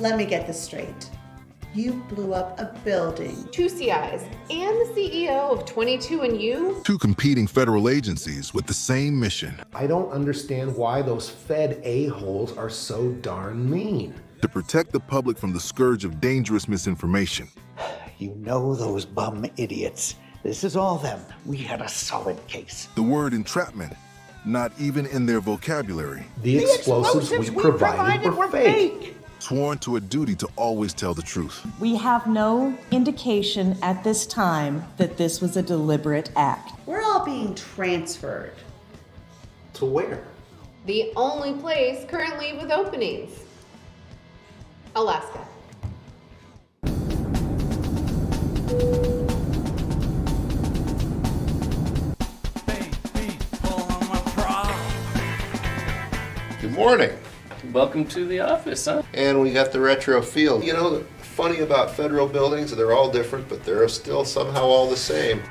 Let me get this straight. You blew up a building. 2 CIs and the CEO of 22andU. 2 competing federal agencies with the same mission. I don't understand why those Fed a-holes are so darn mean. To protect the public from the scourge of dangerous misinformation. You know those bum idiots. This is all them. We had a solid case. The word entrapment, not even in their vocabulary. The explosives we provided were fake. Sworn to a duty to always tell the truth. We have no indication at this time that this was a deliberate act. We're all being transferred. To where? The only place currently with openings. Alaska. Good morning. Welcome to the office, huh? And we got the retro feel. You know, the funny about federal buildings, they're all different, but they're still somehow all the same.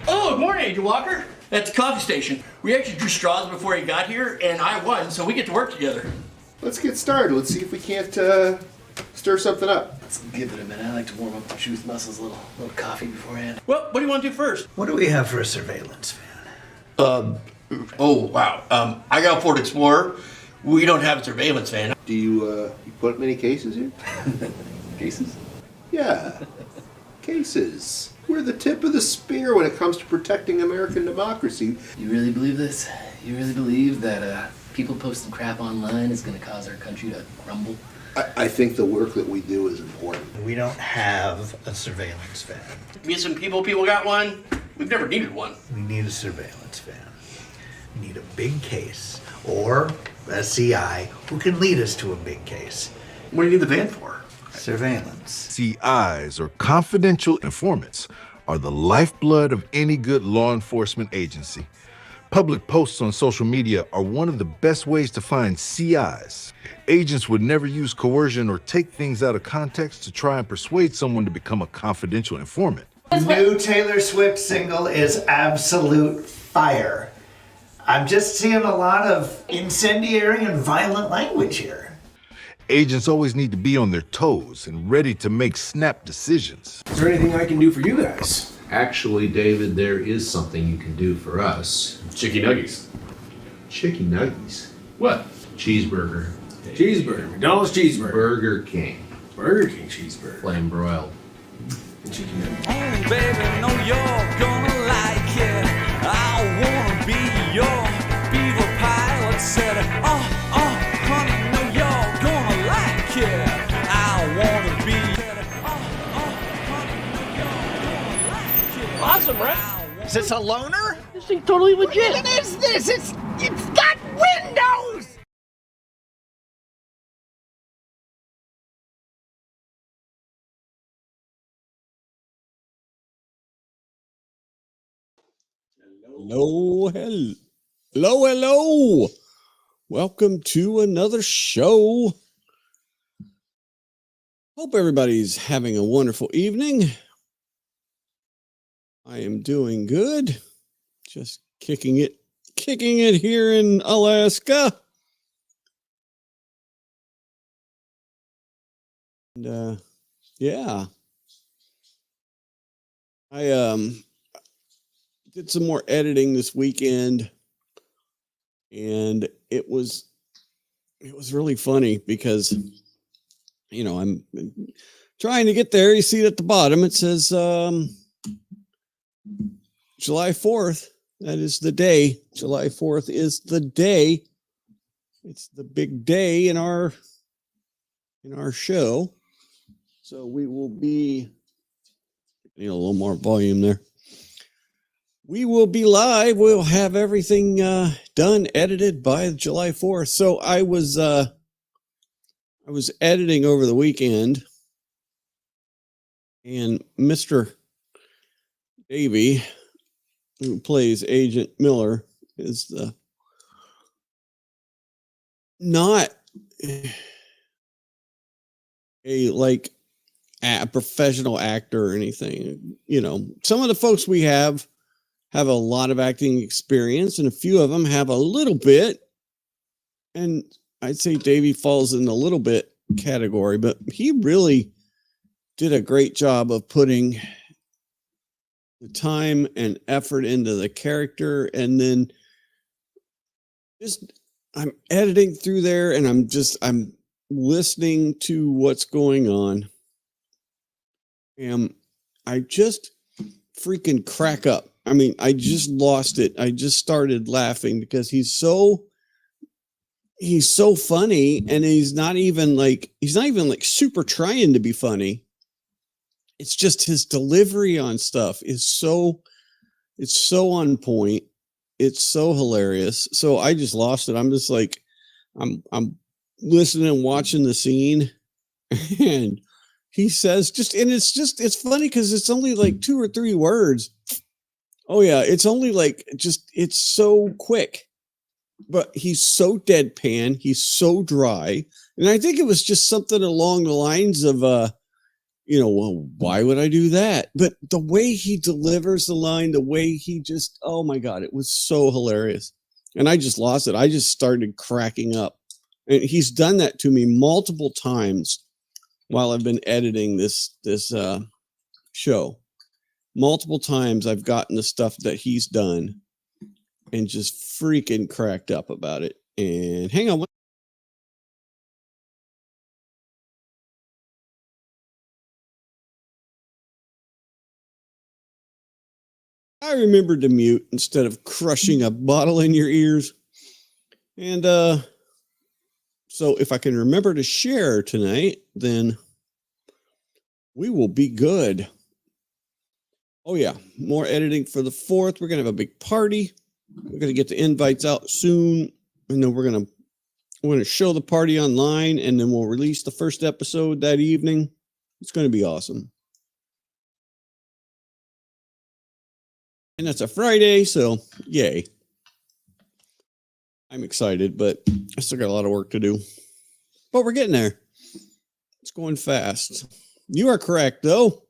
Oh, good morning, Agent Walker. At the coffee station. We actually drew straws before he got here, and I won, so we get to work together. Let's get started. Let's see if we can't stir something up. Let's give it a minute. I like to warm up the truth muscles a little coffee beforehand. Well, what do you want to do first? What do we have for a surveillance van? Oh, wow. I got a Ford Explorer. We don't have a surveillance van. Do you put many cases here? Cases? Yeah, cases. We're the tip of the spear when it comes to protecting American democracy. You really believe this? You really believe that people posting crap online is going to cause our country to crumble? I think the work that we do is important. We don't have a surveillance van. Missing people got one. We've never needed one. We need a surveillance van. We need a big case or a CI who can lead us to a big case. What do you need the van for? Surveillance. CIs, or confidential informants, are the lifeblood of any good law enforcement agency. Public posts on social media are one of the best ways to find CIs. Agents would never use coercion or take things out of context to try and persuade someone to become a confidential informant. The new Taylor Swift single is absolute fire. I'm just seeing a lot of incendiary and violent language here. Agents always need to be on their toes and ready to make snap decisions. Is there anything I can do for you guys? Actually, David, there is something you can do for us. Chicky nuggies. Chicky nuggies. What? Cheeseburger. Cheeseburger. McDonald's cheeseburger. Burger King. Burger King cheeseburger. Flame broiled. And chicky nuggets. Oh, baby, know you're gonna like it. I wanna be your beaver pilot. Said, honey, know you're gonna like it. I wanna be. Awesome, right? Is this a loner? This thing's totally legit. What is this? It's got windows! Hello. Welcome to another show. Hope everybody's having a wonderful evening. I am doing good. Just kicking it here in Alaska. And yeah. I did some more editing this weekend, and it was really funny because I'm trying to get there. You see it at the bottom, it says July 4th. That is the day. July 4th is the day. It's the big day in our show. So we will be a little more volume there. We will be live. We'll have everything done, edited by July 4th. So I was editing over the weekend, and Mr. Davey, who plays Agent Miller, is not a professional actor or anything. Some of the folks we have have a lot of acting experience, and a few of them have a little bit. And I'd say Davey falls in the little bit category, but he really did a great job of putting the time and effort into the character. And then I'm editing through there, and I'm listening to what's going on. And I just freaking crack up. I mean, I just lost it. I just started laughing because he's so funny, and he's not even like super trying to be funny. It's just his delivery on stuff is so on point. It's so hilarious. So I just lost it. I'm just like, I'm listening and watching the scene, and he says it's funny because it's only like 2 or 3 words. Oh yeah, it's only like it's so quick, but he's so deadpan. He's so dry, and I think it was just something along the lines of, well, why would I do that? But the way he delivers the line, the way he just, oh my God, it was so hilarious. And I just lost it. I just started cracking up. And he's done that to me multiple times while I've been editing this show. Multiple times I've gotten the stuff that he's done and just freaking cracked up about it. And hang on. I remembered to mute instead of crushing a bottle in your ears. And so if I can remember to share tonight, then we will be good. Oh yeah, more editing for the 4th. We're going to have a big party. We're going to get the invites out soon, and then we're going to show the party online, and then we'll release the first episode that evening. It's going to be awesome. And that's a Friday, so yay. I'm excited, but I still got a lot of work to do. But we're getting there. It's going fast. You are correct, though.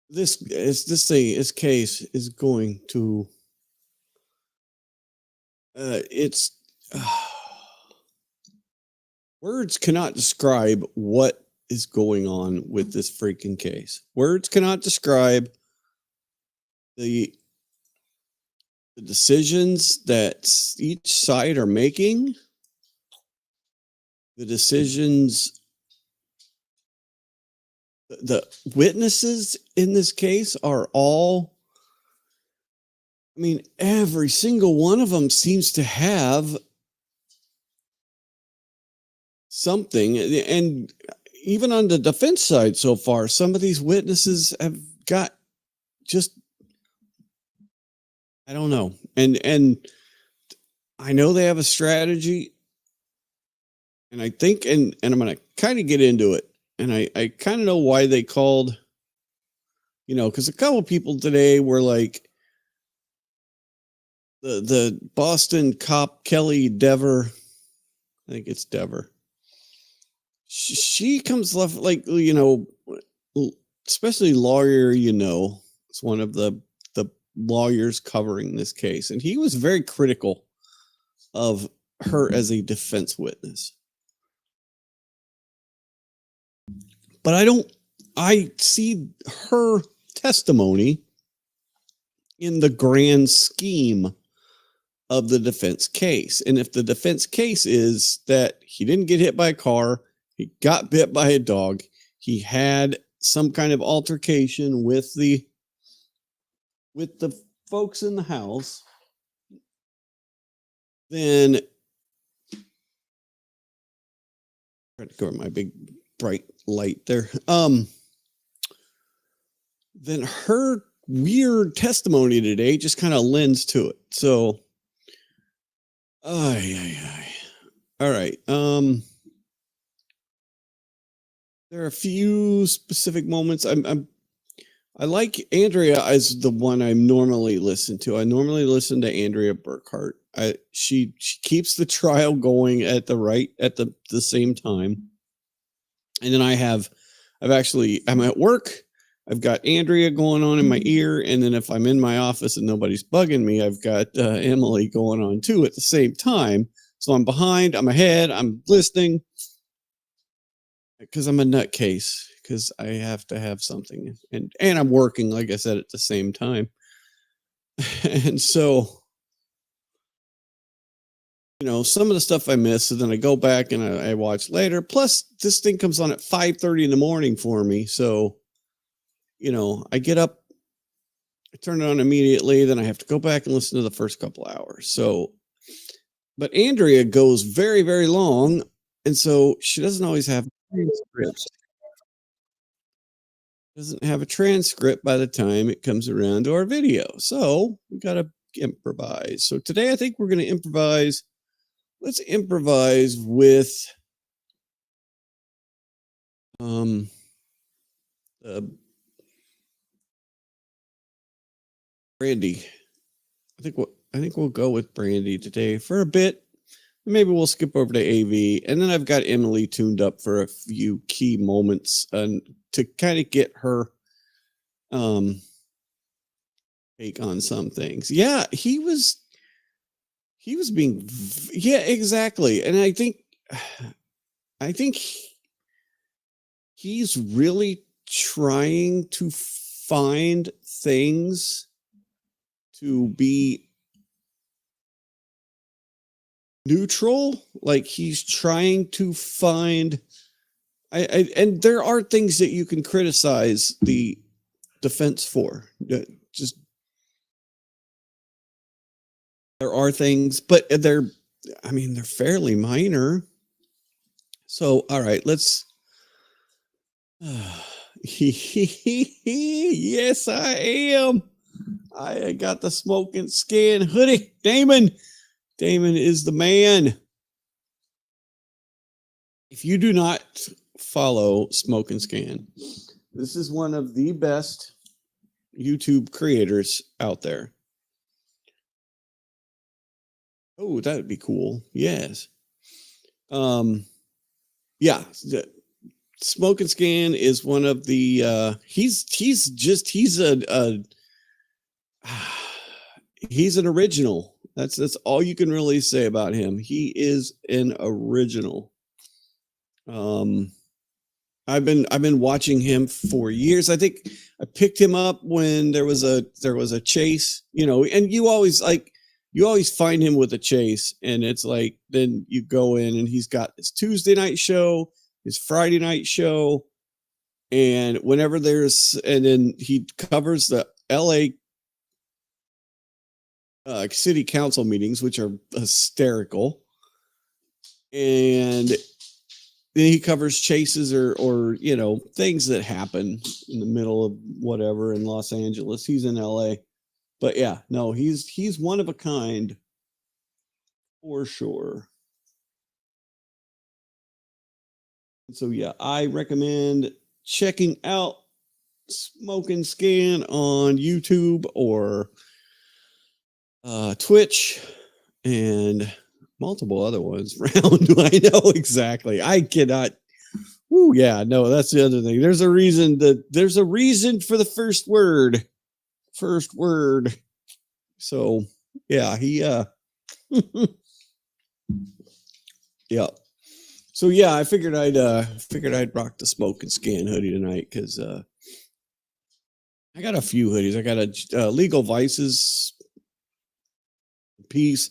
This case is going to words cannot describe what is going on with this freaking case. Words cannot describe the decisions that each side are making, the decisions, the witnesses in this case are all, I mean, every single one of them seems to have something. And even on the defense side so far, some of these witnesses have got just, I don't know. And I know they have a strategy, and I think, and I'm going to kind of get into it. And I kind of know why they called, because a couple of people today were like, the Boston cop, Kelly Dever, I think it's Dever. She comes left, like, especially lawyer, it's one of the lawyers covering this case. And he was very critical of her as a defense witness. But I see her testimony in the grand scheme of the defense case. And if the defense case is that he didn't get hit by a car, he got bit by a dog, he had some kind of altercation with the folks in the house, then try to cover my big bright light there. Then her weird testimony today just kind of lends to it. So, all right. There are a few specific moments. I like Andrea as the one I normally listen to. I normally listen to Andrea Burkhart. She keeps the trial going at the same time. And then I have I'm at work. I've got Andrea going on in my ear. And then if I'm in my office and nobody's bugging me, I've got Emily going on too at the same time. So I'm behind, I'm ahead, I'm listening because I'm a nutcase because I have to have something. And I'm working, like I said, at the same time. And so, some of the stuff I miss, so then I go back and I watch later. Plus, this thing comes on at 5:30 in the morning for me. So, I get up, I turn it on immediately, then I have to go back and listen to the first couple hours. So, but Andrea goes very, very long, and so she doesn't always have transcripts. Doesn't have a transcript by the time it comes around to our video. So we got to improvise. So today I think we're going to improvise. Let's improvise with Brandy. I think we'll go with Brandy today for a bit. Maybe we'll skip over to AV, and then I've got Emily tuned up for a few key moments and to kind of get her take on some things. Yeah, he was being, yeah, exactly. And I think he's really trying to find things to be neutral. Like he's trying to find, and there are things that you can criticize the defense for. Just there are things, but they're fairly minor. So, all right, let's. Yes, I am. I got the smoking skin hoodie. Damon is the man. If you do not follow Smoke and Scan, this is one of the best YouTube creators out there. Oh, that would be cool. Yes. Yeah. Smoke and Scan is one of the he's an original. That's all you can really say about him. He is an original. I've been watching him for years. I think I picked him up when there was a chase, and you always find him with a chase, and it's like then you go in and he's got his Tuesday night show, his Friday night show, and and then he covers the LA city council meetings, which are hysterical, and then he covers chases or things that happen in the middle of whatever in Los Angeles. He's in LA. But yeah, no, he's one of a kind for sure. So yeah, I recommend checking out Smoke and Scan on YouTube or Twitch and multiple other ones around. I know exactly. I cannot. Ooh, yeah, no, that's the other thing. There's a reason for the first word. So yeah, he yeah. So yeah, I figured I'd rock the Smoke and Scan hoodie tonight because I got a few hoodies. I got a Legal Vices piece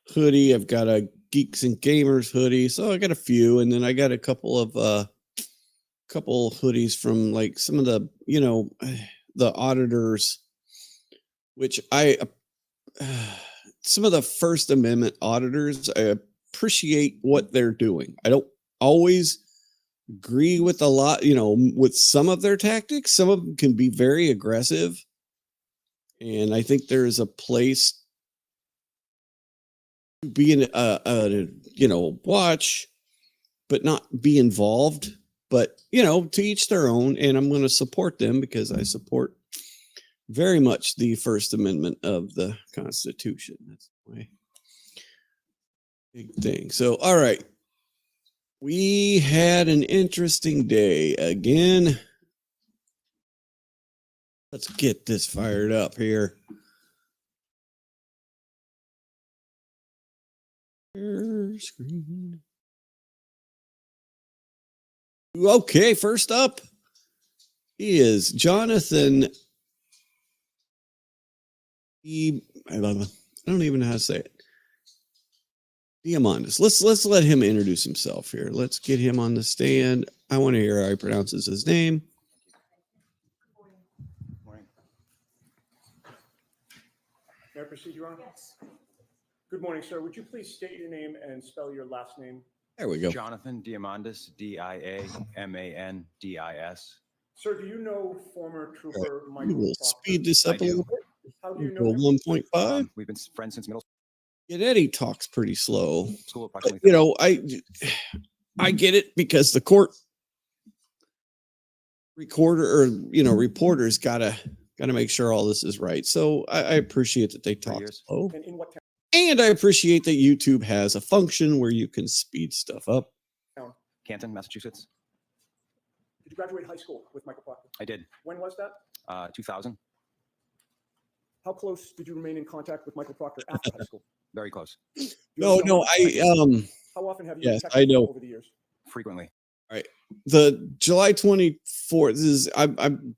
hoodie. I've got a Geeks and Gamers hoodie. So I got a few, and then I got a couple hoodies from like some of the the auditors, which some of the First Amendment auditors, I appreciate what they're doing. I don't always agree with a lot, with some of their tactics. Some of them can be very aggressive. And I think there is a place to be in watch, but not be involved. But, to each their own. And I'm going to support them because I support very much the First Amendment of the Constitution. That's my big thing. So, all right. We had an interesting day again. Let's get this fired up here. Screen. Okay, first up is Jonathan. I don't even know how to say it. Diamandis. Let's let him introduce himself here. Let's get him on the stand. I want to hear how he pronounces his name. Morning. May I proceed, Your Honor? Yes. Good morning, sir. Would you please state your name and spell your last name? There we go. Jonathan Diamandis, Diamandis. Sir, do you know former trooper Michael We'll Proctor? speed this up a little bit. How do you know Go him? 1.5. We've been friends since middle Eddie talks pretty slow. school. But, I get it because the court recorder or reporters gotta make sure all this is right. So I appreciate that they talk slow. And in what And I appreciate that YouTube has a function where you can speed stuff up. town? Canton, Massachusetts. Did you graduate high school with Michael Proctor? I did. When was that? 2000. How close did you remain in contact with Michael Proctor after high school? Very close. No, How often have you yes, texted I know. over the years? Frequently. All right. The July 24th is I'm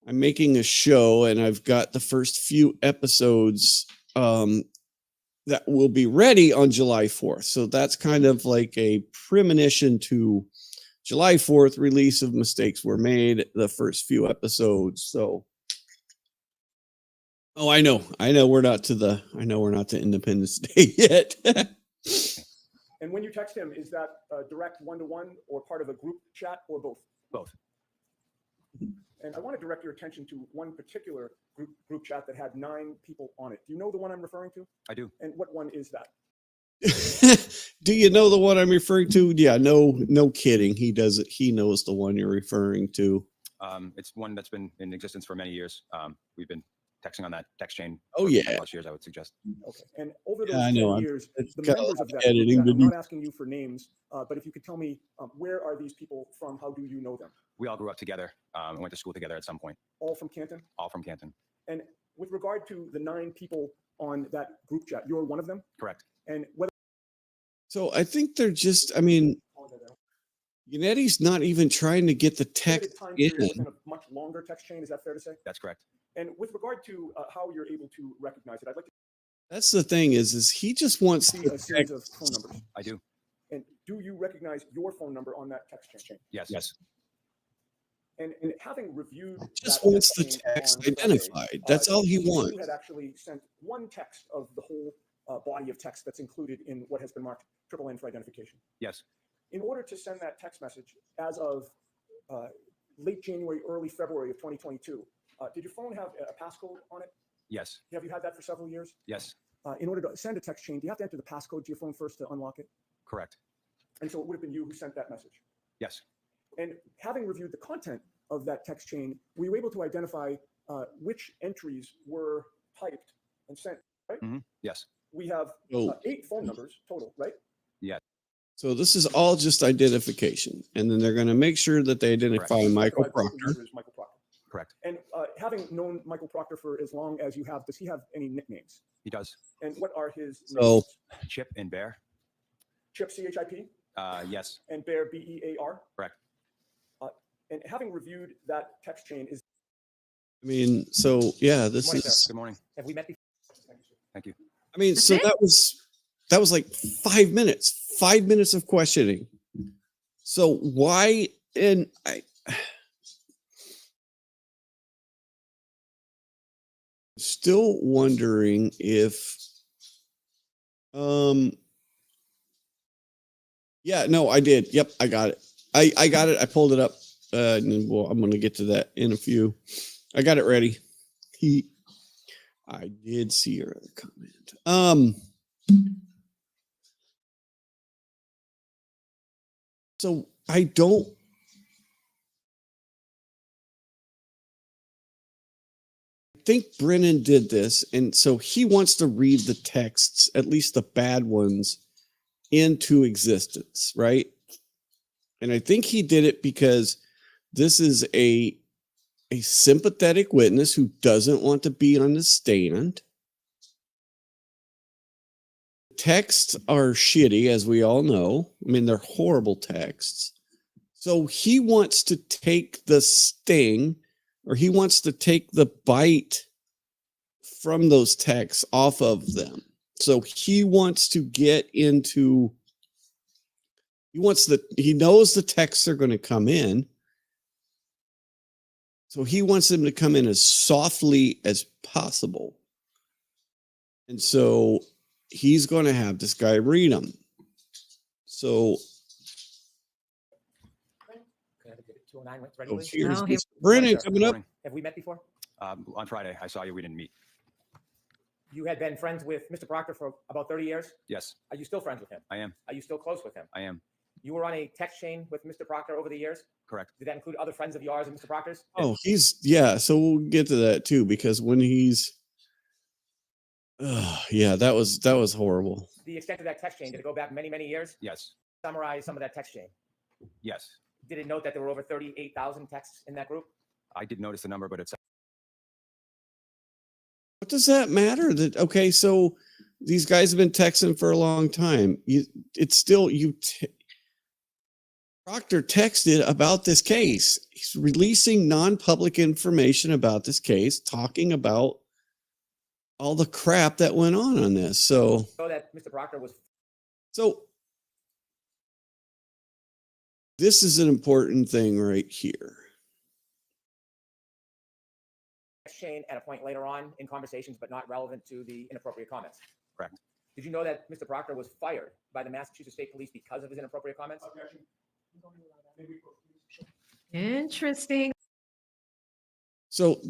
making a show and I've got the first few episodes that will be ready on July 4th. So that's kind of like a premonition to July 4th release of Mistakes Were Made, the first few episodes. So I know we're not to Independence Day yet. And when you text him, is that direct one-to-one or part of a group chat or both? Both. And I want to direct your attention to one particular group chat that had 9 people on it. Do you know the one I'm referring to? I do. And what one is that? Do you know the one I'm referring to? Yeah, no kidding. He does it. He knows the one you're referring to. It's one that's been in existence for many years. We've been texting on that text chain. Oh, for yeah. plus years, I would suggest. Okay. And over those Yeah, I 10 know. years, It's the got a members lot of that of group editing chat, to I'm do. not asking you for names, but if you could tell me, where are these people from? How do you know them? We all grew up together and went to school together at some point. All from Canton? All from Canton. And with regard to the 9 people on that group chat, you're one of them? Correct. And whether So I think they're just, Yanetti's not even trying to get the text time in. period within a much longer text chain, is that fair to say? That's correct. And with regard to how you're able to recognize it, I'd like to That's the thing is he just wants see the a series text. of phone numbers. I do. And do you recognize your phone number on that text chain? Yes. Yes. And having reviewed Just that wants the chain text on Sunday, identified. That's all he you wants. had actually sent one text of the whole body of text that's included in what has been marked N for identification. Yes. In order to send that text message as of late January, early February of 2022, did your phone have a passcode on it? Yes. Have you had that for several years? Yes. In order to send a text chain, do you have to enter the passcode to your phone first to unlock it? Correct. And so it would have been you who sent that message? Yes. And having reviewed the content of that text chain, we were able to identify which entries were typed and sent, right? Mm-hmm. Yes. We have 8 phone numbers total, right? Yes. So this is all just identification. And then they're going to make sure that they identify Michael Proctor. Michael Proctor. Correct. And having known Michael Proctor for as long as you have, does he have any nicknames? He does. And what are his names? Chip and Bear. Chip, C-H-I-P? Yes. And Bear, B-E-A-R? Correct. And having reviewed that text chain is... So yeah, this Good morning, is... sir. Good morning. Have we met before? Thank you. So that was like 5 minutes. 5 minutes of questioning. So why? And I still wondering if yeah, no, I did. Yep, I got it. I got it. I pulled it up. And well, I'm gonna get to that in a few. I got it ready. I did see your other comment. So I don't think Brennan did this, and so he wants to read the texts, at least the bad ones, into existence, right? And I think he did it because this is a sympathetic witness who doesn't want to be on the stand. Texts are shitty, as we all know. I mean, they're horrible texts. So he wants to take the sting, or he wants to take the bite from those texts off of them. So he wants to get into, he knows the texts are going to come in. So he wants them to come in as softly as possible. And so he's going to have this guy read them. So here's Mr. Brennan coming up. Have we met before? On Friday, I saw you. We didn't meet. You had been friends with Mr. Proctor for about 30 years? Yes, Are you still friends with him? I am. Are you still close with him? I am. You were on a text chain with Mr. Proctor over the years? Correct. Did that include other friends of yours and Mr. Proctor's? Oh, so we'll get to that too, because when he's, that was horrible. The extent of that text chain, did it go back many, many years? Yes. Summarize some of that text chain. Yes. Did it note that there were over 38,000 texts in that group? I did notice the number, but it's What does that matter? Okay, so these guys have been texting for a long time. Proctor texted about this case. He's releasing non-public information about this case, talking about all the crap that went on this. So that Mr. Proctor was. So this is an important thing right here. Chain at a point later on in conversations, but not relevant to the inappropriate comments. Correct. Did you know that Mr. Proctor was fired by the Massachusetts State Police because of his inappropriate comments? Interesting. So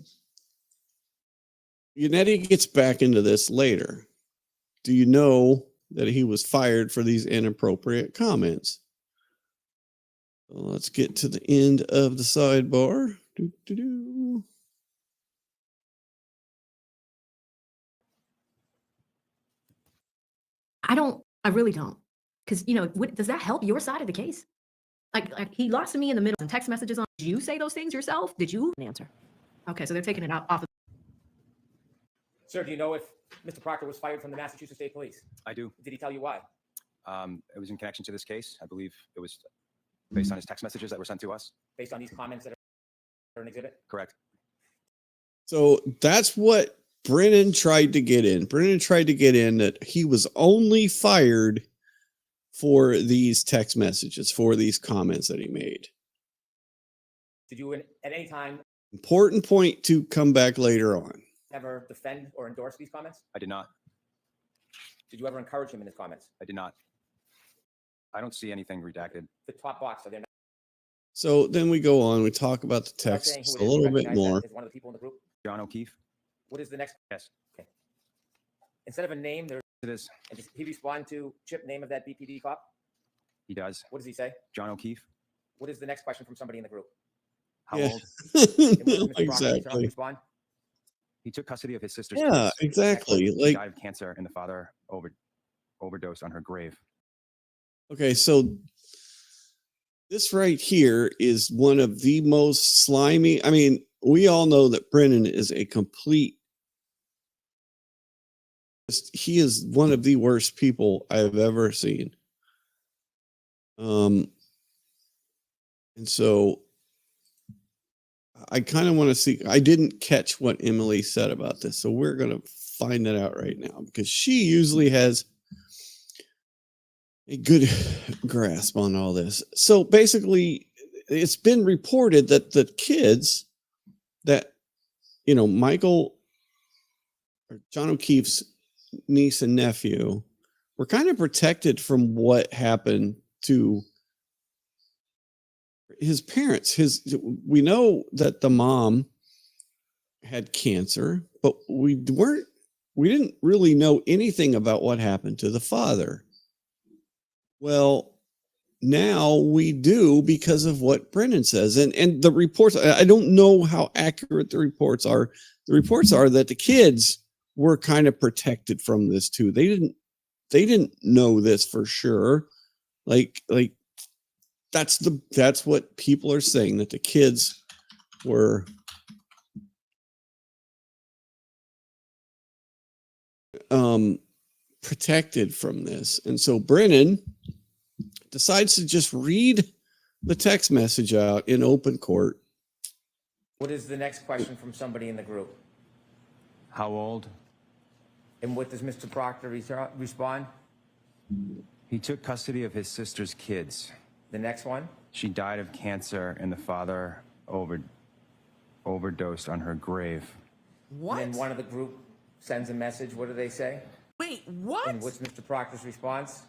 Yannetti gets back into this later. Do you know that he was fired for these inappropriate comments? So let's get to the end of the sidebar. I really don't. Because, does that help your side of the case? Like he lost to me in the middle and text messages on. Did you say those things yourself? Did you answer? Okay, so they're taking it off of. Sir, do you know if Mr. Proctor was fired from the Massachusetts State Police? I do. Did he tell you why? It was in connection to this case. I believe it was based on his text messages that were sent to us. Based on these comments that are an exhibit? Correct. So that's what Brennan tried to get in. Brennan tried to get in that he was only fired for these text messages, for these comments that he made. Did you at any time Important point to come back later on. ever defend or endorse these comments? I did not. Did you ever encourage him in his comments? I did not. I don't see anything redacted. The top box, are there not? So then we go on, we talk about the text a little bit more. Is one of the people in the group? John O'Keefe? What is the next? Yes. Okay. Instead of a name, there's. It is. And does he respond to Chip, name of that BPD cop? He does. What does he say? John O'Keefe? What is the next question from somebody in the group? How Yeah. old? Exactly. Respond? He took custody of his sister's Yeah, kids. exactly. He Like, died of cancer, and the father overdosed on her grave. okay, so this right here is one of the most slimy. I mean, we all know that Brennan is a complete. He is one of the worst people I've ever seen. And so I kind of want to see. I didn't catch what Emily said about this, so we're going to find that out right now because she usually has a good grasp on all this. So basically, it's been reported that the kids that, Michael or John O'Keefe's niece and nephew were kind of protected from what happened to his parents. We know that the mom had cancer, but we didn't really know anything about what happened to the father. Well, now we do because of what Brennan says. And the reports, I don't know how accurate the reports are. The reports are that the kids were kind of protected from this too. They didn't know this for sure. Like that's what people are saying, that the kids were protected from this. And so Brennan decides to just read the text message out in open court. What is the next question from somebody in the group? How old? And what does Mr. Proctor respond? He took custody of his sister's kids. The next one? She died of cancer and the father overdosed on her grave. What? And then one of the group sends a message. What do they say? Wait, what? And what's Mr. Proctor's response?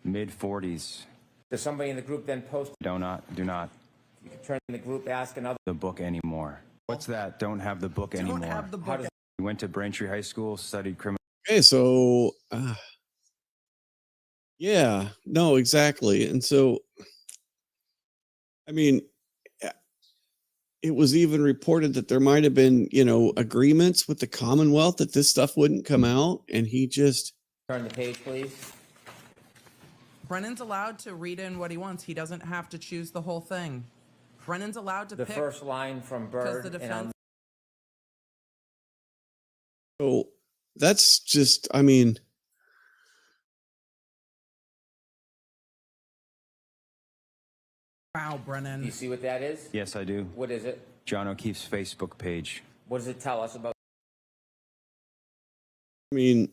Mid-40s. Does somebody in the group then post? Do not. You can turn in the group, ask another. The book anymore. What's that? Don't have the book anymore. Don't have the book. He went to Braintree High School, studied criminal. Okay, so yeah, no, exactly. And so, I mean, it was even reported that there might have been, agreements with the Commonwealth that this stuff wouldn't come out, and he just turn the page, please. Brennan's allowed to read in what he wants. He doesn't have to choose the whole thing. Brennan's allowed to the pick. The first line from Bird. So that's just, I mean, wow, Brennan. Do you see what that is? Yes, I do. What is it? John O'Keefe's Facebook page. What does it tell us about? I mean,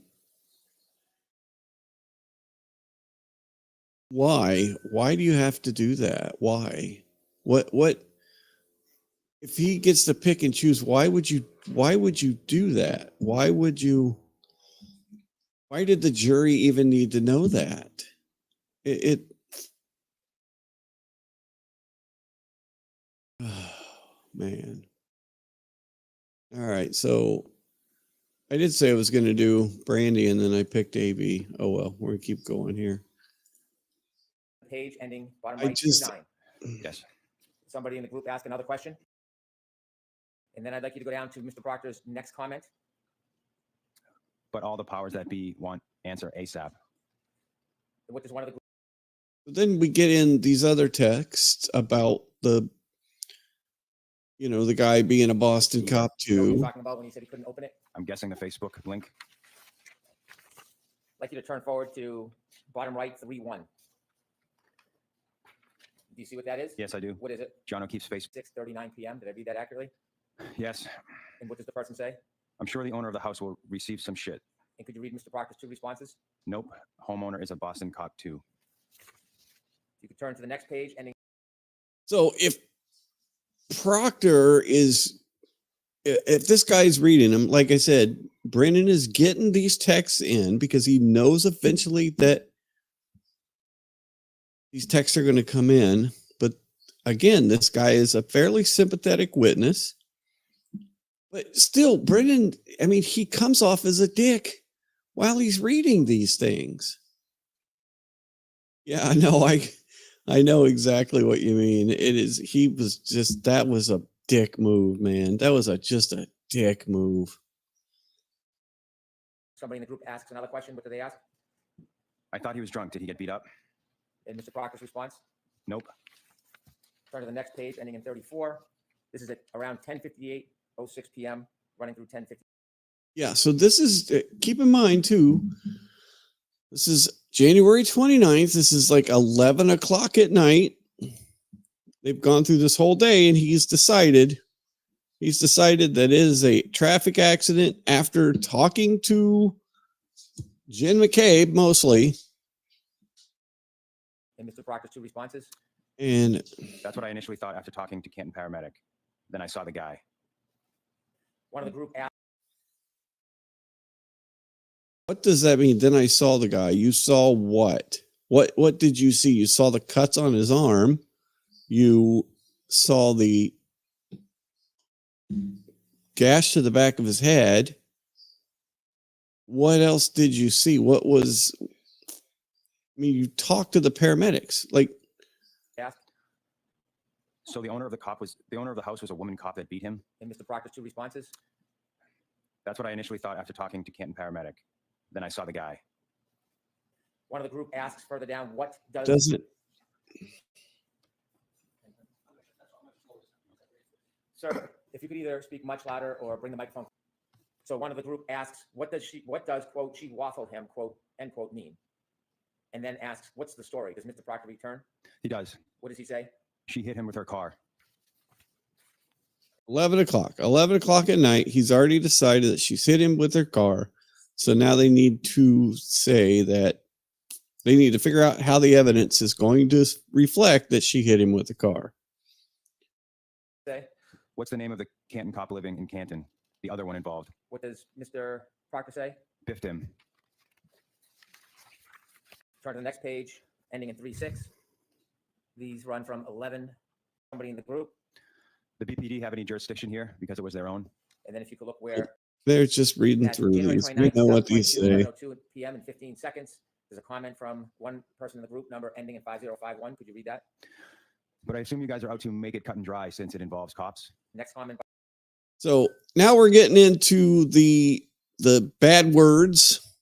why? Why do you have to do that? Why? What? If he gets to pick and choose, why would you do that? Why did the jury even need to know that? Oh, man. All right. So I did say I was going to do Brandy and then I picked AV. Oh, well, we're going to keep going here. Page ending bottom right, 29. Yes. Somebody in the group ask another question. And then I'd like you to go down to Mr. Proctor's next comment. But all the powers that be want answer ASAP. What does one of the group? Then we get in these other texts about the guy being a Boston cop too. You know what you're talking about when he said he couldn't open it? I'm guessing the Facebook link. I'd like you to turn forward to bottom right, 3-1. Do you see what that is? Yes, I do. What is it? John O'Keefe's Facebook. 6:39 p.m. Did I read that accurately? Yes. And what does the person say? I'm sure the owner of the house will receive some shit. And could you read Mr. Proctor's two responses? Nope. Homeowner is a Boston cop too. You could turn to the next page and. So if Proctor if this guy's reading them, like I said, Brennan is getting these texts in because he knows eventually that these texts are going to come in. But again, this guy is a fairly sympathetic witness. But still, Brennan, I mean, he comes off as a dick while he's reading these things. Yeah, I know. I know exactly what you mean. That was a dick move, man. That was just a dick move. Somebody in the group asks another question. What do they ask? I thought he was drunk. Did he get beat up? And Mr. Proctor's response? Nope. Turn to the next page, ending in 34. This is at around 10:58, 06 p.m., running through 10:50. Yeah, so this is, keep in mind too, this is January 29th. This is like 11 o'clock at night. They've gone through this whole day and he's decided that it is a traffic accident after talking to Jen McCabe mostly. And Mr. Proctor's two responses? And that's what I initially thought after talking to Canton paramedic. Then I saw the guy. One of the group asked. What does that mean? Then I saw the guy. You saw what? What did you see? You saw the cuts on his arm. You saw the gash to the back of his head. What else did you see? You talked to the paramedics. Yeah. So the owner of the house was a woman cop that beat him? And Mr. Proctor's two responses? That's what I initially thought after talking to Canton paramedic. Then I saw the guy. One of the group asks further down, what does it? Sir, if you could either speak much louder or bring the microphone. So one of the group asks, what does, quote, she waffle him, quote, end quote, mean? And then asks, what's the story? Does Mr. Proctor return? He does. What does he say? She hit him with her car. 11 o'clock. 11 o'clock at night. He's already decided that she's hit him with her car. So now they need to say that they need to figure out how the evidence is going to reflect that she hit him with the car. Say? What's the name of the Canton cop living in Canton? The other one involved. What does Mr. Proctor say? Biffed him. Turn to the next page, ending in 3-6. These run from 11, somebody in the group. The BPD have any jurisdiction here because it was their own? And then if you could look where They're just reading at through January these. We 29th, know what these 2022, say. 11:02 p.m. and 15 seconds. There's a comment from one person in the group, number ending in 5051. Could you read that? But I assume you guys are out to make it cut and dry since it involves cops. Next comment. So now we're getting into the bad words.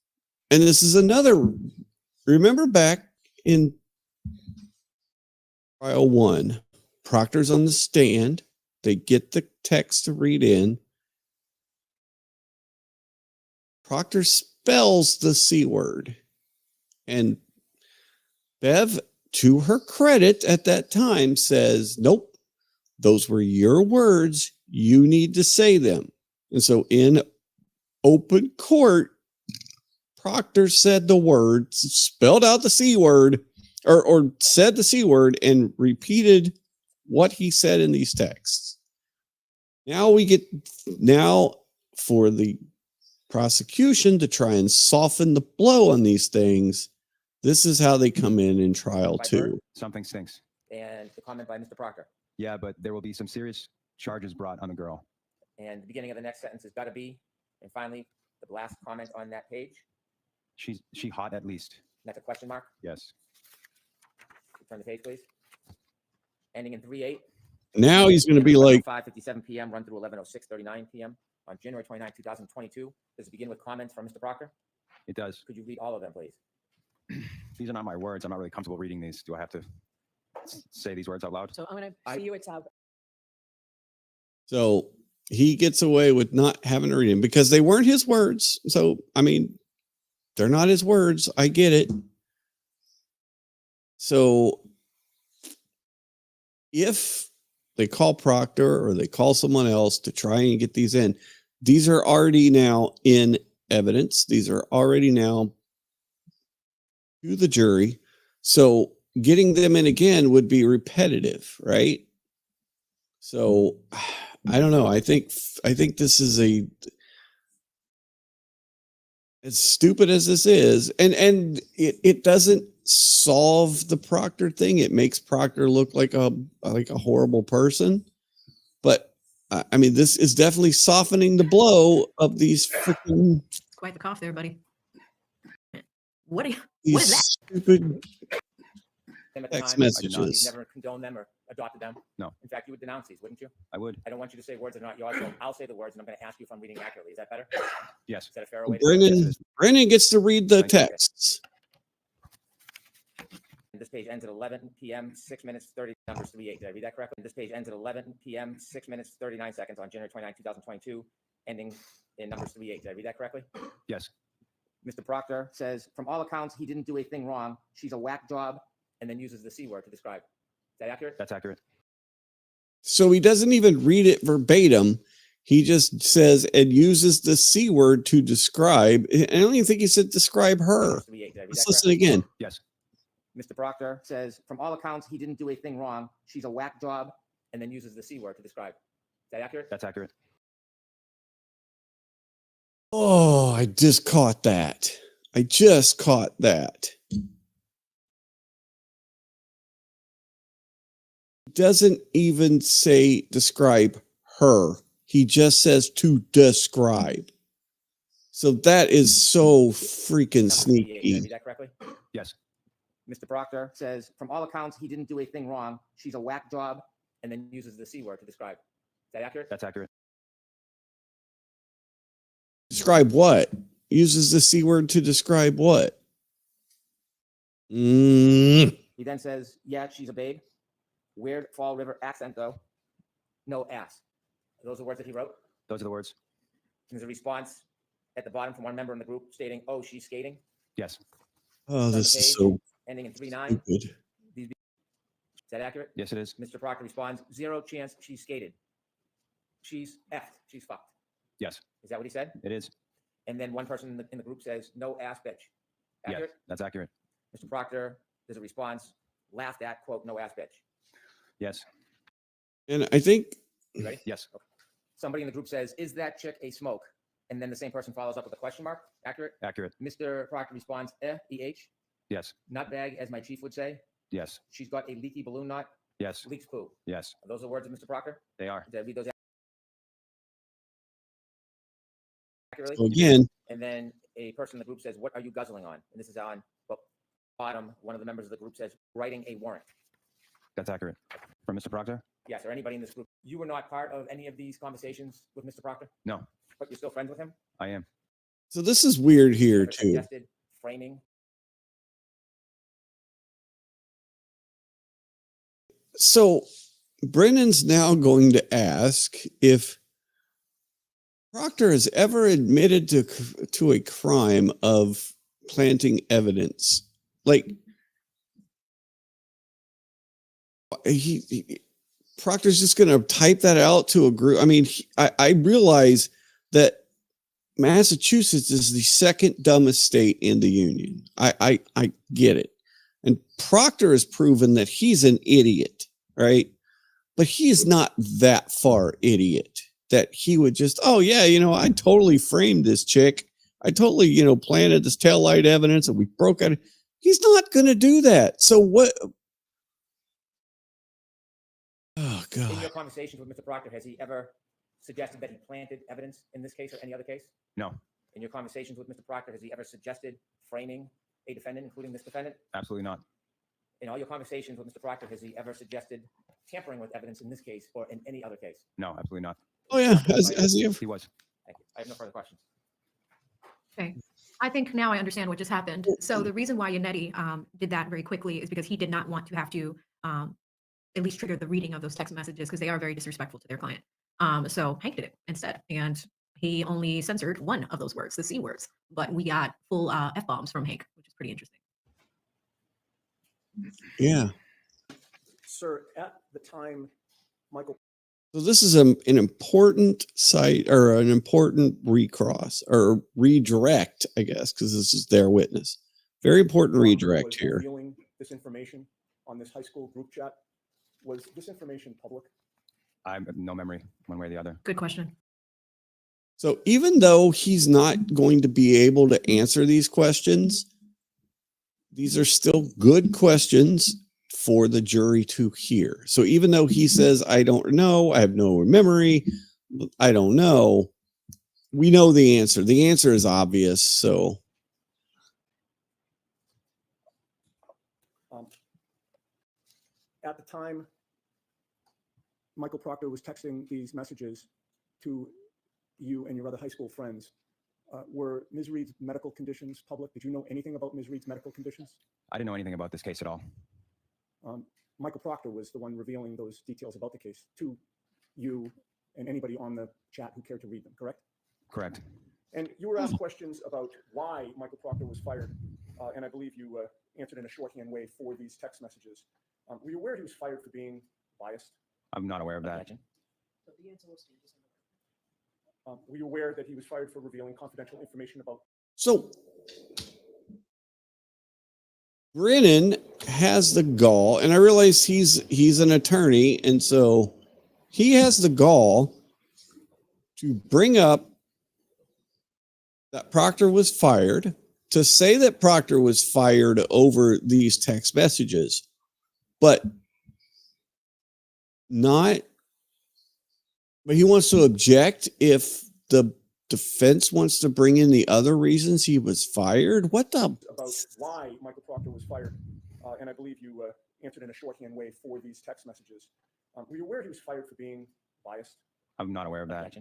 And this is another, remember back in trial 1, Proctor's on the stand. They get the text to read in. Proctor spells the C word. And Bev, to her credit at that time, says, nope, those were your words. You need to say them. And so in open court, Proctor said the word, spelled out the C word, or said the C word and repeated what he said in these texts. Now for the prosecution to try and soften the blow on these things, this is how they come in trial 2. Something stinks. And the comment by Mr. Proctor. Yeah, but there will be some serious charges brought on the girl. And the beginning of the next sentence is gotta be. And finally, the last comment on that page. She hot at least. That's a question mark. Yes. Turn the page, please. Ending in 3-8. Now he's going to be like 5:57 p.m. run through 11:06:39 p.m. on January 29, 2022. Does it begin with comments from Mr. Proctor? It does. Could you read all of them, please? These are not my words. I'm not really comfortable reading these. Do I have to say these words out loud? So I'm going to see you at South. So he gets away with not having to read them because they weren't his words. So, I mean, they're not his words. I get it. So if they call Proctor or they call someone else to try and get these in, these are already now in evidence. These are already now to the jury. So getting them in again would be repetitive, right? So I don't know. I think this is as stupid as this is, and it doesn't solve the Proctor thing. It makes Proctor look like a horrible person. But I mean, this is definitely softening the blow of these freaking Quite the cough there, buddy. What is these that? stupid Them at the text time. messages. You never condoned them or adopted them. No. In fact, you would denounce these, wouldn't you? I would. I don't want you to say words that are not yours. So I'll say the words, and I'm going to ask you if I'm reading accurately. Is that better? Yes. Is that a fair way to do it? Brennan gets to read the texts. This page ends at 11 p.m. 6 minutes 30 numbers 38. Did I read that correctly? This page ends at 11 p.m. 6 minutes 39 seconds on January 29, 2022, ending in numbers 38. Did I read that correctly? Yes. Mr. Proctor says, from all accounts, he didn't do a thing wrong. She's a whack job, and then uses the C word to describe. Is that accurate? That's accurate. So he doesn't even read it verbatim. He just says and uses the C word to describe. I don't even think he said describe her. Let's listen again. Yes. Mr. Proctor says, from all accounts, he didn't do a thing wrong. She's a whack job, and then uses the C word to describe. Is that accurate? That's accurate. Oh, I just caught that. I just caught that. Doesn't even say describe her. He just says to describe. So that is so freaking sneaky. Did I read that correctly? Yes. Mr. Proctor says, from all accounts, he didn't do a thing wrong. She's a whack job, and then uses the C word to describe. Is that accurate? That's accurate. Describe what? Uses the C word to describe what? He then says, yeah, she's a babe. Weird Fall River accent, though. No ass. Are those the words that he wrote? Those are the words. And there's a response at the bottom from one member in the group stating, "Oh, she's skating." Yes. Oh, On the this is page, so ending in 39. stupid. Is that accurate? Yes, it is. Mr. Proctor responds, "Zero chance she's skated. She's effed. She's fucked." Yes, Is that what he said? it is. And then one person in the group says, "No ass bitch." Yes, Accurate? that's accurate. Mr. Proctor, there's a response, laughed at, quote, "No ass bitch." Yes. And I think You ready? Yes. Okay. Somebody in the group says, "Is that chick a smoke?" And then the same person follows up with a question mark. Accurate? Accurate. Mr. Proctor responds, EH. Yes. Nutbag, as my chief would say. Yes. She's got a leaky balloon knot. Yes. Leaks poo. Yes. Are those the words of Mr. Proctor? They are. Did I read those accurately? So again, And then a person in the group says, "What are you guzzling on?" And this is on the bottom. One of the members of the group says, "Writing a warrant." That's accurate. From Mr. Proctor? Yes, or anybody in this group. You were not part of any of these conversations with Mr. Proctor, No, but you're still friends with him? I am. so this is weird here Never too. suggested framing. So Brennan's now going to ask if Proctor has ever admitted to a crime of planting evidence. Like Proctor's just going to type that out to a group. I mean, I realize that Massachusetts is the second dumbest state in the union. I get it. And Proctor has proven that he's an idiot, right? But he's not that far idiot that he would just, oh yeah, I totally framed this chick. I totally, planted this taillight evidence and we broke out. He's not going to do that. So what? Oh God. In your conversations with Mr. Proctor, has he ever suggested that he planted evidence in this case or any other case? No, In your conversations with Mr. Proctor, has he ever suggested framing a defendant, including this defendant? absolutely not. In all your conversations with Mr. Proctor, has he ever suggested tampering with evidence in this case or in any other case? No, absolutely not. Oh yeah. Has he ever? He was. Thank you. I have no further questions. Okay. I think now I understand what just happened. So the reason why Yannetti did that very quickly is because he did not want to have to at least trigger the reading of those text messages because they are very disrespectful to their client. So Hank did it instead. And he only censored one of those words, the C words. But we got full F-bombs from Hank, which is pretty interesting. Yeah. Sir, at the time, Michael. So this is an important site or an important recross or redirect, I guess, because this is their witness. Very important redirect was here. revealing this information on this high school group chat. Was this information public? I have no memory one way or the other. Good question. So even though he's not going to be able to answer these questions, these are still good questions for the jury to hear. So even though he says, I don't know, I have no memory, I don't know, we know the answer. The answer is obvious. So At the time, Michael Proctor was texting these messages to you and your other high school friends. Were Ms. Reed's medical conditions public? Did you know anything about Ms. Reed's medical conditions? I didn't know anything about this case at all. Michael Proctor was the one revealing those details about the case to you and anybody on the chat who cared to read them, correct? Correct. And you were asked questions about why Michael Proctor was fired, and I believe you answered in a shorthand way for these text messages. Were you aware he was fired for being biased? I'm not aware of that. Were you aware that he was fired for revealing confidential information about? So Brennan has the gall, and I realize he's an attorney, and so he has the gall to bring up that Proctor was fired, to say that Proctor was fired over these text messages, but he wants to object if the defense wants to bring in the other reasons he was fired. What the? About why Michael Proctor was fired, and I believe you answered in a shorthand way for these text messages. Were you aware he was fired for being biased? I'm not aware of that.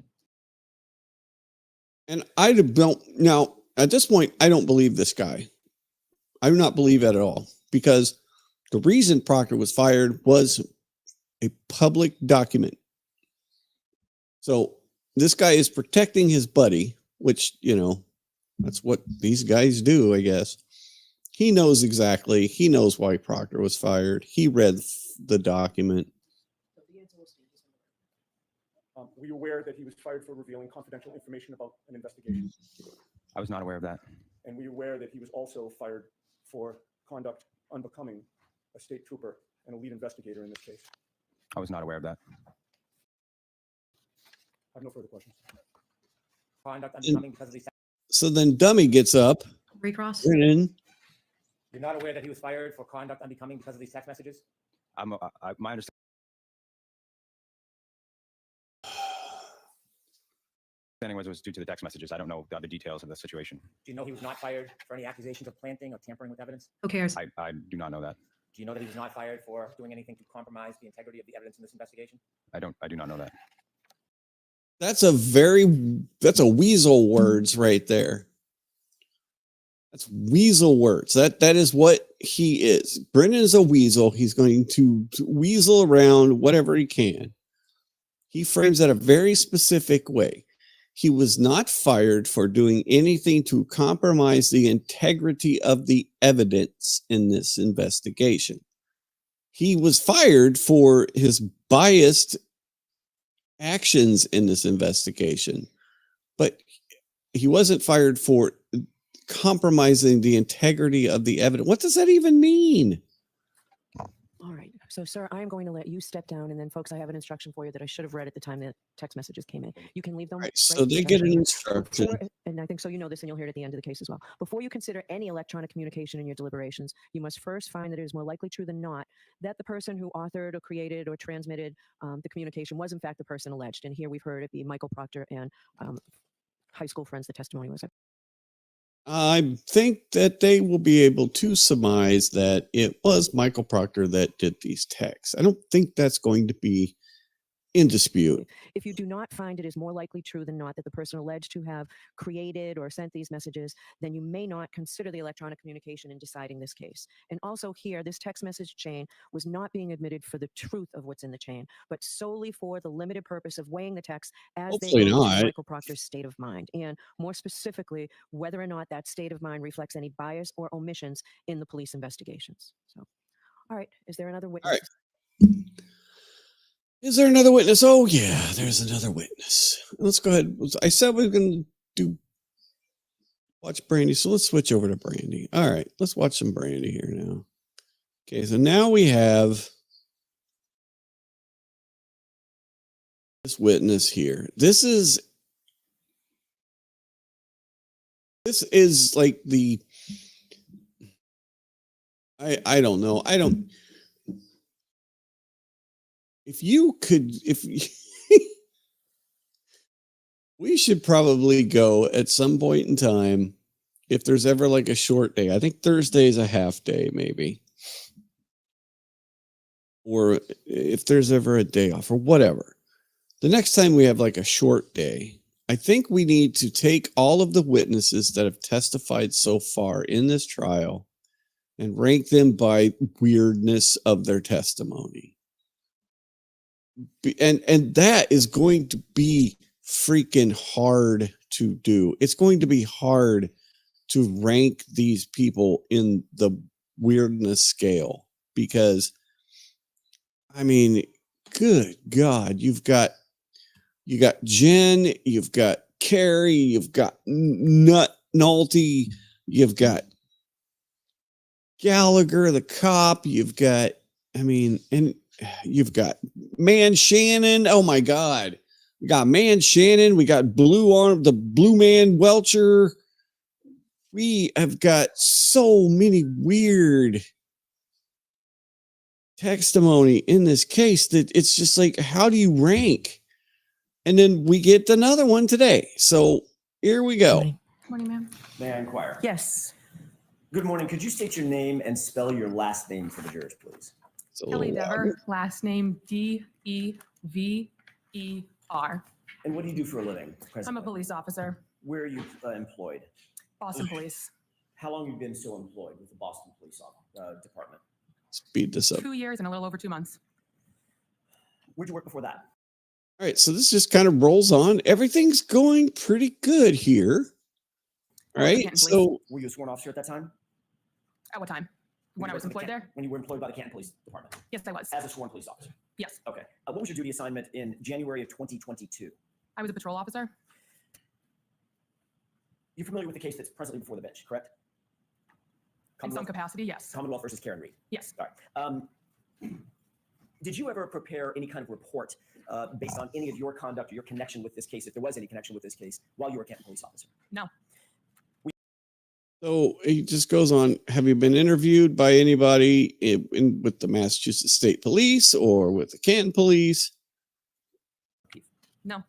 And I don't now at this point, I don't believe this guy. I do not believe it at all, because the reason Proctor was fired was a public document. So this guy is protecting his buddy, which, that's what these guys do, I guess. He knows why Proctor was fired. He read the document. Were you aware that he was fired for revealing confidential information about an investigation? I was not aware of that. And were you aware that he was also fired for conduct unbecoming a state trooper and a lead investigator in this case? I was not aware of that. I have no further questions. Conduct unbecoming because of these. So then Dummy gets up. Recross. Grinning. You're not aware that he was fired for conduct unbecoming because of these text messages? My understanding was it was due to the text messages. I don't know the other details of the situation. Do you know he was not fired for any accusations of planting or tampering with evidence? Who cares? I do not know that. Do you know that he was not fired for doing anything to compromise the integrity of the evidence in this investigation? I do not know that. That's a weasel words right there. That's weasel words. That is what he is. Brennan is a weasel. He's going to weasel around whatever he can. He frames that a very specific way. He was not fired for doing anything to compromise the integrity of the evidence in this investigation. He was fired for his biased actions in this investigation, but he wasn't fired for compromising the integrity of the evidence. What does that even mean? All right. So, sir, I'm going to let you step down, and then, folks, I have an instruction for you that I should have read at the time that text messages came in. You can leave them. Right, so they get an instruction. And I think so. You know this, and you'll hear it at the end of the case as well. Before you consider any electronic communication in your deliberations, you must first find that it is more likely true than not that the person who authored or created or transmitted the communication was, in fact, the person alleged. And here we've heard it be Michael Proctor and high school friends. The testimony was. I think that they will be able to surmise that it was Michael Proctor that did these texts. I don't think that's going to be in dispute. If you do not find it is more likely true than not that the person alleged to have created or sent these messages, then you may not consider the electronic communication in deciding this case. And also here, this text message chain was not being admitted for the truth of what's in the chain, but solely for the limited purpose of weighing the text as Hopefully they go not. to Michael Proctor's state of mind, and more specifically, whether or not that state of mind reflects any bias or omissions in the police investigations. So, all right, is there another witness? All right. Is there another witness? Oh, yeah, there's another witness. Let's go ahead. I said we were going to watch Brandy, so let's switch over to Brandy. All right, let's watch some Brandy here now. Okay, so now we have this witness here. This is like the, I don't know. We should probably go at some point in time, if there's ever like a short day. I think Thursday is a half day, maybe. Or if there's ever a day off or whatever. The next time we have like a short day, I think we need to take all of the witnesses that have testified so far in this trial and rank them by weirdness of their testimony. And that is going to be freaking hard to do. It's going to be hard to rank these people in the weirdness scale because, I mean, good God, you got Jen, you've got Carrie, you've got Nolte, you've got Gallagher, the cop, you've got Man Shannon. Oh my God. We got Man Shannon. We got the Blue Man Welcher. We have got so many weird testimony in this case that it's just like, how do you rank? And then we get another one today. So here we go. Morning, ma'am. May I inquire? Yes. Good morning. Could you state your name and spell your last name for the jurors, please? Kelly Dever, last name Dever. And what do you do for a living? I'm a presently? police officer, Where are you employed? Boston Police. How long have you been so employed with the Boston Police Department? Speed this up. 2 years and a little over 2 months. Where'd you work before that? All right, so this just kind of rolls on. Everything's going pretty good here. All right, Canton Police. so Were you a sworn officer at that time? At what time? When I was employed there? When you were employed by the Canton Police Department? Yes, I was. As a sworn police officer? Yes. Okay. What was your duty assignment in January of 2022? I was a patrol officer. You're familiar with the case that's presently before the bench, correct? In some capacity, yes. Commonwealth versus Karen Reed. Yes. All right. Did you ever prepare any kind of report based on any of your conduct or your connection with this case, if there was any connection with this case, while you were a Canton police officer? No. So he just goes on. Have you been interviewed by anybody with the Massachusetts State Police or with the Canton Police? No.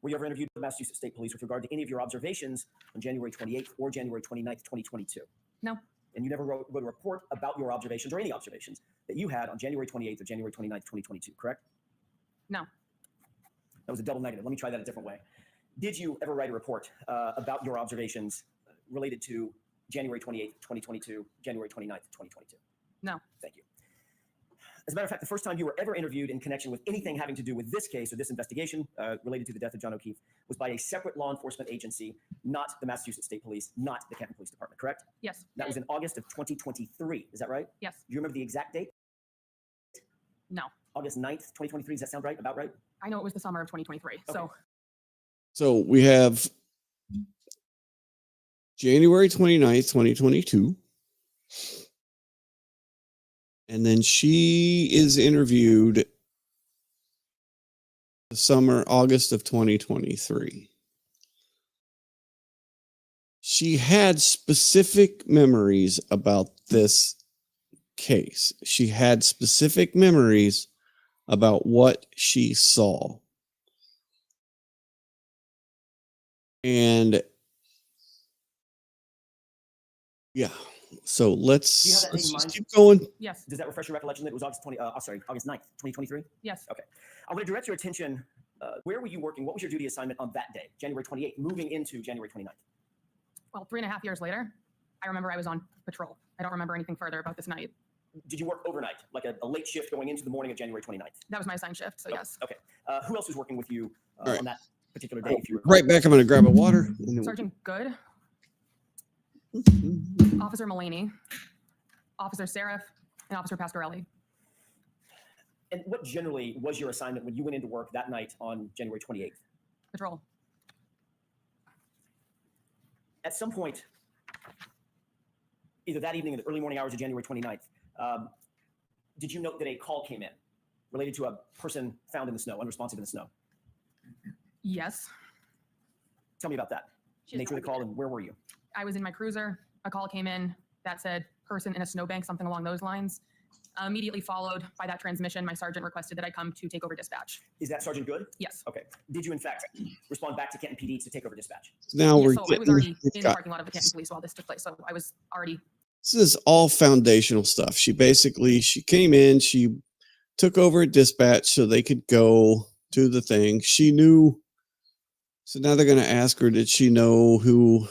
Were you ever interviewed with the Massachusetts State Police with regard to any of your observations on January 28th or January 29th, 2022? No. And you never wrote a report about your observations or any observations that you had on January 28th or January 29th, 2022, correct? No. That was a double negative. Let me try that a different way. Did you ever write a report about your observations related to January 28th, 2022, January 29th, 2022? No. Thank you. As a matter of fact, the first time you were ever interviewed in connection with anything having to do with this case or this investigation related to the death of John O'Keefe was by a separate law enforcement agency, not the Massachusetts State Police, not the Canton Police Department, correct? Yes. That was in August of 2023. Is that right? Yes. Do you remember the exact date? No. August 9th, 2023. Does that sound right? About right? I know it was the summer of 2023. Okay. So we have January 29th, 2022. And then she is interviewed the summer, August of 2023. She had specific memories about this case. She had specific memories about what she saw. And yeah, so let's just keep going. Yes. Does that refresh your recollection that it was August 9th, 2023? Yes. Okay. I want to direct your attention. Where were you working? What was your duty assignment on that day, January 28th, moving into January 29th? Well, 3.5 years later, I remember I was on patrol. I don't remember anything further about this night. Did you work overnight, like a late shift going into the morning of January 29th? That was my assigned shift, so yes. Okay. Who else was working with you right. on that particular day? If you Right back, I'm going to grab a water. Sergeant Good, Officer Mullaney, Officer Seraph, and Officer Pasquarelli. And what generally was your assignment when you went into work that night on January 28th? Patrol. At some point, either that evening or the early morning hours of January 29th, did you note that a call came in related to a person found in the snow, unresponsive in the snow? Yes. Tell me about that. Nature of the call and where were you? I was in my cruiser. A call came in that said person in a snowbank, something along those lines. Immediately followed by that transmission, my sergeant requested that I come to take over dispatch. Is that Sergeant Good? Yes. Okay. Did you, in fact, respond back to Canton PD to take over dispatch? Now Yes, we're so I was getting, already in the parking lot of the Canton Police while this took place, so I was already. This is all foundational stuff. She came in, she took over at dispatch so they could go do the thing. She knew. So now they're going to ask her, did she know who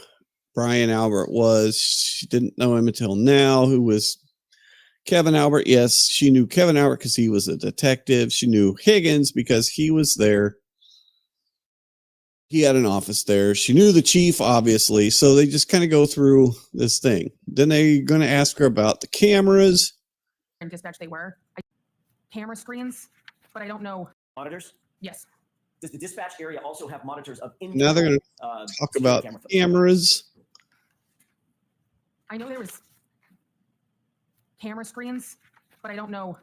Brian Albert was? She didn't know him until now. Who was Kevin Albert? Yes, she knew Kevin Albert because he was a detective. She knew Higgins because he was there. He had an office there. She knew the chief, obviously. So they just kind of go through this thing. Then they're going to ask her about the cameras. In dispatch, they were camera screens, but I don't know. Monitors? Yes. Does the dispatch area also have monitors of Now they're going to talk about cameras. I know there was camera screens, but I don't know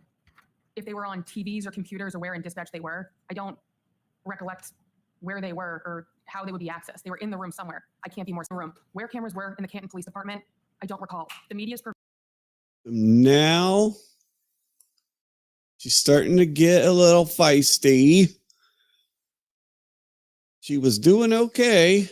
if they were on TVs or computers or where in dispatch they were. I don't recollect where they were or how they would be accessed. They were in the room somewhere. I can't be more in the room. Where cameras were in the Canton Police Department, I don't recall. The media's Now she's starting to get a little feisty. She was doing okay.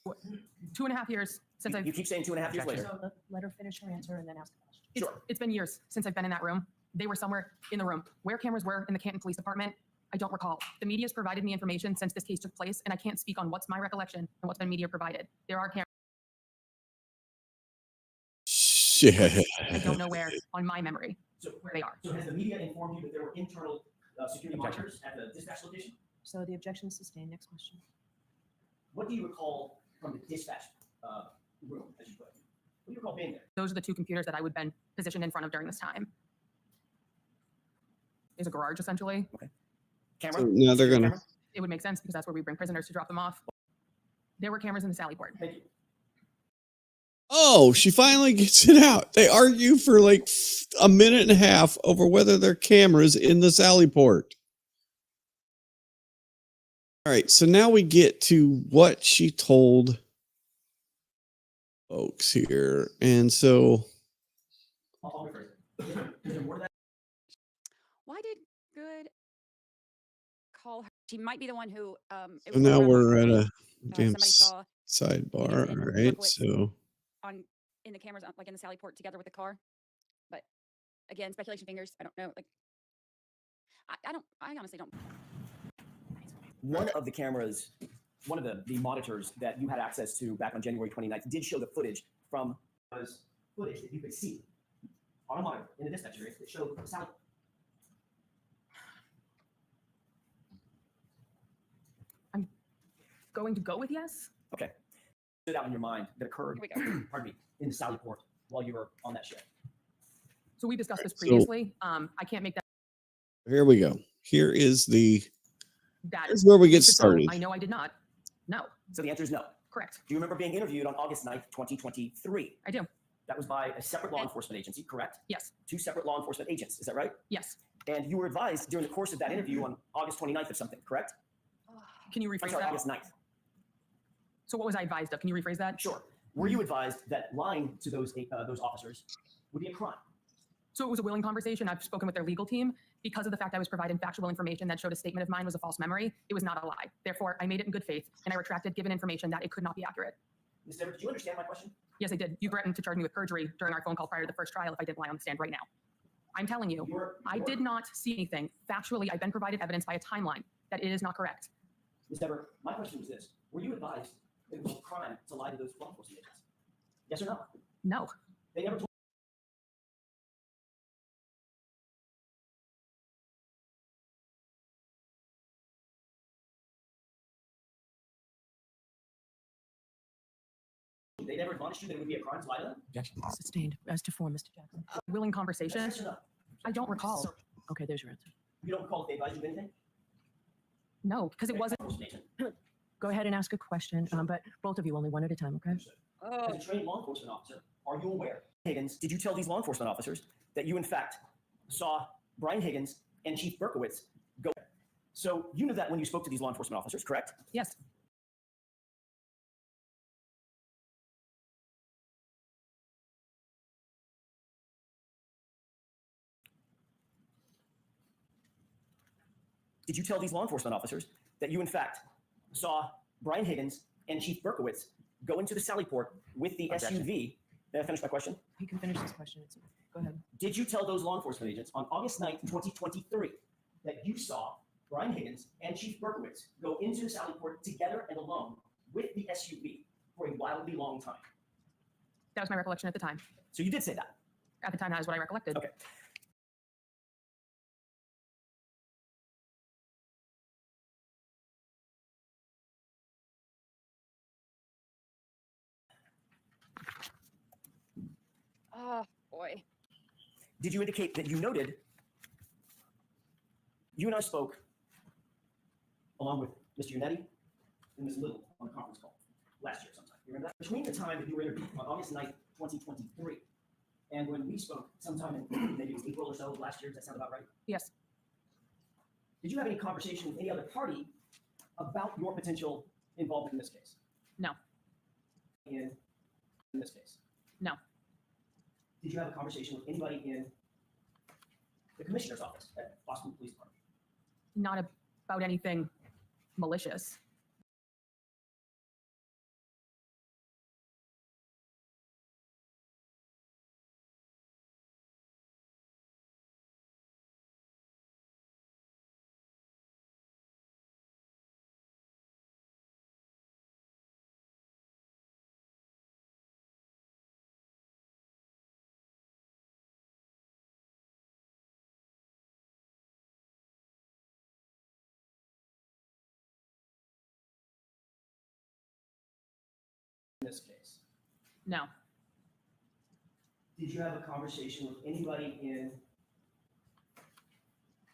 2.5 years since I've. You keep saying 2.5 years later. So let her finish her answer and then ask the question. Sure. It's been years since I've been in that room. They were somewhere in the room. Where cameras were in the Canton Police Department, I don't recall. The media's provided me information since this case took place, and I can't speak on what's my recollection and what's been media provided. There are cameras. Shit. I don't know where on my memory where they are. So has the media informed you that there were internal security monitors at the dispatch location? So the objection is sustained. Next question. What do you recall from the dispatch room, as you put it? What do you recall being there? Those are the two computers that I would have been positioned in front of during this time. Is a garage essentially. Okay. So now they're gonna. It would make sense because that's where we bring prisoners to drop them off. There were cameras in the Sally port. Thank you. Oh, she finally gets it out. They argue for like a minute and a half over whether there are cameras in the Sally port. All right, so now we get to what she told folks here. And so I'll rephrase it. Is there more to that? Why did Good call her? She might be the one who. It So was now around we're at 1:40. a damn Somebody saw sidebar. and All right, Berkowitz so on in the cameras, like in the Sally port, together with the car. But again, speculation fingers. I don't know. Like, I don't. I honestly don't. One of the cameras, one of the monitors that you had access to back on January 29th did show the footage from was footage that you could see on a monitor in the dispatch area that showed the sound. I'm going to go with yes. Okay. Stood out in your mind that occurred, Here we go. pardon me, in the Sally port while you were on that ship. So we discussed this so- previously. I can't make that. here we go. Here is the. That Here's where we get so started. I know I did not. No. So the answer is no. Correct. Do you remember being interviewed on August 9th, 2023? I do. That was by a separate law enforcement agency, correct? Yes. Two separate law enforcement agents, is that right? Yes. And you were advised during the course of that interview on August 29th of something, correct? Can you I'm rephrase sorry, that? August 9th. So what was I advised of? Can you rephrase that? Sure. Were you advised that lying to those officers would be a crime? So it was a willing conversation. I've spoken with their legal team. Because of the fact I was providing factual information that showed a statement of mine was a false memory, it was not a lie. Therefore, I made it in good faith, and I retracted given information that it could not be accurate. Ms. Dever, did you understand my question? Yes, I did. You threatened to charge me with perjury during our phone call prior to the first trial if I didn't lie on the stand right now. I'm telling you, I did not see anything. Factually, I've been provided evidence by a timeline that it is not correct. Ms. Dever, my question was this. Were you advised that it was a crime to lie to those law enforcement agents? Yes or no? No. They never told They never admonished you that it would be a crime to lie to them? Objection sustained. As to form, Mr. Jackson. Willing conversation? Yes or no? I don't recall. Okay, there's your answer. You don't recall if they advised you of anything? No, because it wasn't. Go ahead and ask a question, but both of you only one at a time, okay? As a trained law enforcement officer, are you aware? Higgins, did you tell these law enforcement officers that you, in fact, saw Brian Higgins and Chief Berkowitz go? So you knew that when you spoke to these law enforcement officers, correct? Yes. Did you tell these law enforcement officers that you, in fact, saw Brian Higgins and Chief Berkowitz go into the Sally port with the Objection. SUV? May I finish my question? You can finish this question. Go ahead. Did you tell those law enforcement agents on August 9th, 2023, that you saw Brian Higgins and Chief Berkowitz go into the Sally port together and alone with the SUV for a wildly long time? That was my recollection at the time. So you did say that? At the time, that is what I recollected. Okay. Oh, boy. Did you indicate that you noted, you and I spoke along with Mr. Unetti and Ms. Little on a conference call last year sometime. You remember that? Between the time that you were interviewed on August 9th, 2023, and when we spoke sometime in maybe it was April or so of last year, does that sound about right? Yes. Did you have any conversation with any other party about your potential involvement in this case? No. In this case? No. Did you have a conversation with anybody in the commissioner's office at Boston Police Department? Not about anything malicious. in this case? No. Did you have a conversation with anybody in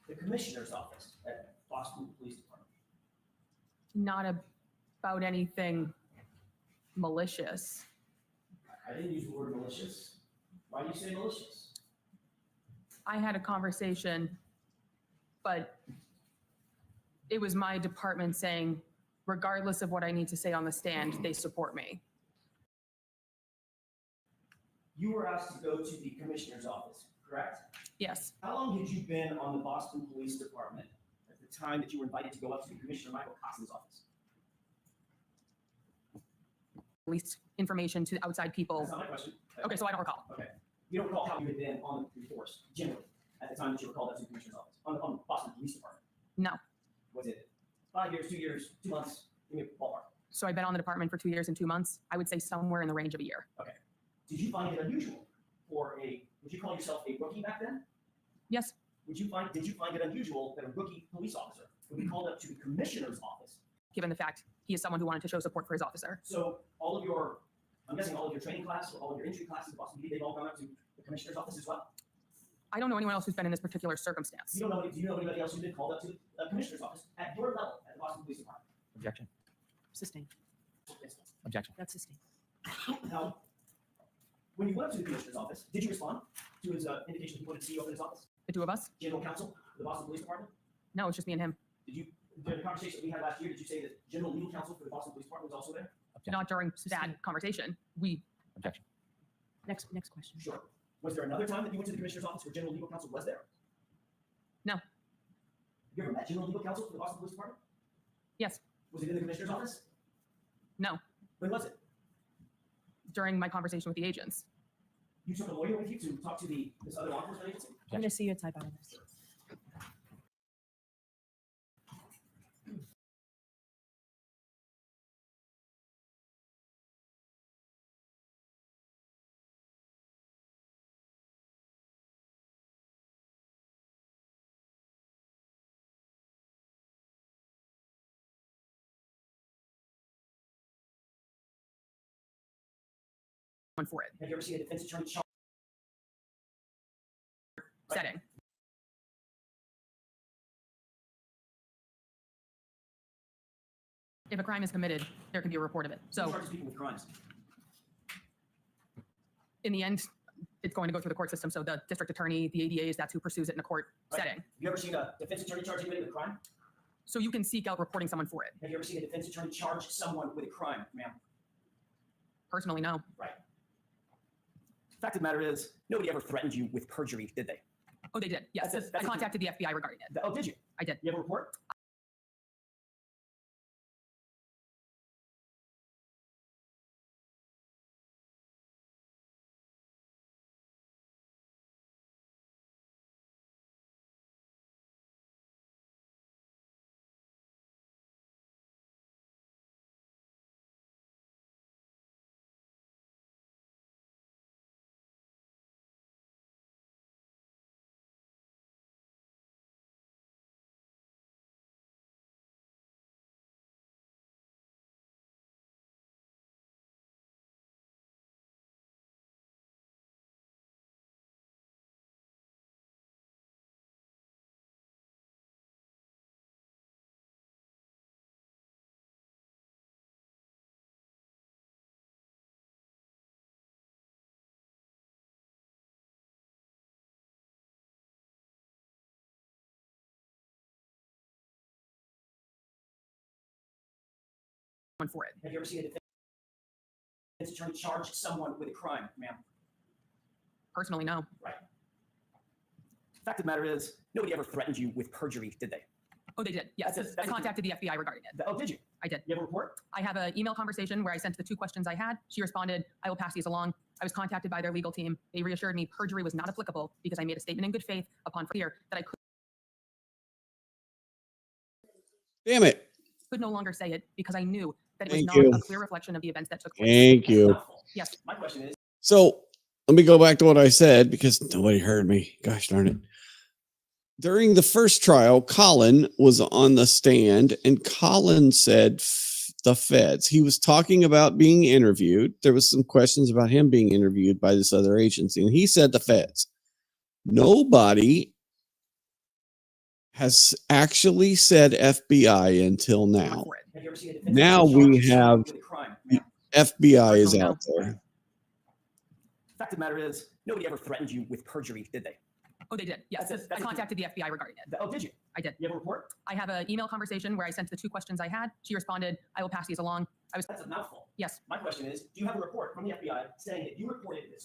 the commissioner's office at Boston Police Department? Not about anything malicious. I didn't use the word malicious. Why do you say malicious? I had a conversation, but it was my department saying, regardless of what I need to say on the stand, they support me. You were asked to go to the commissioner's office, correct? Yes. How long had you been on the Boston Police Department at the time that you were invited to go up to Commissioner Michael Costin's office? Released information to outside people. That's not my question. Okay, so I don't recall. Okay. You don't recall how you had been on the force, generally, at the time that you were called up to the commissioner's office, on the Boston Police Department? No. Was it 5 years, 2 years, 2 months? Give me a ballpark. So I've been on the department for 2 years and 2 months. I would say somewhere in the range of a year. Okay. Did you find it unusual would you call yourself a rookie back then? Yes. Did you find it unusual that a rookie police officer would be called up to the commissioner's office? Given the fact he is someone who wanted to show support for his officer. So I'm guessing all of your training class, or all of your entry classes at Boston PD, they've all gone up to the commissioner's office as well? I don't know anyone else who's been in this particular circumstance. Do you know anybody else who's been called up to the commissioner's office at your level at the Boston Police Department? Objection. Sustained. Objection. That's sustained. Now, when you went up to the commissioner's office, did you respond to his indication he wanted to see you up in his office? The two of us? General counsel of the Boston Police Department? No, it's just me and him. During the conversation we had last year, did you say that general legal counsel for the Boston Police Department was also there? Not during that conversation. Objection. Next question. Sure. Was there another time that you went to the commissioner's office where general legal counsel was there? No. Have you ever met general legal counsel for the Boston Police Department? Yes. Was it in the commissioner's office? No. When was it? During my conversation with the agents. You took a lawyer with you to talk to this other law enforcement agency? I'm going to see you type out of this. For it. Have you ever seen a defense attorney charge? Setting. If a crime is committed, there can be a report of it. Who So charges people with crimes? in the end, it's going to go through the court system. So the district attorney, the ADAs, that's who pursues it in a court Right. setting. Have you ever seen a defense attorney charge anybody with a crime? So you can seek out reporting someone for it. Have you ever seen a defense attorney charge someone with a crime, ma'am? Personally, no. Right. Fact of the matter is, nobody ever threatened you with perjury, did they? Oh, they did. Yes. That's I contacted the FBI regarding it. Oh, did you? I did. You have a report? For it. Have you ever seen a defense attorney charge someone with a crime, ma'am? Personally, no. Right. Fact of the matter is, nobody ever threatened you with perjury, did they? Oh, they did. Yes. That's I contacted the FBI regarding it. Oh, did you? I did. You have a report? I have an email conversation where I sent the 2 questions I had. She responded, I will pass these along. I was contacted by their legal team. They reassured me perjury was not applicable because I made a statement in good faith upon fear that I Damn it. could no longer say it because I knew that it was Thank not you. a clear reflection of the events that took place. Thank you. Yes. My question is, So let me go back to what I said because nobody heard me. Gosh darn it. During the first trial, Colin was on the stand and Colin said the feds. He was talking about being interviewed. There was some questions about him being interviewed by this other agency, and he said the feds. Nobody has actually said FBI until now. Have you ever seen a defense Now attorney we charged have with a crime? the FBI is Personally, no. out there. Fact of the matter is, nobody ever threatened you with perjury, did they? Oh, they did. Yes. That's it. I That's it. contacted the FBI regarding it. Oh, did you? I did. You have a report? I have an email conversation where I sent the 2 questions I had. She responded, I will pass these along. That's a mouthful. Yes. My question is, do you have a report from the FBI saying that you reported this?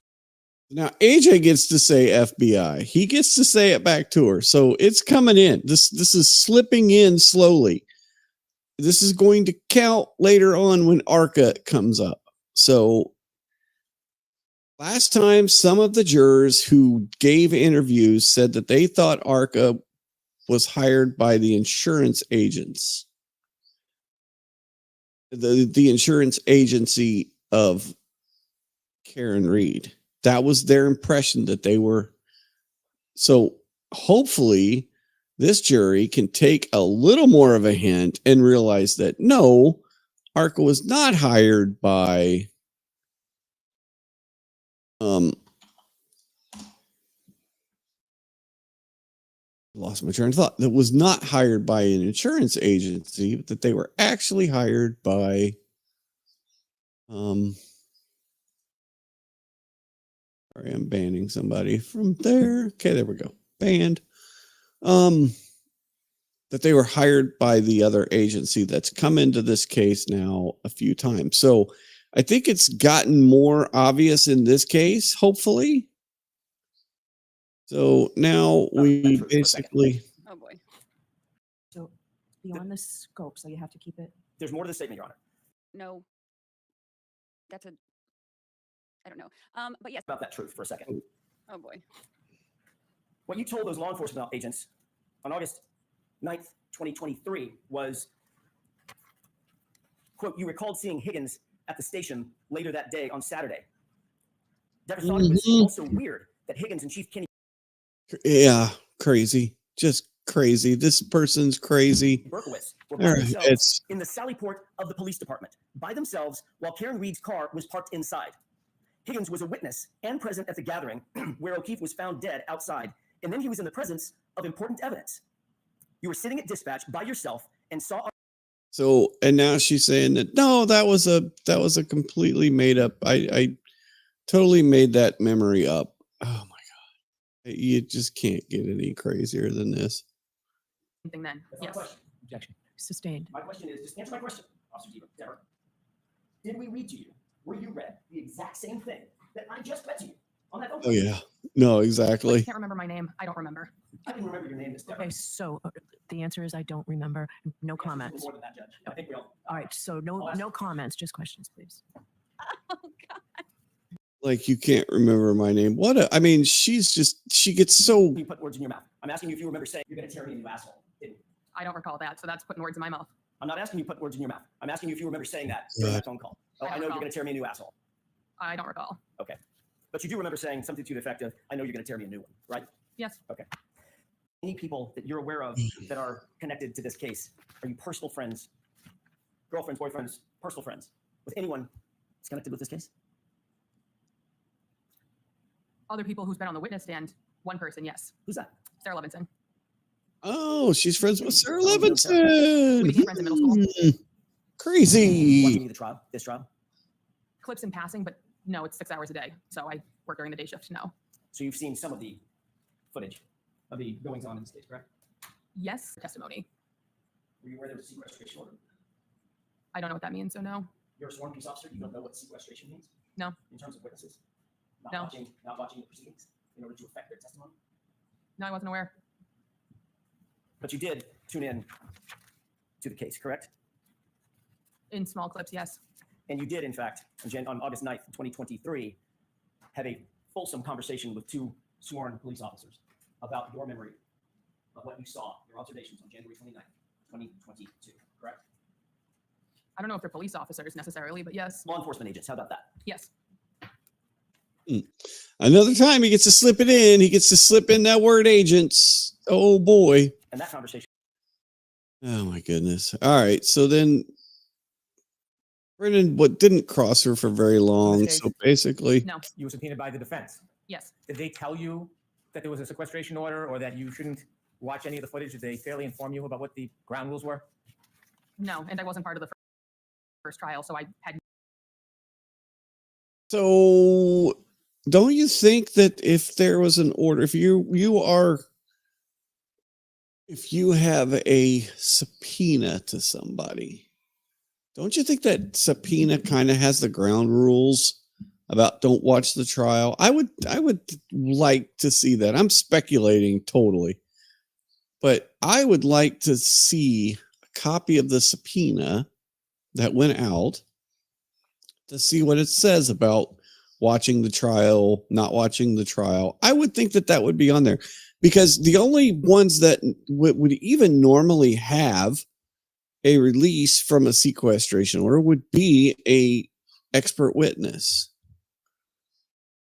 Now AJ gets to say FBI. He gets to say it back to her. So it's coming in. This is slipping in slowly. This is going to count later on when ARCA comes up. So last time, some of the jurors who gave interviews said that they thought ARCA was hired by the insurance agents, the insurance agency of Karen Reed. That was their impression that they were. So hopefully this jury can take a little more of a hint and realize that no, ARCA was not hired by lost my train of thought. That was not hired by an insurance agency, but that they were actually hired by sorry, I'm banning somebody from there. Okay, there we go. Banned. That they were hired by the other agency that's come into this case now a few times. So I think it's gotten more obvious in this case, hopefully. So now we basically. Oh boy. So beyond the scope, so you have to keep it. There's more to the statement, Your Honor. No. That's a. I don't know. But yes. About that truth for a second. Oh boy. What you told those law enforcement agents on August 9th, 2023 was, quote, you recalled seeing Higgins at the station later that day on Saturday. Never thought it was also weird that Higgins and Chief Kinney. Yeah, crazy. Just crazy. This person's crazy. Berkowitz were All by right, themselves it's in the sally port of the police department by themselves while Karen Reed's car was parked inside. Higgins was a witness and present at the gathering where O'Keefe was found dead outside, and then he was in the presence of important evidence. You were sitting at dispatch by yourself and saw. so, and now she's saying that no, that was a completely made up. I totally made that memory up. Oh my God. You just can't get any crazier than this. Thing then. Yes. Objection. Sustained. My question is, just answer my question, Officer Deborah. Did we read to you? Were you read the exact same thing that I just read to you on that phone? Oh yeah. No, I exactly. can't remember my name. I don't remember. I can remember your name, Miss Deborah. Okay, so the answer is I don't remember. No comments. More than that, Judge. I think we all. All right, so no comments, just questions, please. Like you can't remember my name. I mean, she gets so. You put words in your mouth. I'm asking you if you remember saying you're going to tear me a new asshole. Didn't you? I don't recall that, so that's putting words in my mouth. I'm not asking you to put words in your mouth. I'm asking you if you remember saying that during that phone call. Oh, I know you're going to tear me a new asshole. I don't recall. Okay. But you do remember saying something to the effect of, I know you're going to tear me a new one, right? Yes. Okay. Any people that you're aware of that are connected to this case, are you personal friends, girlfriends, boyfriends, personal friends with anyone that's connected with this case? Other people who's been on the witness stand, one person, yes. Who's that? Sarah Levinson. Oh, she's friends with Sarah Levinson. We became friends in middle school. Crazy. Watching the trial, this trial? Clips in passing, but no, it's 6 hours a day. So I work during the day shift. No. So you've seen some of the footage of the goings on in this case, correct? Yes. Testimony. Were you aware there was a sequestration order? I don't know what that means, so no. You're a sworn police officer. You don't know what sequestration means? No. In terms of witnesses? No. Not watching the proceedings in order to affect their testimony? No, I wasn't aware. But you did tune in to the case, correct? In small clips, yes. And you did, in fact, on August 9th, 2023, have a fulsome conversation with 2 sworn police officers about your memory of what you saw, your observations on January 29th, 2022, correct? I don't know if they're police officers necessarily, but yes. Law enforcement agents, how about that? Yes. Another time he gets to slip it in. He gets to slip in that word agents. Oh boy. And that conversation. Oh my goodness. All right. So then Brennan, what didn't cross her for very long. case- So basically, No. You were subpoenaed by the defense. Yes. Did they tell you that there was a sequestration order or that you shouldn't watch any of the footage? Did they fairly inform you about what the ground rules were? No, and I wasn't part of the first trial, so I had so don't you think that if there was an order, if you have a subpoena to somebody, don't you think that subpoena kind of has the ground rules about don't watch the trial? I would like to see that. I'm speculating totally, but I would like to see a copy of the subpoena that went out to see what it says about watching the trial, not watching the trial. I would think that that would be on there, because the only ones that would even normally have a release from a sequestration order would be a expert witness.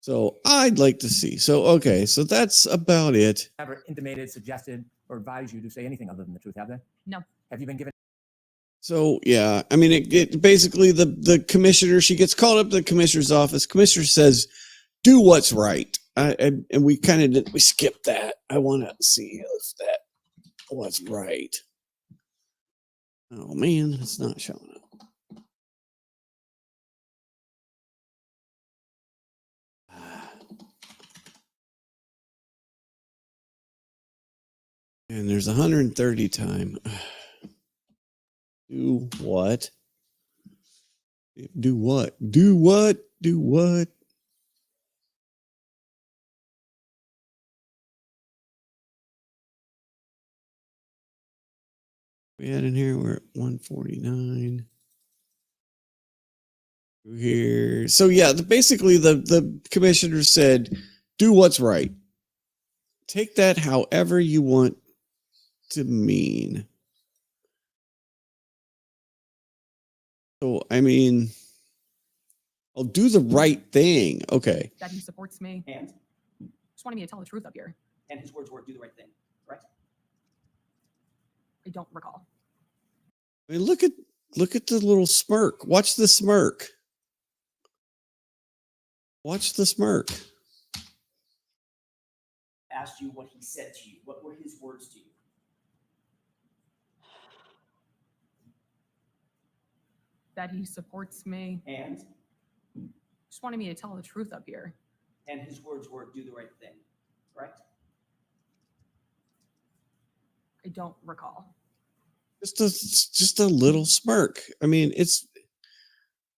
So I'd like to see. So, okay. So that's about it. Ever intimated, suggested, or advised you to say anything other than the truth, have they? No. Have you been given? So yeah, I mean, it basically the commissioner, she gets called up to the commissioner's office. Commissioner says, "Do what's right," and we kind of we skipped that. I want to see if that what's right. Oh man, it's not showing up. And there's 130 time. Do what? Do what? Do what? Do what? We had in here, we're at 149. Here. So yeah, basically the commissioner said, do what's right. Take that however you want to mean. So, I mean, I'll do the right thing. Okay. that he supports me. And Just wanted me to tell the truth up here. and his words were do the right thing, correct? I don't recall. I mean, look at the little smirk. Watch the smirk. Watch the smirk. Asked you what he said to you. What were his words to you? That he supports me. And Just wanted me to tell the truth up here. his words were do the right thing, correct? I don't recall. Just a little smirk. I mean, it's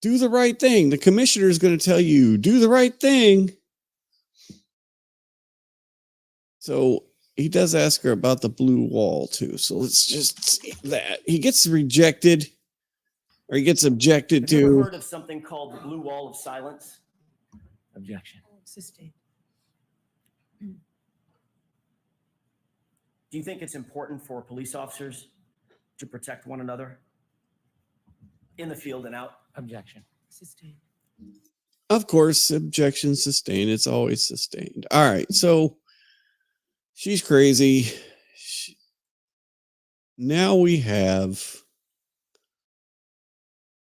do the right thing. The commissioner is going to tell you, do the right thing. So he does ask her about the blue wall too. So let's just see that. He gets rejected, or he gets objected Have you ever to. heard of something called the blue wall of silence? Objection. Sustained. Do you think it's important for police officers to protect one another in the field and out? Objection. Sustained. Of course, objection sustained. It's always sustained. All right. So she's crazy. Now we have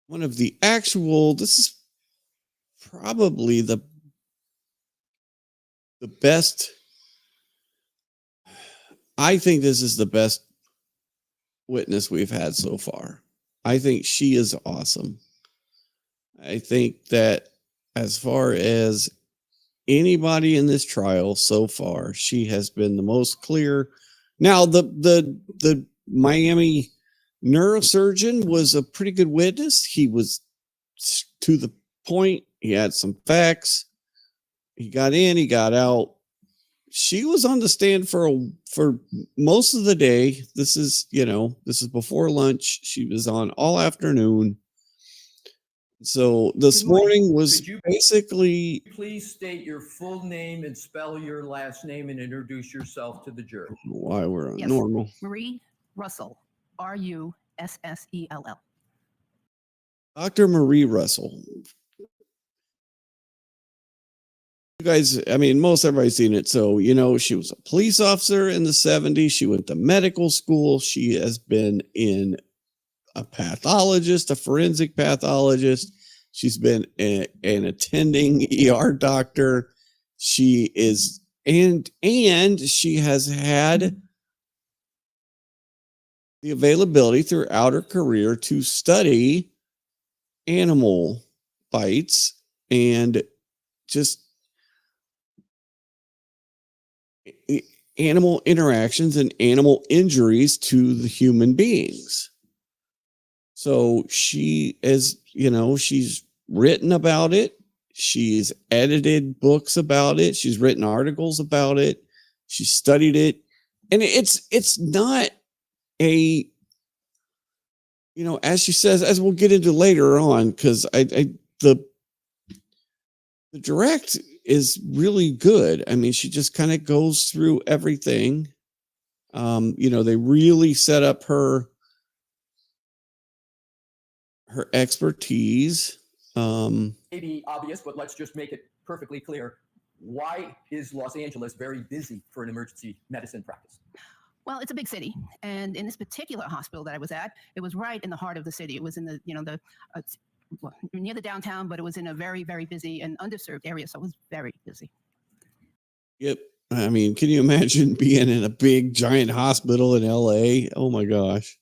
one of the actual, this is probably the best. I think this is the best witness we've had so far. I think she is awesome. I think that as far as anybody in this trial so far, she has been the most clear. Now, the Miami neurosurgeon was a pretty good witness. He was to the point. He had some facts. He got in, he got out. She was on the stand for most of the day. This is before lunch. She was on all afternoon. So this morning was basically. Please state your full name and spell your last name and introduce yourself to the jury. Why we're on Yes. normal. Marie Russell, Russell. Dr. Marie Russell. You guys, I mean, most everybody's seen it. So, she was a police officer in the 70s. She went to medical school. She has been in a pathologist, a forensic pathologist. She's been an attending ER doctor. She is, and she has had the availability throughout her career to study animal bites and just animal interactions and animal injuries to the human beings. So she is, she's written about it. She's edited books about it. She's written articles about it. She studied it. And it's not a, as she says, as we'll get into later on, because the direct is really good. I mean, she just kind of goes through everything. They really set up her expertise. Maybe obvious, but let's just make it perfectly clear. Why is Los Angeles very busy for an emergency medicine practice? Well, it's a big city, and in this particular hospital that I was at, it was right in the heart of the city. It was in the, near the downtown, but it was in a very, very busy and underserved area, so it was very busy. Yep. I mean, can you imagine being in a big, giant hospital in LA? Oh my gosh.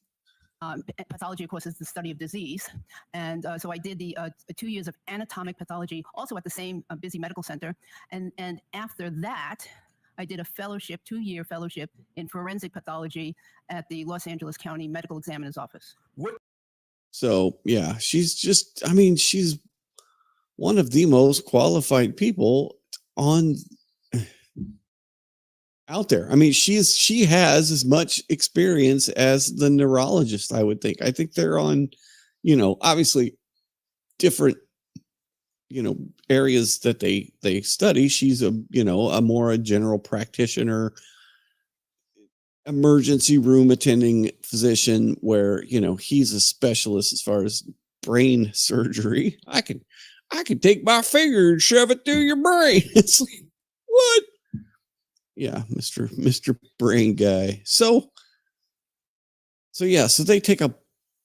Pathology, of course, is the study of disease. And so I did the 2 years of anatomic pathology, also at the same busy medical center. And after that, I did a fellowship, 2-year fellowship in forensic pathology at the Los Angeles County Medical Examiner's Office. So, yeah, she's she's one of the most qualified people out there. I mean, she has as much experience as the neurologist, I would think. I think they're on, obviously different, areas that they study. She's a more a general practitioner, emergency room attending physician, where, he's a specialist as far as brain surgery. I can take my finger and shove it through your brain. It's like, what? Yeah, Mr. Brain Guy. So yeah, so they take a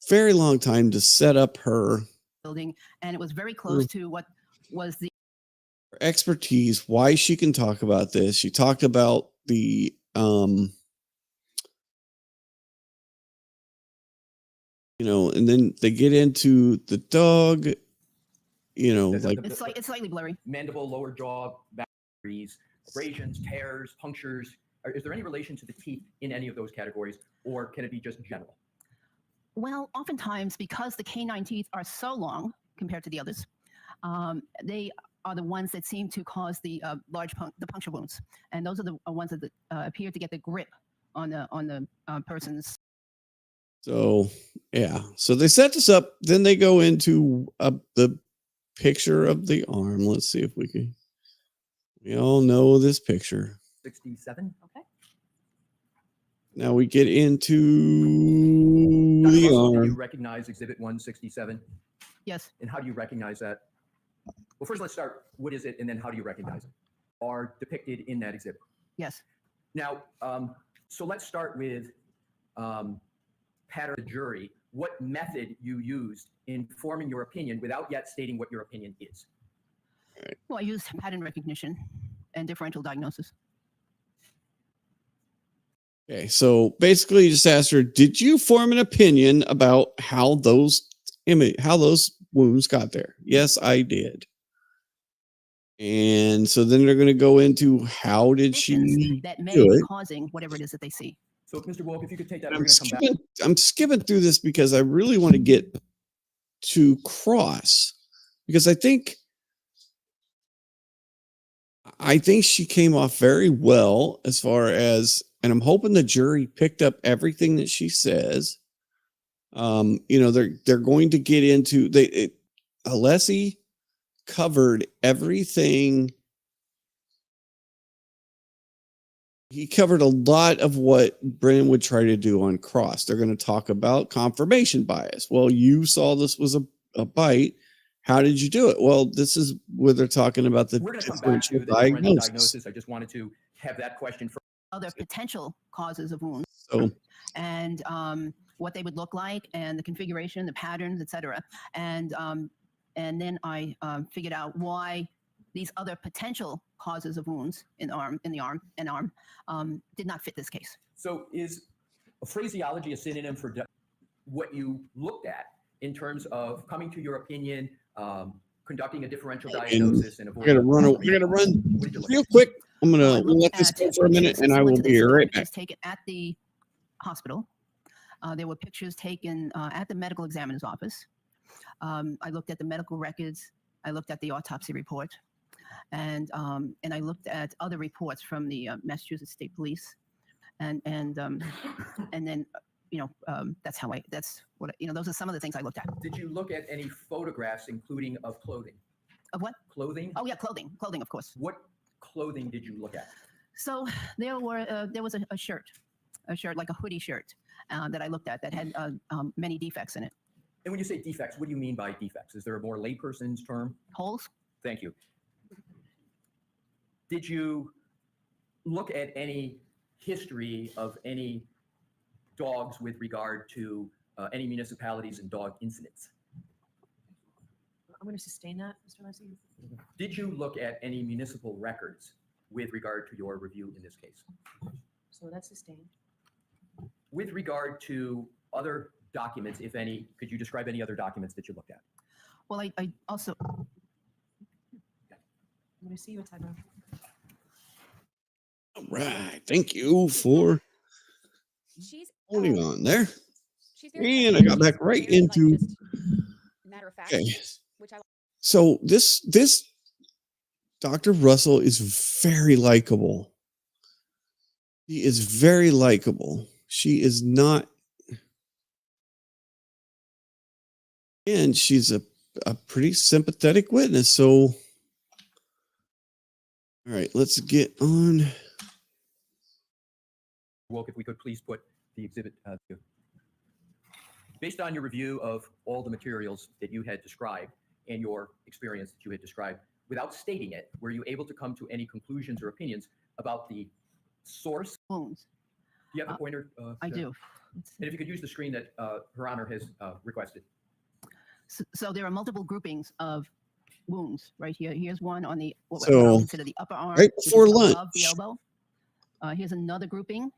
very long time to set up her building, and it was very close to what was the expertise, why she can talk about this. She talked about the and then they get into the dog, it's slightly blurry. Mandible, lower jaw, back injuries, abrasions, tears, punctures. Is there any relation to the teeth in any of those categories, or can it be just general? Well, oftentimes, because the canine teeth are so long compared to the others, they are the ones that seem to cause the the puncture wounds, and those are the ones that appear to get the grip on the person's. So yeah, so they set this up. Then they go into the picture of the arm. Let's see if we can. We all know this picture. 67. Okay. Now we get into the Do arm. you recognize Exhibit 167? Yes. And how do you recognize that? Well, first let's start. What is it, and then how do you recognize it? Are depicted in that exhibit? Yes. Now, so let's start with pattern the jury. What method you used in forming your opinion without yet stating what your opinion is? Well, I used pattern recognition and differential diagnosis. Okay, so basically, you just asked her, "Did you form an opinion about how those wounds got there?" Yes, I did. And so then they're going to go into how did she that may do be it. causing whatever it is that they see. So, Mr. Wolk, if you could take that, we're I'm going to come back. I'm skipping through this because I really want to get to Cross, because I think she came off very well as far as, and I'm hoping the jury picked up everything that she says. They're going to get into Alessi covered everything. He covered a lot of what Brennan would try to do on Cross. They're going to talk about confirmation bias. Well, you saw this was a bite. How did you do it? Well, this is where they're talking about the We're going to come back to the differential diagnosis. I just wanted to have that question for Other potential causes of wounds. So, and what they would look like and the configuration, the patterns, etc. And then I figured out why these other potential causes of wounds in the arm did not fit this case. So is phraseology a synonym for what you looked at in terms of coming to your opinion, conducting a differential diagnosis, and We're gonna run real quick. I'm gonna let this go for a minute, and I will be right back. Taken at the hospital. There were pictures taken at the medical examiner's office. I looked at the medical records. I looked at the autopsy report, and I looked at other reports from the Massachusetts State Police, and then that's what those are some of the things I looked at. Did you look at any photographs, including of clothing? Of what? Clothing? Oh yeah, clothing, of course. What clothing did you look at? So there was a shirt like a hoodie shirt that I looked at that had many defects in it. And when you say defects, what do you mean by defects? Is there a more layperson's term? Holes. Thank you. Did you look at any history of any dogs with regard to any municipalities and dog incidents? I'm going to sustain that, Mr. Leslie. Did you look at any municipal records with regard to your review in this case? So that's sustained. With regard to other documents, if any, could you describe any other documents that you looked at? Well, I also. I'm going to see you at time. All right. Thank you for holding on there. And I got back right into. Matter of fact, Okay. which I So this Dr. Russell is very likable. He is very likable. She is not, and she's a pretty sympathetic witness. So, all right, let's get on. Woke, if we could please put the exhibit to. Based on your review of all the materials that you had described and your experience that you had described, without stating it, were you able to come to any conclusions or opinions about the source? Wounds. Do you have the pointer? I do. And if you could use the screen that Her Honor has requested. So there are multiple groupings of wounds right here. Here's one on the what I So, consider the upper arm, right which is before above lunch. the elbow. Here's another grouping.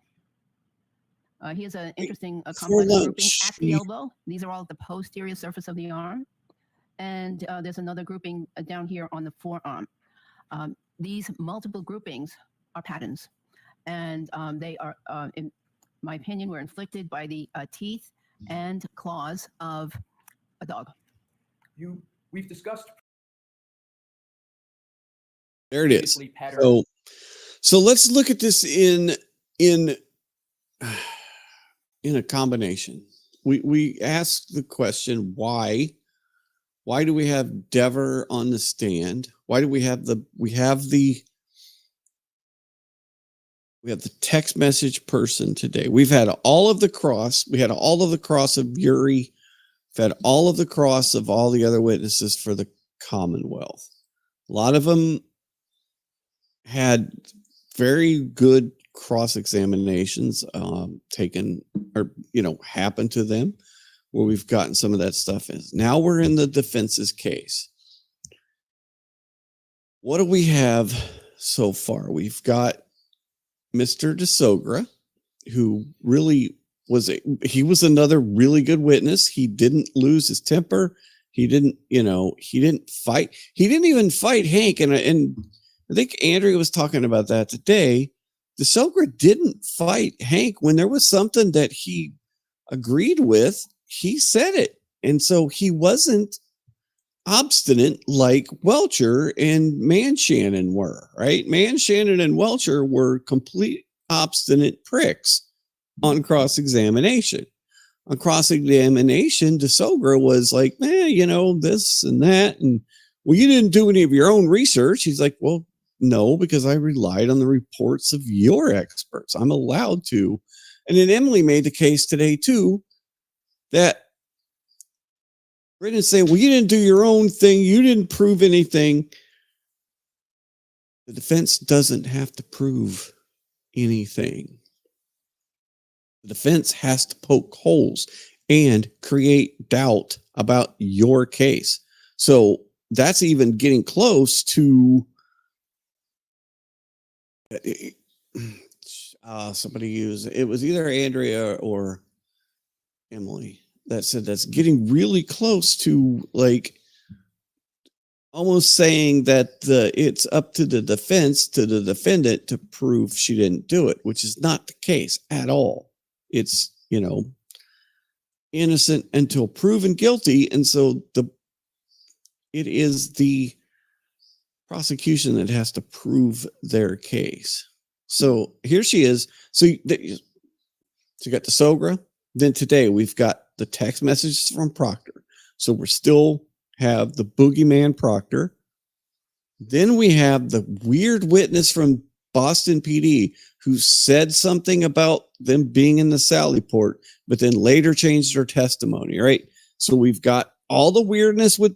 Here's an interesting complex grouping lunch, at the elbow. These are all at the posterior surface of the arm. And there's another grouping down here on the forearm. These multiple groupings are patterns. And they are, in my opinion, were inflicted by the teeth and claws of a dog. We've discussed. There it is. previously pattern- So let's look at this in a combination. We asked the question, why do we have Dever on the stand? Why do we have the text message person today? We've had all of the cross. We had all of the cross of Yuri. We've had all of the cross of all the other witnesses for the Commonwealth. A lot of them had very good cross examinations taken or happened to them, where we've gotten some of that stuff in. Now we're in the defense's case. What do we have so far? We've got Mr. DeSogra, who really was another really good witness. He didn't lose his temper. He didn't fight. He didn't even fight Hank. And I think Andrea was talking about that today. DeSogra didn't fight Hank when there was something that he agreed with. He said it. And so he wasn't obstinate like Welcher and Manshannon were, right? Manshannon and Welcher were complete obstinate pricks on cross-examination. On cross-examination, DeSogra was like, this and that. And, well, you didn't do any of your own research. He's like, well, no, because I relied on the reports of your experts. I'm allowed to. And then Emily made the case today, too, that Brendan say, well, you didn't do your own thing. You didn't prove anything. The defense doesn't have to prove anything. The defense has to poke holes and create doubt about your case. So that's even getting close to somebody used it was either Andrea or Emily that said that's getting really close to like almost saying that it's up to the defense, to the defendant to prove she didn't do it, which is not the case at all. It's, innocent until proven guilty. And so it is the prosecution that has to prove their case. So here she is. So you got the SOGRA. Then today we've got the text messages from Proctor. So we're still have the boogeyman Proctor. Then we have the weird witness from Boston PD who said something about them being in the Sally Port, but then later changed her testimony, right? So we've got all the weirdness with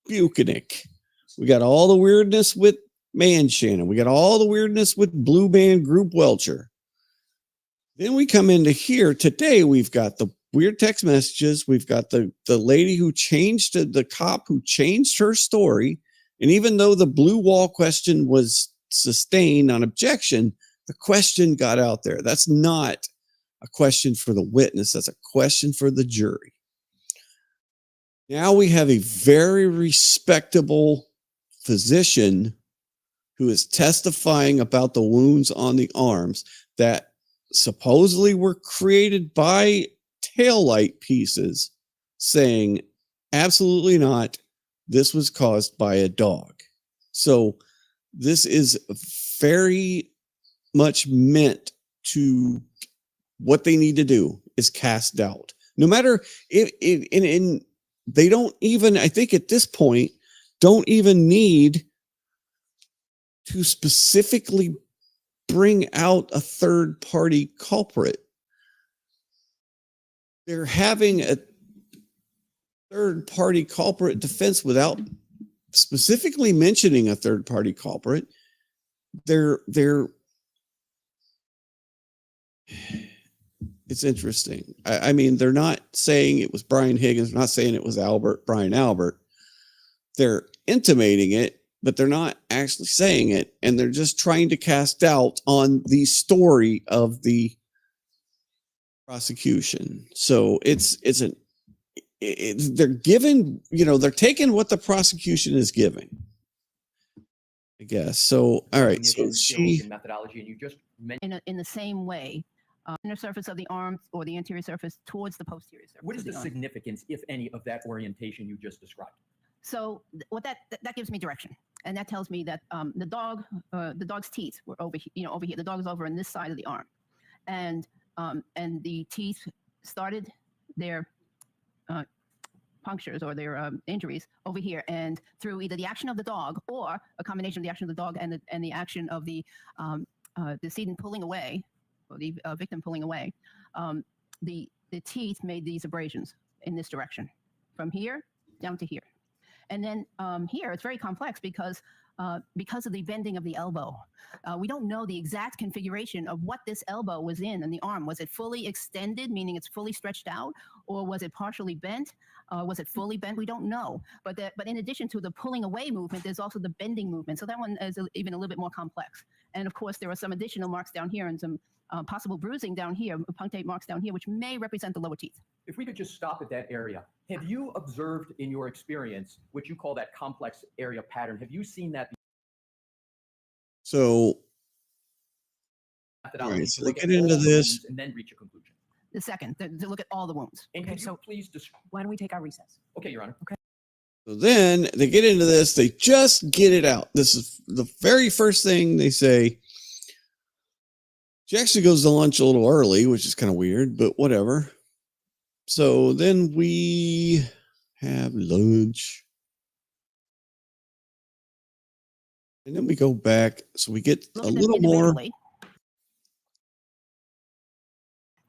Buchanan. We got all the weirdness with Shannon. We got all the weirdness with Blue Man Group Welcher. Then we come into here today. We've got the weird text messages. We've got the lady who changed the cop who changed her story. And even though the blue wall question was sustained on objection, the question got out there. That's not a question for the witness. That's a question for the jury. Now we have a very respectable physician who is testifying about the wounds on the arms that supposedly were created by taillight pieces, saying absolutely not. This was caused by a dog. So this is very much meant to what they need to do is cast doubt. No matter if they don't even, I think at this point, don't even need to specifically bring out a third party culprit. They're having a third party culprit defense without specifically mentioning a third party culprit. It's interesting. I mean, they're not saying it was Brian Higgins. They're not saying it was Brian Albert. They're intimating it, but they're not actually saying it. And they're just trying to cast doubt on the story of the prosecution. So they're giving, they're taking what the prosecution is giving, I guess. So, all right. So methodology, and you just mentioned in the same way, inner surface of the arm or the anterior surface towards the posterior surface. what is the significance, if any, of that orientation you just described? So what that gives me direction, and that tells me that the dog's teeth were over here. Over here, the dog is over on this side of the arm, and the teeth started their punctures or their injuries over here, and through either the action of the dog or a combination of the action of the dog and the action of the decedent pulling away, or the victim pulling away, the teeth made these abrasions in this direction, from here down to here. And then here it's very complex because of the bending of the elbow. We don't know the exact configuration of what this elbow was in the arm. Was it fully extended, meaning it's fully stretched out, or was it partially bent? Was it fully bent? We don't know. But in addition to the pulling away movement, there's also the bending movement. So that one is even a little bit more complex. And of course, there are some additional marks down here and some possible bruising down here, punctate marks down here, which may represent the lower teeth. If we could just stop at that area, have you observed in your experience what you call that complex area pattern? Have you seen that? So, all right, so they get into this and then reach a conclusion. The second, to look at all the wounds. And okay, so please describe. Why don't we take our recess? Okay, Your Honor. Okay. So then they get into this. They just get it out. This is the very first thing they say. She actually goes to lunch a little early, which is kind of weird, but whatever. So then we have lunch. And then we go back. So we get a little more.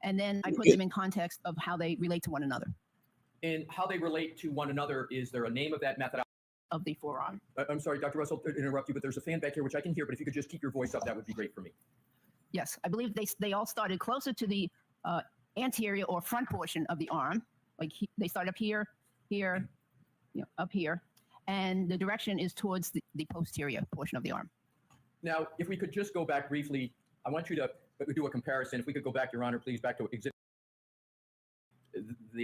And then I put them in context of how they relate to one another. And how they relate to one another, is there a name of that method? Of the forearm. I'm sorry, Dr. Russell, to interrupt you, but there's a fan back here which I can hear, but if you could just keep your voice up, that would be great for me. Yes, I believe they all started closer to the anterior or front portion of the arm. Like they start up here, here, up here, and the direction is towards the posterior portion of the arm. Now, if we could just go back briefly, I want you to do a comparison. If we could go back, Your Honor, please, back to exhibit.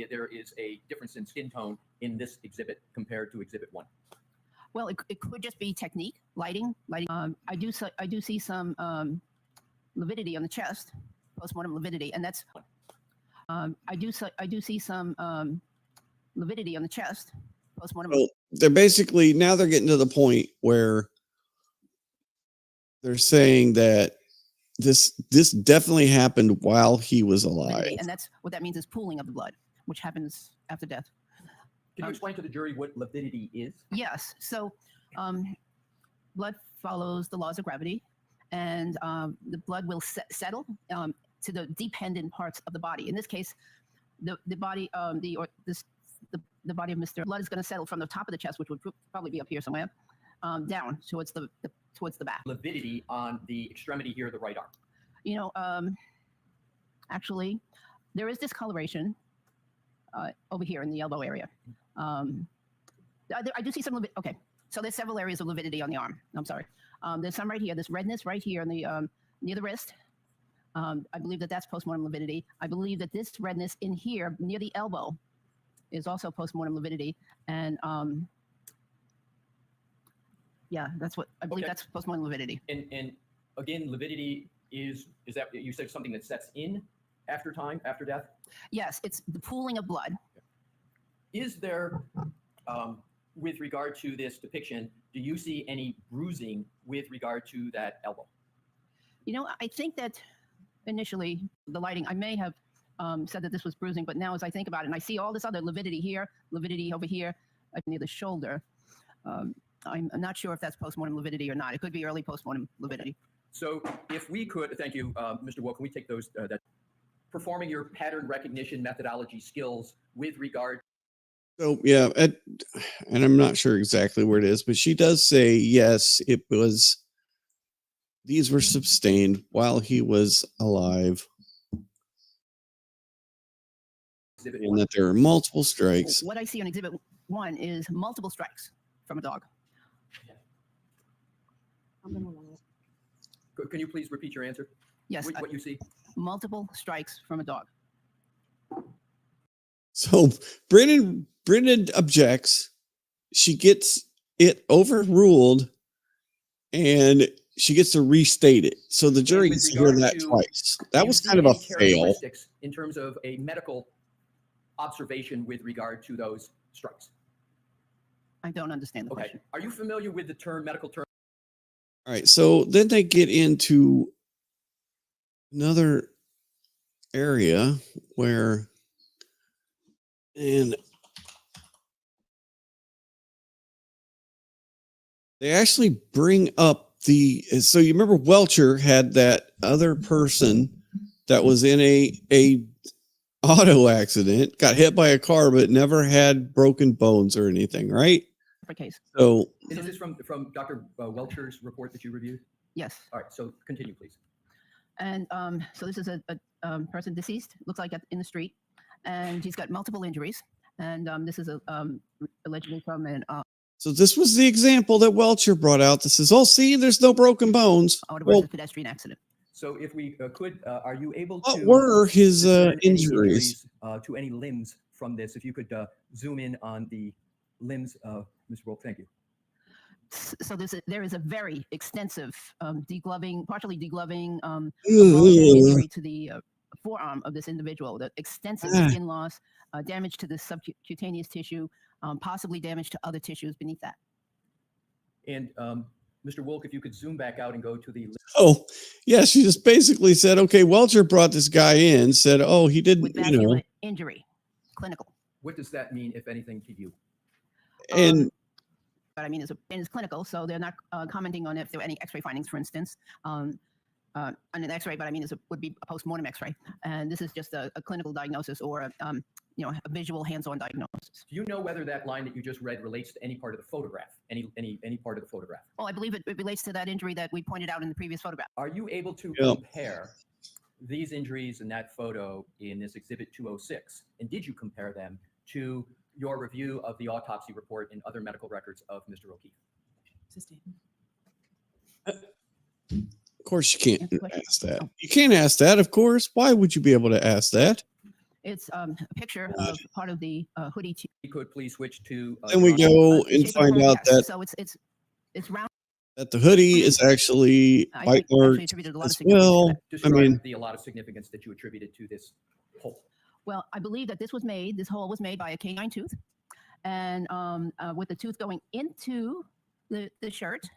There is a difference in skin tone in this exhibit compared to exhibit 1. Well, it could just be technique, lighting. I do see some lividity on the chest, postmortem lividity, and that's. I do see some lividity on the chest, postmortem. Well, they're basically now they're getting to the point where they're saying that this definitely happened while he was alive. And that's what that means is pooling of the blood, which happens after death. Can you explain to the jury what lividity is? Yes. So blood follows the laws of gravity, and the blood will settle to the dependent parts of the body. In this case, the body the body of Mr. Blood is going to settle from the top of the chest, which would probably be up here somewhere, down towards the back. Lividity on the extremity here, the right arm. Actually, there is discoloration over here in the elbow area. I do see some okay. So there's several areas of lividity on the arm. I'm sorry. There's some right here. There's redness right here in the near the wrist. I believe that's postmortem lividity. I believe that this redness in here near the elbow is also postmortem lividity. And yeah, that's what I believe. That's postmortem lividity. And again, lividity is that you said something that sets in after death? Yes, it's the pooling of blood. Is there, with regard to this depiction, do you see any bruising with regard to that elbow? I think that initially the lighting, I may have said that this was bruising, but now as I think about it, and I see all this other lividity here, lividity over here, near the shoulder, I'm not sure if that's postmortem lividity or not. It could be early postmortem lividity. So if we could, thank you, Mr. Wool, can we take those, that performing your pattern recognition methodology skills with regard. So yeah, and I'm not sure exactly where it is, but she does say yes, these were sustained while he was alive. And that there are multiple strikes. What I see on exhibit 1 is multiple strikes from a dog. Can you please repeat your answer? Yes. What you see? Multiple strikes from a dog. So Brennan objects. She gets it overruled, and she gets to restate it. So the jury gets to hear that twice. That was kind of a fail. In terms of a medical observation with regard to those strikes. I don't understand the question. Are you familiar with the medical term? All right. So then they get into another area where, and they actually bring up so you remember Welcher had that other person that was in a auto accident, got hit by a car, but never had broken bones or anything, right? Case. So is this from Dr. Welcher's report that you reviewed? Yes. All right. So continue, please. And so this is a person deceased, looks like in the street, and he's got multiple injuries. And this is allegedly from an. So this was the example that Welcher brought out. This is, see, there's no broken bones. Well, pedestrian accident. So if we could, are you able to? What were his injuries? To any limbs from this? If you could zoom in on the limbs, Mr. Wolf, thank you. So there is a very extensive degloving, partially degloving injury to the forearm of this individual. The extensive skin loss, damage to the subcutaneous tissue, possibly damage to other tissues beneath that. And Mr. Wolk, if you could zoom back out and go to the. Oh, yeah. She just basically said, okay, Welcher brought this guy in, said, oh, he didn't, injury, clinical. What does that mean, if anything, to you? And but I mean, it's clinical, so they're not commenting on if there were any X-ray findings, for instance, on an X-ray. But I mean, it would be a post-mortem X-ray, and this is just a clinical diagnosis or a visual hands-on diagnosis. Do you know whether that line that you just read relates to any part of the photograph? Any part of the photograph? Well, I believe it relates to that injury that we pointed out in the previous photograph. Are you able to compare these injuries in that photo in this Exhibit 206? And did you compare them to your review of the autopsy report and other medical records of Mr. O'Keefe? Of course, you can't ask that. You can't ask that, of course. Why would you be able to ask that? It's a picture of part of the hoodie. You could please switch to. Then we go and find out that So it's round. that the hoodie is actually bite marked as well. I Describe mean, a lot of significance that you attributed to this hole. Well, I believe that this hole was made by a canine tooth, and with the tooth going into the shirt,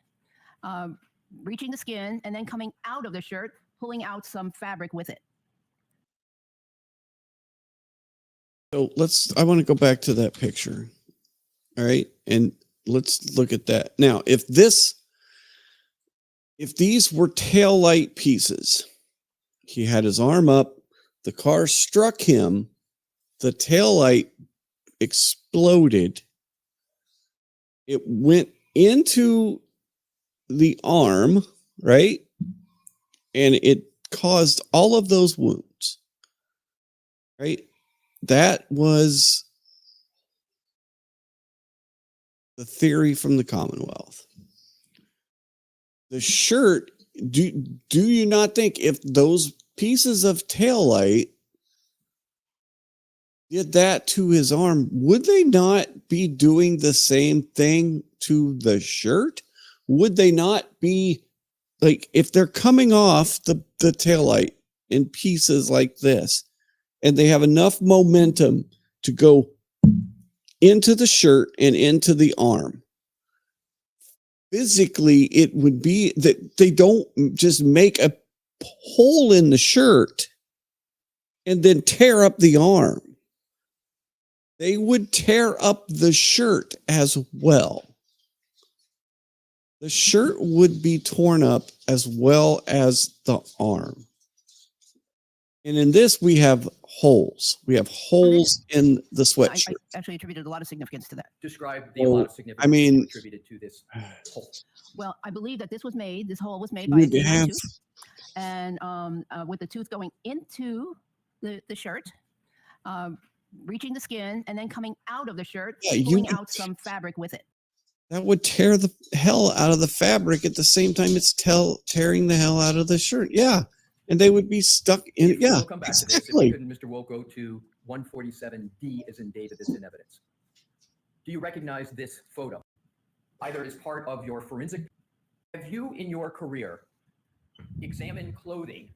reaching the skin, and then coming out of the shirt, pulling out some fabric with it. so I want to go back to that picture. All right. And let's look at that. Now, if these were tail light pieces, he had his arm up, the car struck him, the tail light exploded, it went into the arm, right? And it caused all of those wounds, right? That was the theory from the Commonwealth. The shirt, do you not think if those pieces of taillight did that to his arm, would they not be doing the same thing to the shirt? Would they not be like, if they're coming off the taillight in pieces like this, and they have enough momentum to go into the shirt and into the arm, physically, it would be that they don't just make a hole in the shirt and then tear up the arm. They would tear up the shirt as well. The shirt would be torn up as well as the arm. And in this, we have holes. We have holes in the sweatshirt. I actually attributed a lot of significance to that. Describe a lot of significance I mean, that you attributed to this hole. Well, I believe that this hole was made You by a would canine have- tooth, and with the tooth going into the shirt, reaching the skin, and then coming out of the shirt, Yeah, pulling out some fabric with it. that would tear the hell out of the fabric at the same time it's tearing the hell out of the shirt. Yeah. And they would be stuck in. Yeah, We'll come back to this. If we could, Mr. Wolk, go to 147D as in David that's in evidence. Do you recognize this photo? Either as part of your forensic. Have you in your career examined clothing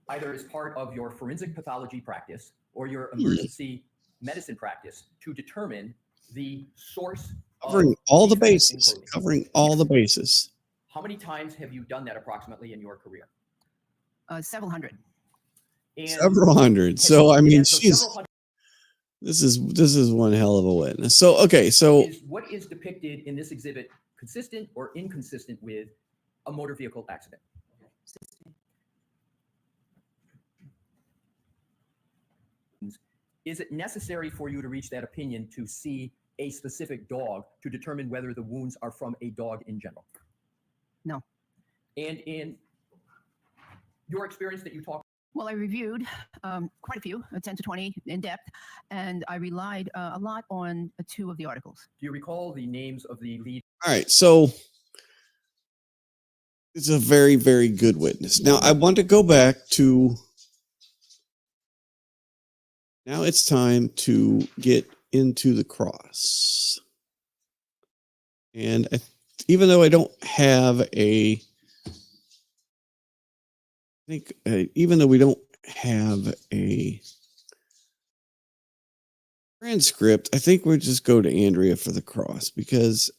either as part of your forensic pathology practice or your emergency medicine practice to determine the source covering all the bases. Covering all the bases. How many times have you done that approximately in your career? Several hundred. And Several hundred. So I mean, this is one hell of a witness. So okay, so what is depicted in this exhibit consistent or inconsistent with a motor vehicle accident? Is it necessary for you to reach that opinion to see a specific dog to determine whether the wounds are from a dog in general? No. And in your experience that you talked. Well, I reviewed quite a few, 10 to 20 in depth, and I relied a lot on 2 of the articles. Do you recall the names of the lead? all right, so it's a very, very good witness. Now I want to go back to. Now it's time to get into the cross. And even though I don't have even though we don't have a transcript, I think we'll just go to Andrea for the cross because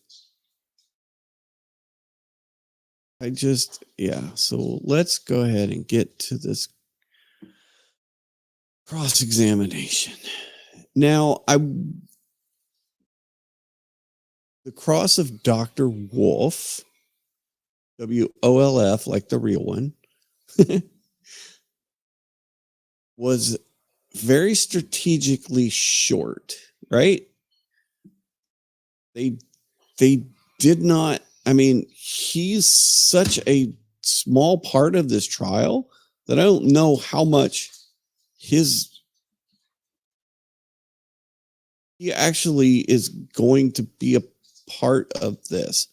so let's go ahead and get to this cross-examination. Now, the cross of Dr. Wolf, WOLF, like the real one, was very strategically short, right? They did not, I mean, he's such a small part of this trial that I don't know how much he actually is going to be a part of this.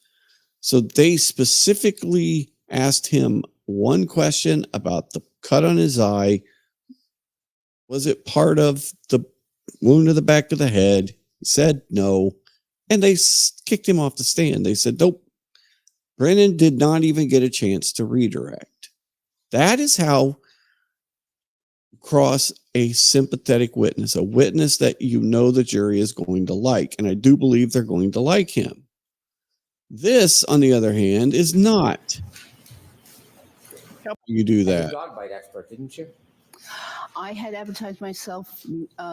So they specifically asked him one question about the cut on his eye. Was it part of the wound to the back of the head? He said no. And they kicked him off the stand. They said, nope. Brennan did not even get a chance to redirect. That is how cross a sympathetic witness, a witness that you know the jury is going to like. And I do believe they're going to like him. This, on the other hand, is not. You do As a that. dog bite expert, didn't you? I had advertised myself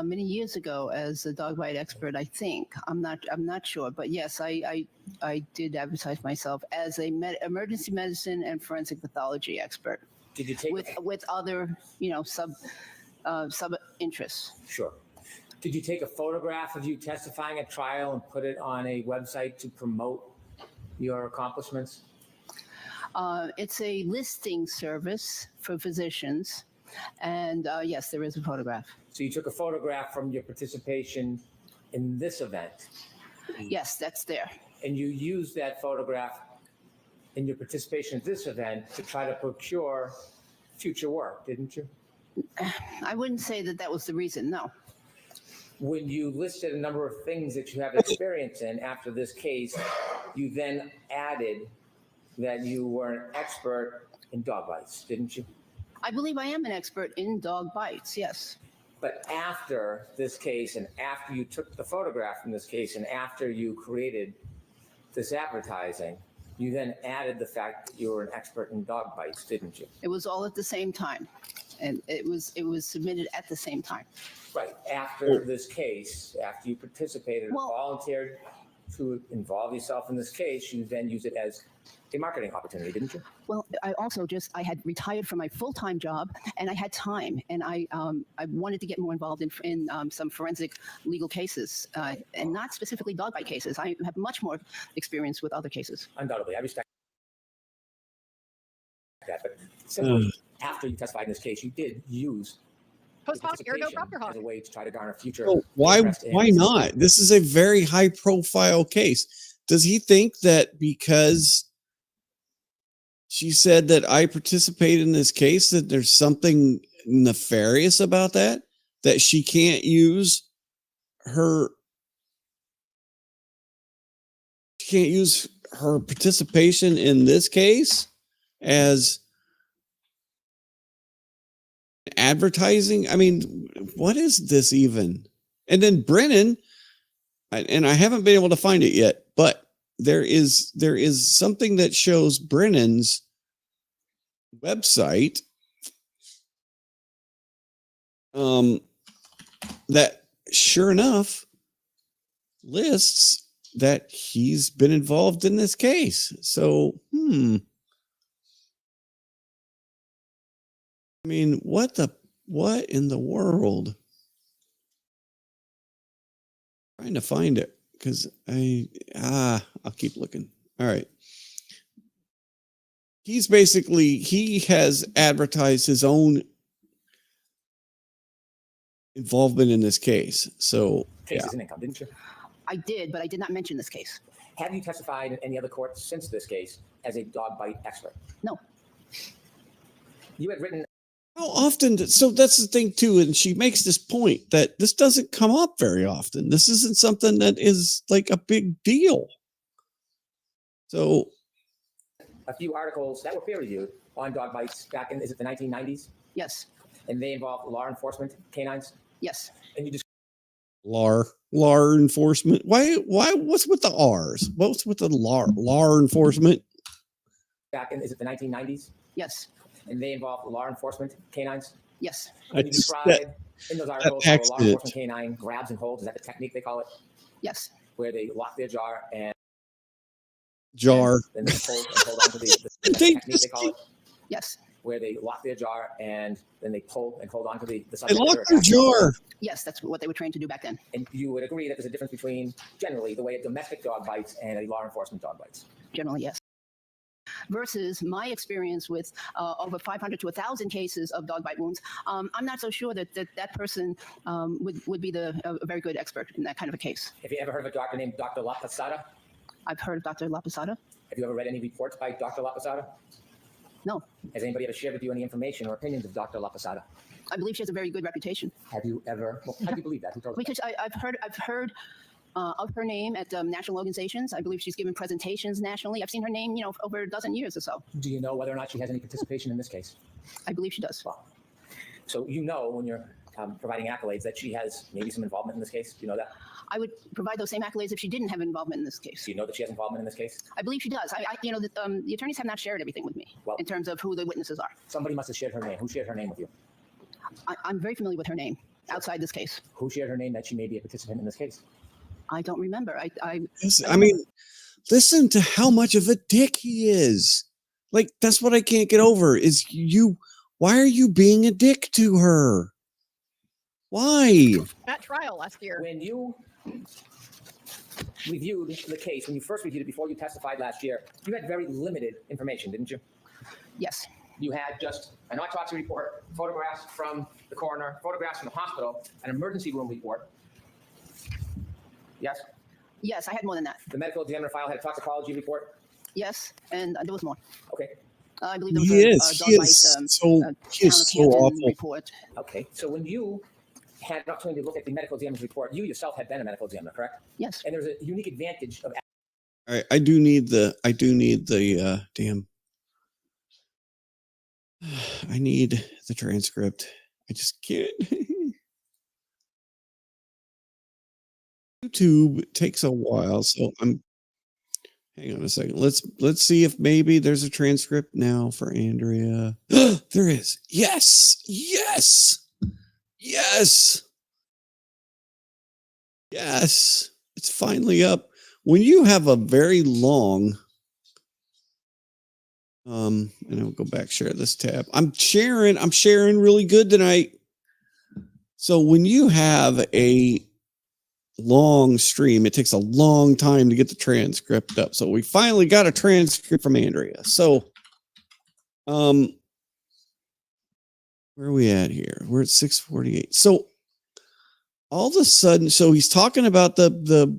many years ago as a dog bite expert. I think I'm not sure, but yes, I did advertise myself as a emergency medicine and forensic pathology expert. Did you take with other sub interests? Sure. Did you take a photograph of you testifying at trial and put it on a website to promote your accomplishments? It's a listing service for physicians. And yes, there is a photograph. So you took a photograph from your participation in this event? Yes, that's there. And you used that photograph in your participation in this event to try to procure future work, didn't you? I wouldn't say that was the reason, no. When you listed a number of things that you have experience in after this case, you then added that you were an expert in dog bites, didn't you? I believe I am an expert in dog bites, yes. But after this case, and after you took the photograph from this case, and after you created this advertising, you then added the fact that you were an expert in dog bites, didn't you? It was all at the same time, and it was submitted at the same time. Right. After this case, after you participated, volunteered to involve yourself in this case, you then used it as a marketing opportunity, didn't you? Well, I had retired from my full-time job, and I had time, and I wanted to get more involved in some forensic legal cases, and not specifically dog bite cases. I have much more experience with other cases. Undoubtedly, I respect that. But simply after you testified in this case, you did use Post hoc, ergo Proctor as a way to try to garner future. So why not? This is a very high-profile case. Does he think that because she said that I participated in this case that there's something nefarious about that? That she can't use her participation in this case as advertising? I mean, what is this even? And then Brennan, and I haven't been able to find it yet, but there is something that shows Brennan's website that sure enough lists that he's been involved in this case. So, I mean, what in the world? Trying to find it because I'll keep looking. All right. He has advertised his own involvement in this case. So, Cases and income, didn't you? I did, but I did not mention this case. Have you testified in any other court since this case as a dog bite expert? No. You had written. How often? So that's the thing too, and she makes this point that this doesn't come up very often. This isn't something that is like a big deal. So, a few articles that were peer reviewed on dog bites back in, is it the 1990s? Yes. And they involved law enforcement canines? Yes. And you just law enforcement. Why? What's with the R's? What's with the law enforcement? Back in, is it the 1990s? Yes. And they involved law enforcement canines? Yes. And you described in those articles how a law enforcement canine grabs and holds. Is that the technique they call it? Yes. Where they lock their jaw and then they hold and hold onto the technique they call it? Yes. Where they lock their jaw and then they pull and hold onto the They subject. lock their jaw. Yes, that's what they were trained to do back then. And you would agree that there's a difference between generally the way a domestic dog bites and a law enforcement dog bites? Generally, yes. versus my experience with over 500 to 1,000 cases of dog bite wounds, I'm not so sure that person would be a very good expert in that kind of a case. Have you ever heard of a doctor named Dr. La Posada? I've heard of Dr. La Posada. Have you ever read any reports by Dr. La Posada? No. Has anybody ever shared with you any information or opinions of Dr. La Posada? I believe she has a very good reputation. Have you ever? Well, how do you believe that? Who told you that? Because I've heard of her name at national organizations. I believe she's given presentations nationally. I've seen her name, over a dozen years or so. Do you know whether or not she has any participation in this case? I believe she does. Well, so you know when you're providing accolades that she has maybe some involvement in this case? Do you know that? I would provide those same accolades if she didn't have involvement in this case. Do you know that she has involvement in this case? I believe she does. The attorneys have not shared everything with me in terms of who the witnesses are. Somebody must have shared her name. Who shared her name with you? I'm very familiar with her name outside this case. Who shared her name that she may be a participant in this case? I don't remember. I mean, listen to how much of a dick he is. Like, that's what I can't get over is why are you being a dick to her? Why? At trial last year. When you reviewed the case, when you first reviewed it before you testified last year, you had very limited information, didn't you? Yes. You had just an autopsy report, photographs from the coroner, photographs from the hospital, an emergency room report. Yes? Yes, I had more than that. The medical examiner file had a toxicology report? Yes, and there was more. Okay. I believe there was he is so awful. Report. Okay, so when you had an opportunity to look at the medical examiner's report, you yourself had been a medical examiner, correct? Yes. And there's a unique advantage of. All right, I do need the damn. I need the transcript. I just can't. YouTube takes a while, so hang on a second. Let's see if maybe there's a transcript now for Andrea. There is. Yes. Yes. Yes. Yes. It's finally up. When you have a very long and I'll go back, share this tab. I'm sharing really good tonight. So when you have a long stream, it takes a long time to get the transcript up. So we finally got a transcript from Andrea. So where are we at here? We're at 6:48. So all of a sudden, so he's talking about the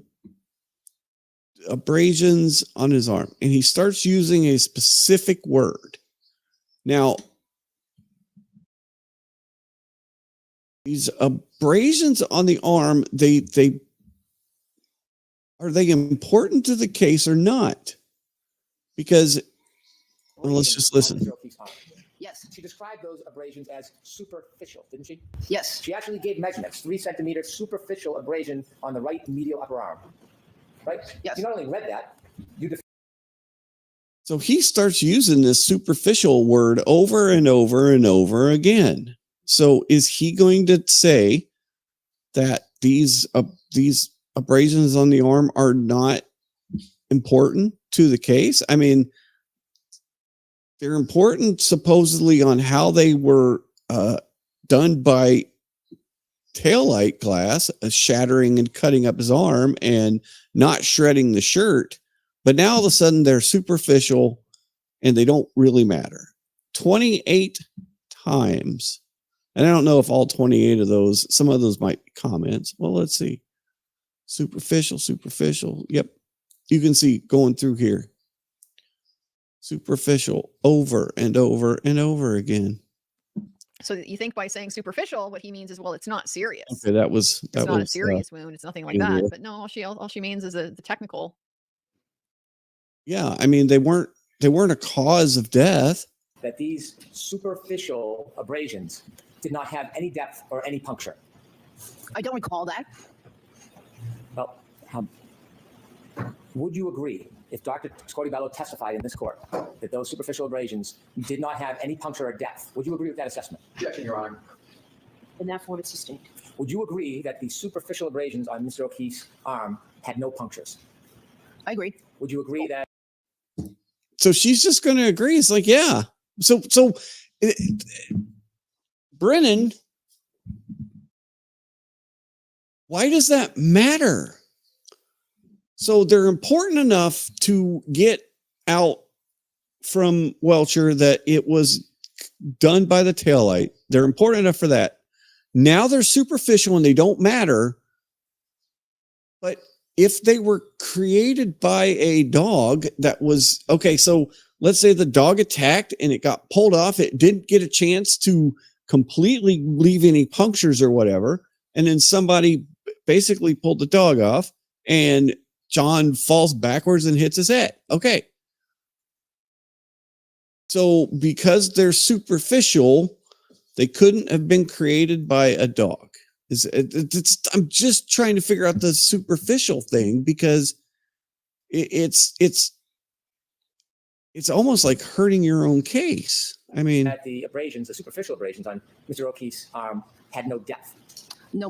abrasions on his arm, and he starts using a specific word. Now, these abrasions on the arm, are they important to the case or not? Because let's just listen. Yes. She described those abrasions as superficial, didn't she? Yes. She actually gave measurements, 3 centimeter superficial abrasion on the right medial upper arm. Right? Yes. You not only read that, you So he starts using this superficial word over and over and over again. So is he going to say that these abrasions on the arm are not important to the case? I mean, they're important supposedly on how they were done by taillight glass, shattering and cutting up his arm and not shredding the shirt. But now all of a sudden they're superficial and they don't really matter. 28 times. And I don't know if all 28 of those, some of those might be comments. Well, let's see. Superficial. Yep. You can see going through here. Superficial over and over and over again. So you think by saying superficial, what he means is, well, it's not serious. Okay, that was It's not a serious wound. It's nothing like Andrea. that. But no, all she means is the technical. Yeah, I mean, they weren't a cause of death. that these superficial abrasions did not have any depth or any puncture. I don't recall that. Well, would you agree if Dr. Scotty Bello testified in this court that those superficial abrasions did not have any puncture or depth? Would you agree with that assessment? Objection, Your Honor. In that form, it's sustained. Would you agree that the superficial abrasions on Mr. O'Keefe's arm had no punctures? I agree. Would you agree that? So she's just going to agree. It's like, yeah. So Brennan, why does that matter? So they're important enough to get out from Welcher that it was done by the taillight. They're important enough for that. Now they're superficial and they don't matter. But if they were created by a dog that was okay, so let's say the dog attacked and it got pulled off, it didn't get a chance to completely leave any punctures or whatever, and then somebody basically pulled the dog off and John falls backwards and hits his head. Okay. So because they're superficial, they couldn't have been created by a dog. I'm just trying to figure out the superficial thing because it's almost like hurting your own case. I mean, That the abrasions, the superficial abrasions on Mr. O'Keefe's arm had no depth. No.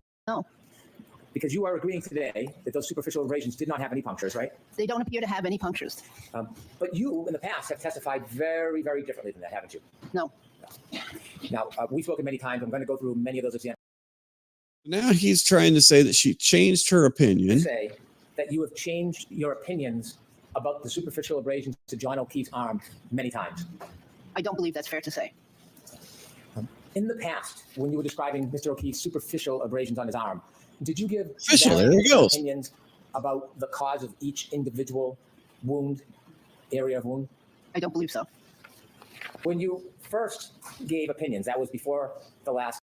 Because you are agreeing today that those superficial abrasions did not have any punctures, right? They don't appear to have any punctures. But you, in the past, have testified very, very differently than that, haven't you? No. Now, we've spoken many times. I'm going to go through many of those examples. now he's trying to say that she changed her opinion. Say that you have changed your opinions about the superficial abrasions to John O'Keefe's arm many times. I don't believe that's fair to say. In the past, when you were describing Mr. O'Keefe's superficial abrasions on his arm, did you give There he goes. opinions about the cause of each individual wound, area of wound? I don't believe so. When you first gave opinions, that was before the last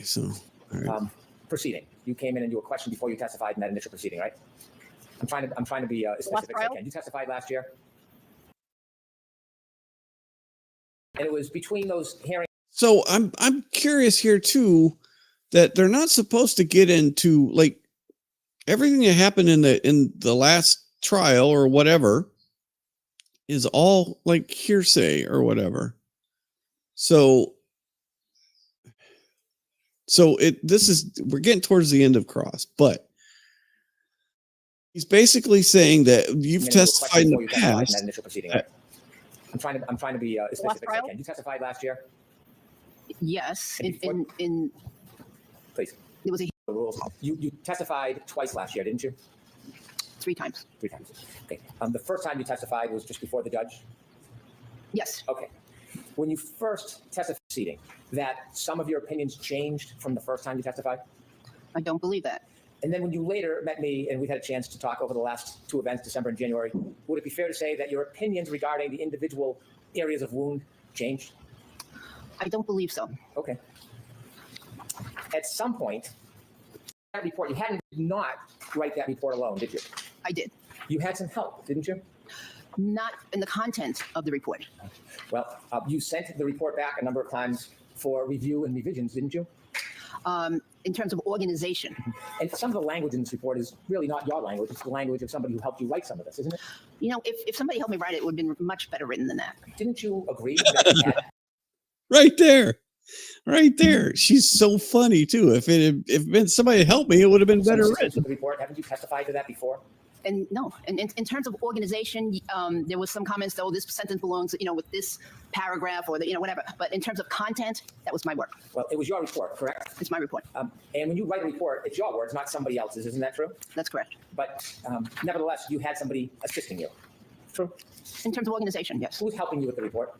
So, all right. Proceeding. You came in and you were questioned before you testified in that initial proceeding, right? I'm trying to be as specific as I can. You testified last year, and it was between those hearings. So I'm curious here too that they're not supposed to get into like everything that happened in the last trial or whatever is all like hearsay or whatever. So we're getting towards the end of cross, but he's basically saying that you've testified in the past. In that initial proceeding, right? I'm trying to be as specific as I can. You testified last year. Yes. And In please. There was a The rules. You testified twice last year, didn't you? 3 times. 3 times. Okay. The first time you testified was just before the judge. Yes. Okay. When you first testified proceeding, that some of your opinions changed from the first time you testified? I don't believe that. And then when you later met me and we've had a chance to talk over the last 2 events, December and January, would it be fair to say that your opinions regarding the individual areas of wound changed? I don't believe so. Okay. At some point, that report, you did not write that report alone, did you? I did. You had some help, didn't you? Not in the content of the report. Well, you sent the report back a number of times for review and revisions, didn't you? In terms of organization. And some of the language in this report is really not your language. It's the language of somebody who helped you write some of this, isn't it? You know, if somebody helped me write it, it would have been much better written than that. Didn't you agree that you had Right there. She's so funny too. If been somebody to help me, it would have been better written. The report? Haven't you testified to that before? And no, and in terms of organization, there was some comments, though, this sentence belongs, with this paragraph or whatever. But in terms of content, that was my work. Well, it was your report, correct? It's my report. And when you write a report, it's your words, not somebody else's. Isn't that true? That's correct. But nevertheless, you had somebody assisting you. True? In terms of organization, yes. Who was helping you with the report?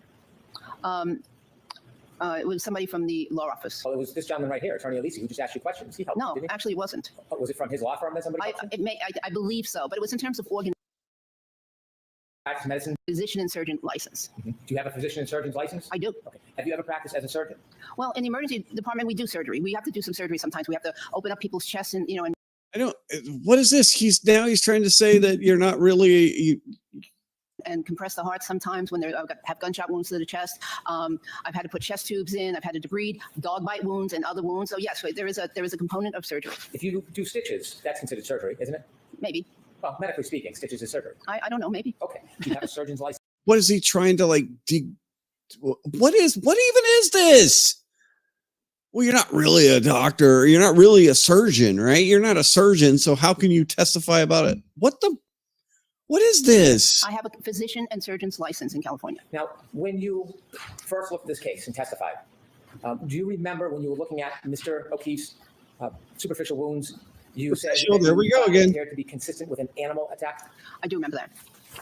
It was somebody from the law office. Well, it was this gentleman right here, Attorney Alisi, who just asked you questions. He helped. No, didn't he? actually, it wasn't. Oh, was it from his law firm that somebody? I believe so, but it was in terms of organization. Practice medicine. Physician and surgeon license. Mm-hmm. Do you have a physician and surgeon's license? I do. Okay. Have you ever practiced as a surgeon? Well, in the emergency department, we do surgery. We have to do some surgery sometimes. We have to open up people's chests and and. I don't. What is this? He's trying to say that you're not really. And compress the heart sometimes when they have gunshot wounds to the chest. I've had to put chest tubes in. I've had to debride dog bite wounds and other wounds. So yes, there is a component of surgery. If you do stitches, that's considered surgery, isn't it? Maybe. Well, medically speaking, stitches is surgery. I don't know. Maybe. Okay. Do you have a surgeon's license? What is he trying to like? What even is this? Well, you're not really a doctor. You're not really a surgeon, right? You're not a surgeon. So how can you testify about it? What is this? I have a physician and surgeon's license in California. Now, when you first looked at this case and testified, do you remember when you were looking at Mr. O'Keefe's superficial wounds, You said Professional, that there you we go found it again. appeared to be consistent with an animal attack. I do remember that.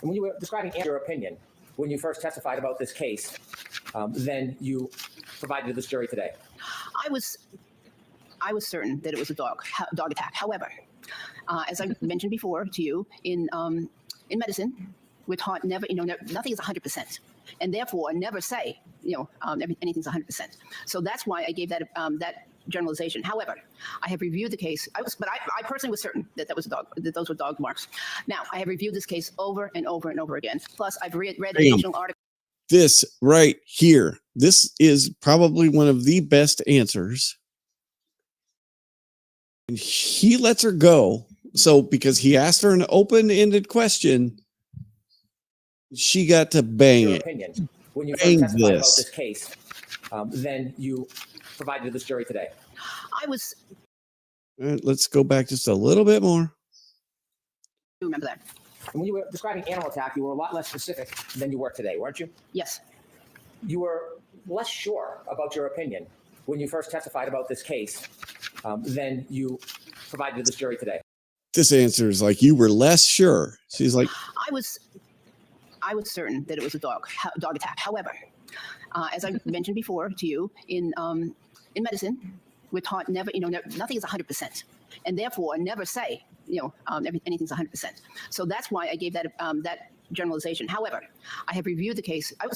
And when you were describing your opinion, when you first testified about this case, then you provided to this jury today. I was certain that it was a dog attack. However, as I mentioned before to you, in medicine, we're taught never, nothing is 100%, and therefore never say, anything's 100%. So that's why I gave that that generalization. However, I have reviewed the case. I personally was certain that that was a dog, that those were dog marks. Now I have reviewed this case over and over and over again. Plus, I've read additional articles. This right here. This is probably one of the best answers. And he lets her go. So because he asked her an open-ended question, she got to bang Your it. opinion. When you Bang first testified about this. this case, then you provided to this jury today. Let's go back just a little bit more. Remember that. And when you were describing animal attack, you were a lot less specific than you were today, weren't you? Yes. You were less sure about your opinion when you first testified about this case than you provided to this jury today. This answer is like, you were less sure. She's like, I was certain that it was a dog attack. However, as I mentioned before to you, in medicine, we're taught never, nothing is 100%, and therefore never say, anything's 100%. So that's why I gave that that generalization. However, I have reviewed the case. I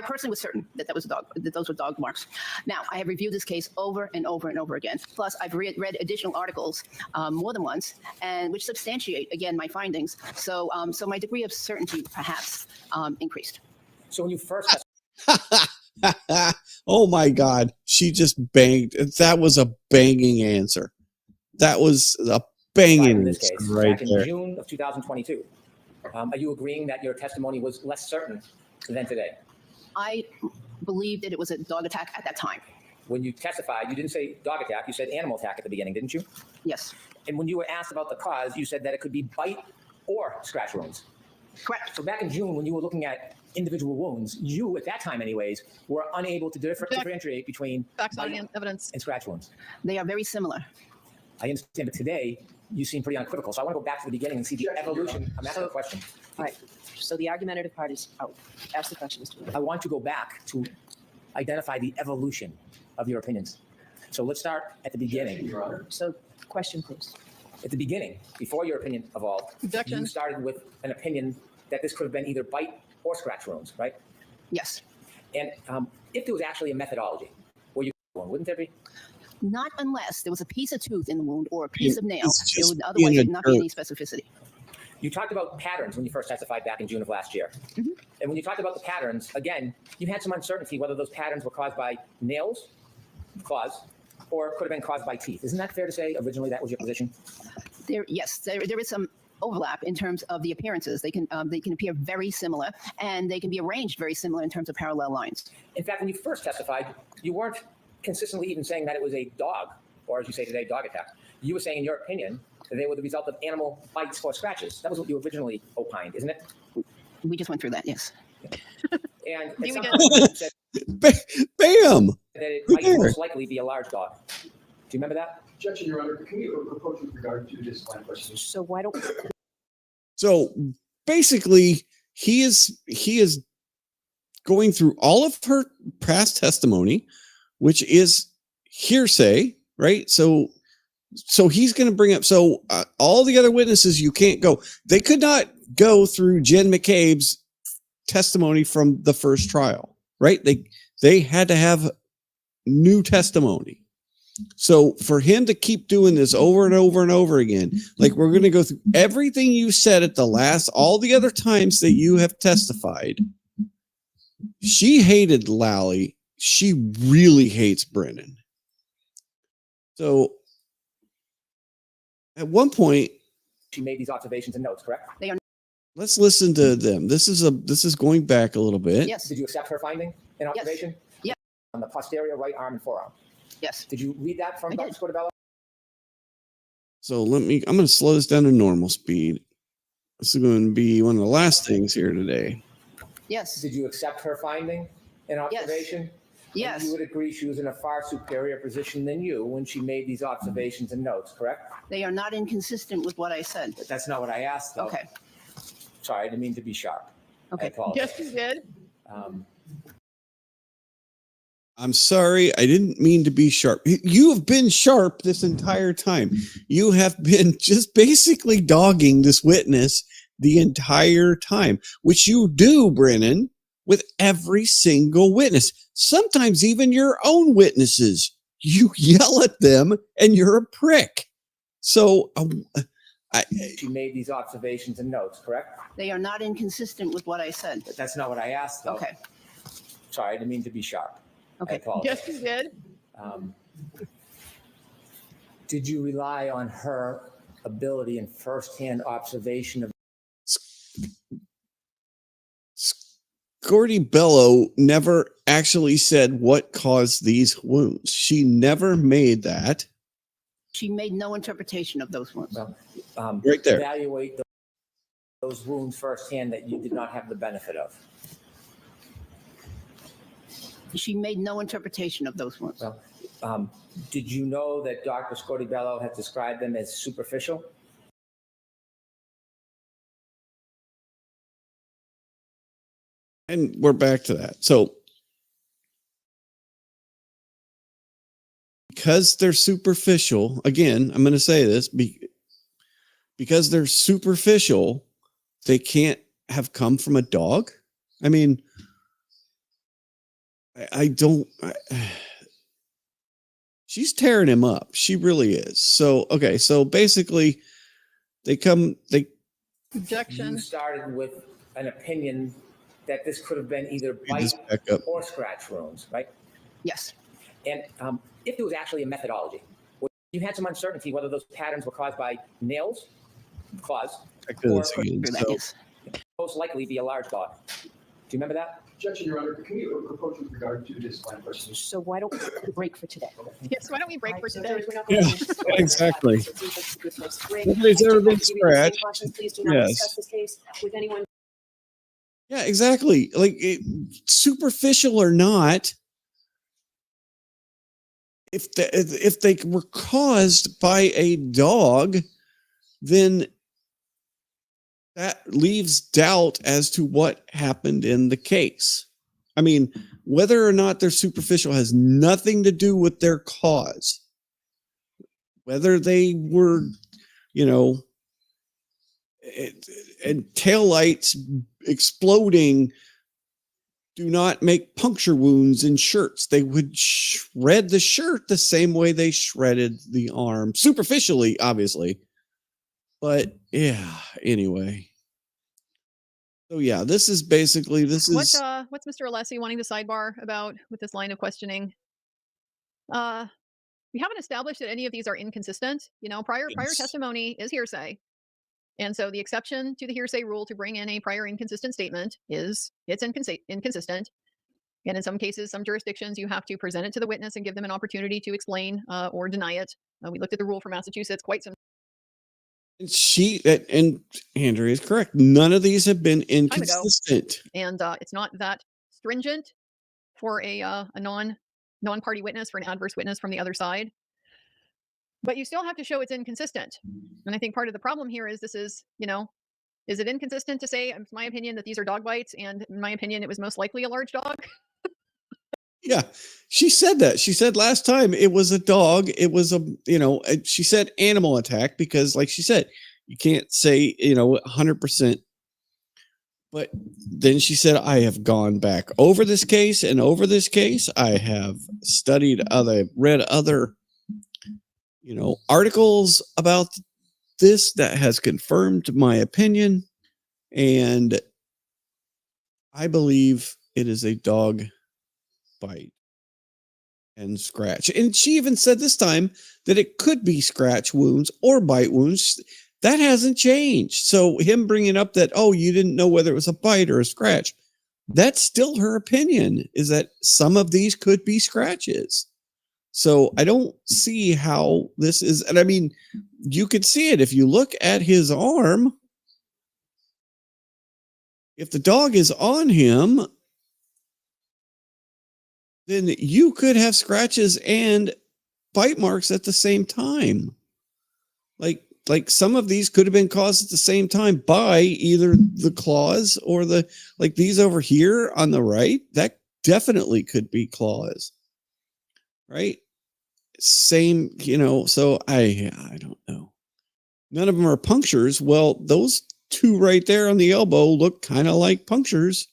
personally was certain that that was a dog, that those were dog marks. Now I have reviewed this case over and over and over again. Plus, I've read additional articles more than once, and which substantiate again my findings. So, so my degree of certainty perhaps increased. So when you first oh my God, she just banged. That was a banging answer. That was a banging in this answer case right back in there. June of 2022, are you agreeing that your testimony was less certain than today? I believed that it was a dog attack at that time. When you testified, you didn't say dog attack, you said animal attack at the beginning, didn't you? Yes. And when you were asked about the cause, you said that it could be bite or scratch wounds. Correct. So back in June, when you were looking at individual wounds, you, at that time anyways, were unable to differentiate between Facts, bite evidence, and scratch wounds. They are very similar. I understand, but today you seem pretty unequivocal. So I want to go back to the beginning and see the evolution. I'm asking a question. All right. So the argumentative part is out. Ask the question, Mr. Wood. I want to go back to identify the evolution of your opinions. So let's start at the beginning. Your Honor. So question, please. At the beginning, before your opinion evolved, Objection. you started with an opinion that this could have been either bite or scratch wounds, right? Yes. And if there was actually a methodology, where you wouldn't there be? Not unless there was a piece of tooth in the wound or a piece of nail. It's There just would otherwise being a not be any jerk. specificity. You talked about patterns when you first testified back in June of last year. Mm-hmm. And when you talked about the patterns, again, you had some uncertainty whether those patterns were caused by nails, claws, or could have been caused by teeth. Isn't that fair to say originally that was your position? There is some overlap in terms of the appearances. They can appear very similar, and they can be arranged very similar in terms of parallel lines. In fact, when you first testified, you weren't consistently even saying that it was a dog, or as you say today, dog attack. You were saying, in your opinion, that they were the result of animal bites or scratches. That was what you originally opined, isn't it? We just went through that, yes. And we at some did. point you said Bam! that it Right might there. most likely be a large dog. Do you remember that? Objection, Your Honor. Can we approach with regard to this line of questioning? So why don't So basically, he is going through all of her past testimony, which is hearsay, right? So he's going to bring up all the other witnesses. You can't go. They could not go through Jen McCabe's testimony from the first trial, right? They had to have new testimony. So for him to keep doing this over and over and over again, like we're going to go through everything you said at all the other times that you have testified. She hated Lally. She really hates Brennan. So at one point, She made these observations and notes, correct? They are. let's listen to them. This is going back a little bit. Yes. Did you accept her finding and observation? Yes. On the posterior right arm and forearm. Yes. Did you read that from I Dr. did. Scotabella? So I'm going to slow this down to normal speed. This is going to be one of the last things here today. Yes. Did you accept her finding and observation Yes. You would agree she was in a far superior position than you when she made these observations and notes, correct? They are not inconsistent with what I said. But that's not what I asked, though. Okay. Sorry, I didn't mean to be sharp. Okay. I apologize. Yes, you did. I'm sorry. I didn't mean to be sharp. You have been sharp this entire time. You have been just basically dogging this witness the entire time, which you do, Brennan, with every single witness. Sometimes even your own witnesses. You yell at them and you're a prick. So She made these observations and notes, correct? They are not inconsistent with what I said. But that's not what I asked, though. Okay. Sorry, I didn't mean to be sharp. Okay. I apologize. Yes, you did. Did you rely on her ability and firsthand observation of? Gordy Bello never actually said what caused these wounds. She never made that. She made no interpretation of those wounds. Right there. Evaluate those wounds firsthand that you did not have the benefit of. She made no interpretation of those wounds. Did you know that Dr. Scortibello had described them as superficial? And we're back to that. So because they're superficial, again, I'm going to say this, because they're superficial, they can't have come from a dog. I mean, she's tearing him up. She really is. So, okay. So basically Objection. You started with an opinion that this could have been either bite just back up. or scratch wounds, right? Yes. And if there was actually a methodology, you had some uncertainty whether those patterns were caused by nails, claws, or most likely be a large dog. Do you remember that? Objection, Your Honor. Can we approach with regard to this line of questioning? So why don't we break for today? Yes, why don't we break for today? Yeah, exactly. Nobody's ever been scratched. Please do not discuss this case with anyone. Yeah, exactly. Like superficial or not, if they were caused by a dog, then that leaves doubt as to what happened in the case. I mean, whether or not they're superficial has nothing to do with their cause. Whether they were, and taillights exploding do not make puncture wounds in shirts. They would shred the shirt the same way they shredded the arm, superficially, obviously. But yeah, anyway. So yeah, this is What's Mr. Alessi wanting to sidebar about with this line of questioning? We haven't established that any of these are inconsistent. Prior testimony is hearsay. And so the exception to the hearsay rule to bring in a prior inconsistent statement is it's inconsistent. And in some cases, some jurisdictions, you have to present it to the witness and give them an opportunity to explain or deny it. We looked at the rule for Massachusetts quite some. And Andrea is correct. None of these have been inconsistent. And it's not that stringent for a non-party witness, for an adverse witness from the other side. But you still have to show it's inconsistent. And I think part of the problem here is is it inconsistent to say, it's my opinion that these are dog bites, and in my opinion, it was most likely a large dog? Yeah, she said that. She said last time it was a dog. It was she said animal attack because, like she said, you can't say, 100%. But then she said, I have gone back over this case and over this case. I have read other, articles about this that has confirmed my opinion. And I believe it is a dog bite and scratch. And she even said this time that it could be scratch wounds or bite wounds. That hasn't changed. So him bringing up that, you didn't know whether it was a bite or a scratch, that's still her opinion, is that some of these could be scratches. So I don't see how this is. And I mean, you could see it if you look at his arm. If the dog is on him, then you could have scratches and bite marks at the same time. Like some of these could have been caused at the same time by either the claws or like these over here on the right. That definitely could be claws, right? Same, so I don't know. None of them are punctures. Well, those two right there on the elbow look kind of like punctures.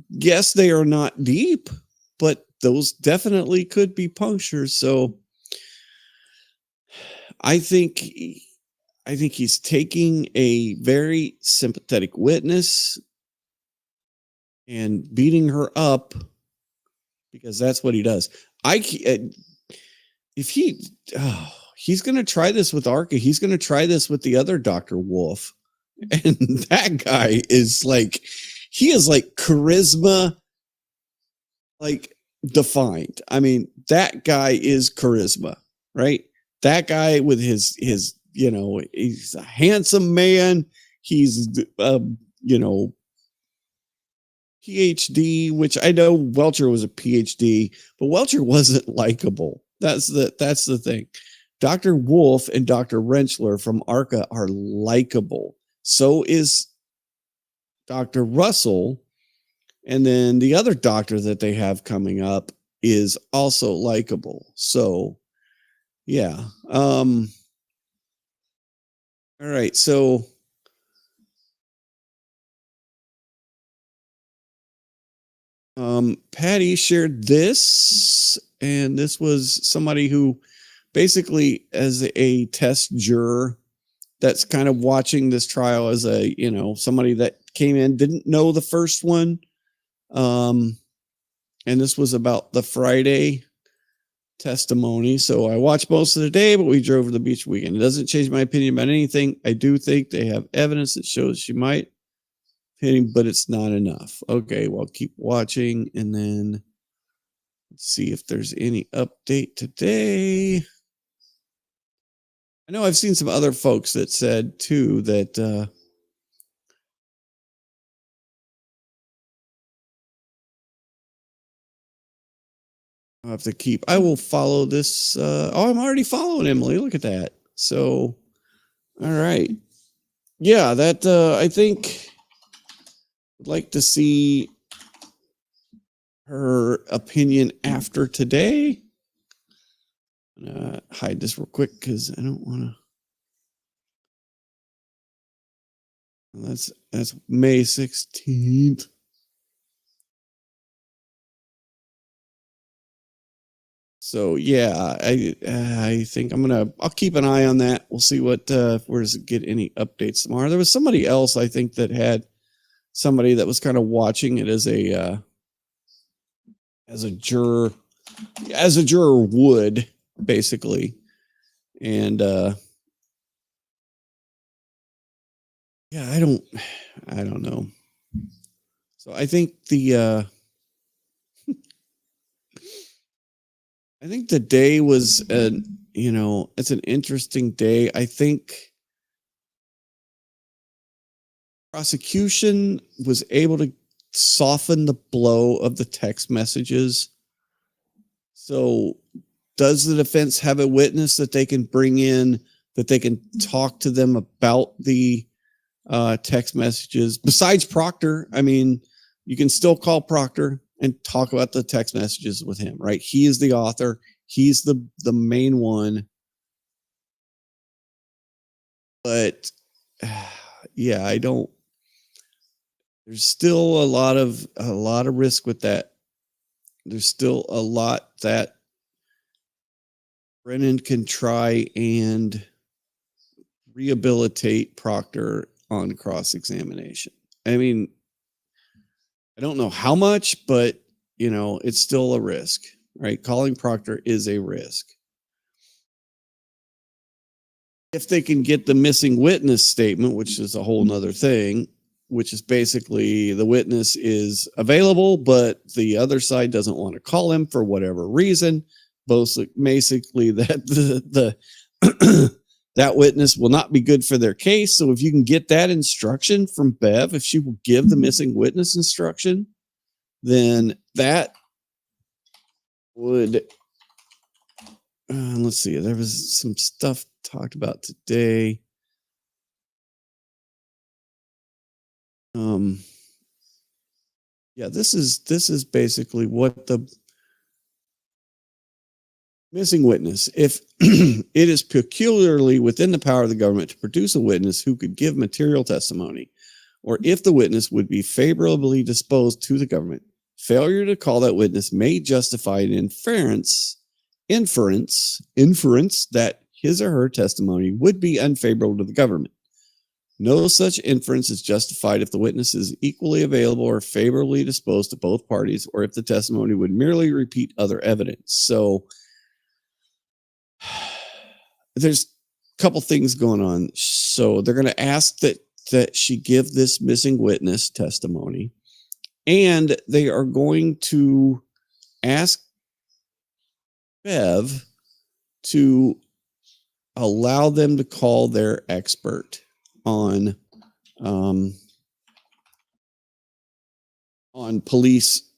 Yes, they are not deep, but those definitely could be punctures. So I think he's taking a very sympathetic witness and beating her up because that's what he does. If he's going to try this with Arca, he's going to try this with the other Dr. Wolf. And that guy is he is charisma, defined. I mean, that guy is charisma, right? That guy with his, he's a handsome man. He's, PhD, which I know Welcher was a PhD, but Welcher wasn't likable. That's the thing. Dr. Wolf and Dr. Rentschler from Arca are likable. So is Dr. Russell. And then the other doctor that they have coming up is also likable. So, yeah. All right. So, Patty shared this, and this was somebody who basically, as a test juror, that's kind of watching this trial as somebody that came in, didn't know the first one. And this was about the Friday testimony. So I watched most of the day, but we drove to the beach weekend. It doesn't change my opinion about anything. I do think they have evidence that shows she might hit him, but it's not enough. Okay, well, keep watching, and then let's see if there's any update today. I know I've seen some other folks that said too that I'll have to keep. I will follow this. I'm already following Emily. Look at that. So, all right. Yeah, that I think I'd like to see her opinion after today. I'm gonna hide this real quick because I don't want to. That's May 16th. So yeah, I think I'll keep an eye on that. We'll see what where does it get any updates tomorrow. There was somebody else I think that had somebody that was kind of watching it as a juror would, basically. And yeah, I don't know. So I think I think the day was it's an interesting day. I think prosecution was able to soften the blow of the text messages. So does the defense have a witness that they can bring in, that they can talk to them about the text messages besides Proctor? I mean, you can still call Proctor and talk about the text messages with him, right? He is the author. He's the main one. But yeah, there's still a lot of risk with that. There's still a lot that Brennan can try and rehabilitate Proctor on cross-examination. I mean, I don't know how much, but it's still a risk, right? Calling Proctor is a risk. If they can get the missing witness statement, which is a whole nother thing, which is basically the witness is available, but the other side doesn't want to call him for whatever reason. Basically that that witness will not be good for their case. So if you can get that instruction from Bev, if she will give the missing witness instruction, then that would, let's see, there was some stuff talked about today. Yeah, this is basically what the missing witness. If it is peculiarly within the power of the government to produce a witness who could give material testimony, or if the witness would be favorably disposed to the government, failure to call that witness may justify an inference that his or her testimony would be unfavorable to the government. No such inference is justified if the witness is equally available or favorably disposed to both parties, or if the testimony would merely repeat other evidence. So there's a couple things going on. So they're going to ask that she give this missing witness testimony, and they are going to ask Bev to allow them to call their expert on police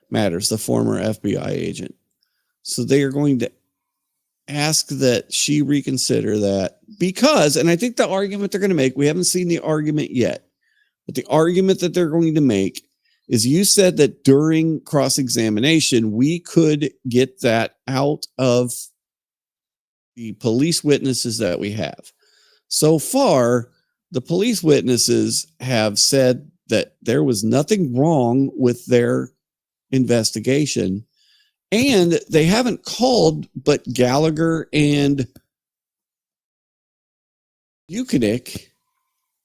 matters, the former FBI agent. So they are going to ask that she reconsider that because, and I think the argument they're going to make, we haven't seen the argument yet, but the argument that they're going to make is, you said that during cross-examination, we could get that out of the police witnesses that we have. So far, the police witnesses have said that there was nothing wrong with their investigation, and they haven't called but Gallagher and Buchanan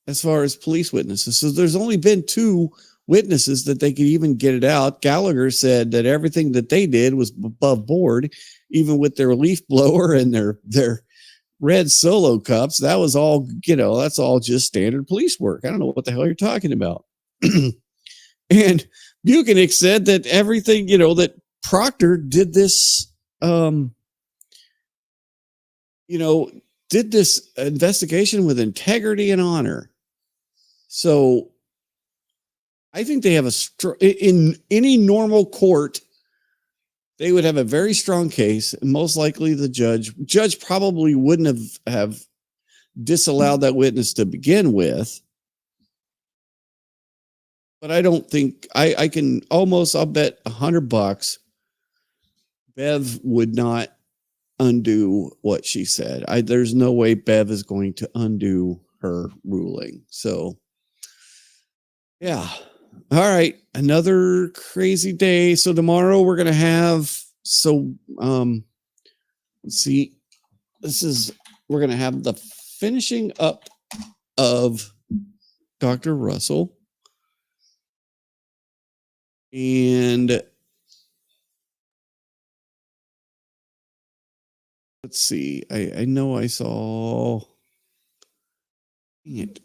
as far as police witnesses. So there's only been 2 witnesses that they could even get it out. Gallagher said that everything that they did was above board, even with their leaf blower and their red Solo cups. That was all, that's all just standard police work. I don't know what the hell you're talking about. And Buchanan said that everything, that Proctor did this, did this investigation with integrity and honor. So I think they have in any normal court, they would have a very strong case, and most likely the judge probably wouldn't have disallowed that witness to begin with. But I don't think I'll bet $100 Bev would not undo what she said. There's no way Bev is going to undo her ruling. So yeah. All right. Another crazy day. So tomorrow we're going to have, let's see, we're going to have the finishing up of Dr. Russell. And let's see, I know I saw it.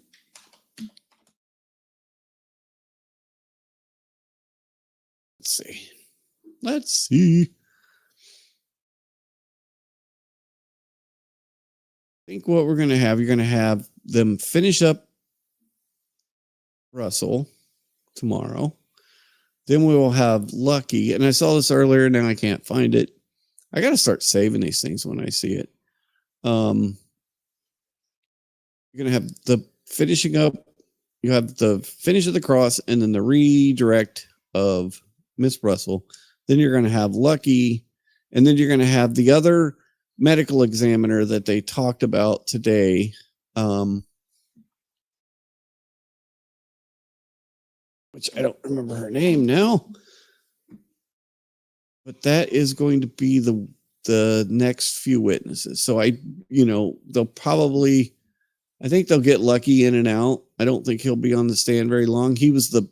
Let's see. I think what we're going to have, you're going to have them finish up Russell tomorrow. Then we will have Lucky. And I saw this earlier. Now I can't find it. I got to start saving these things when I see it. You're going to have the finishing up. You have the finish of the cross and then the redirect of Miss Russell. Then you're going to have Lucky. And then you're going to have the other medical examiner that they talked about today. Which I don't remember her name now. But that is going to be the next few witnesses. So they'll probably, I think they'll get Lucky in and out. I don't think he'll be on the stand very long. He was the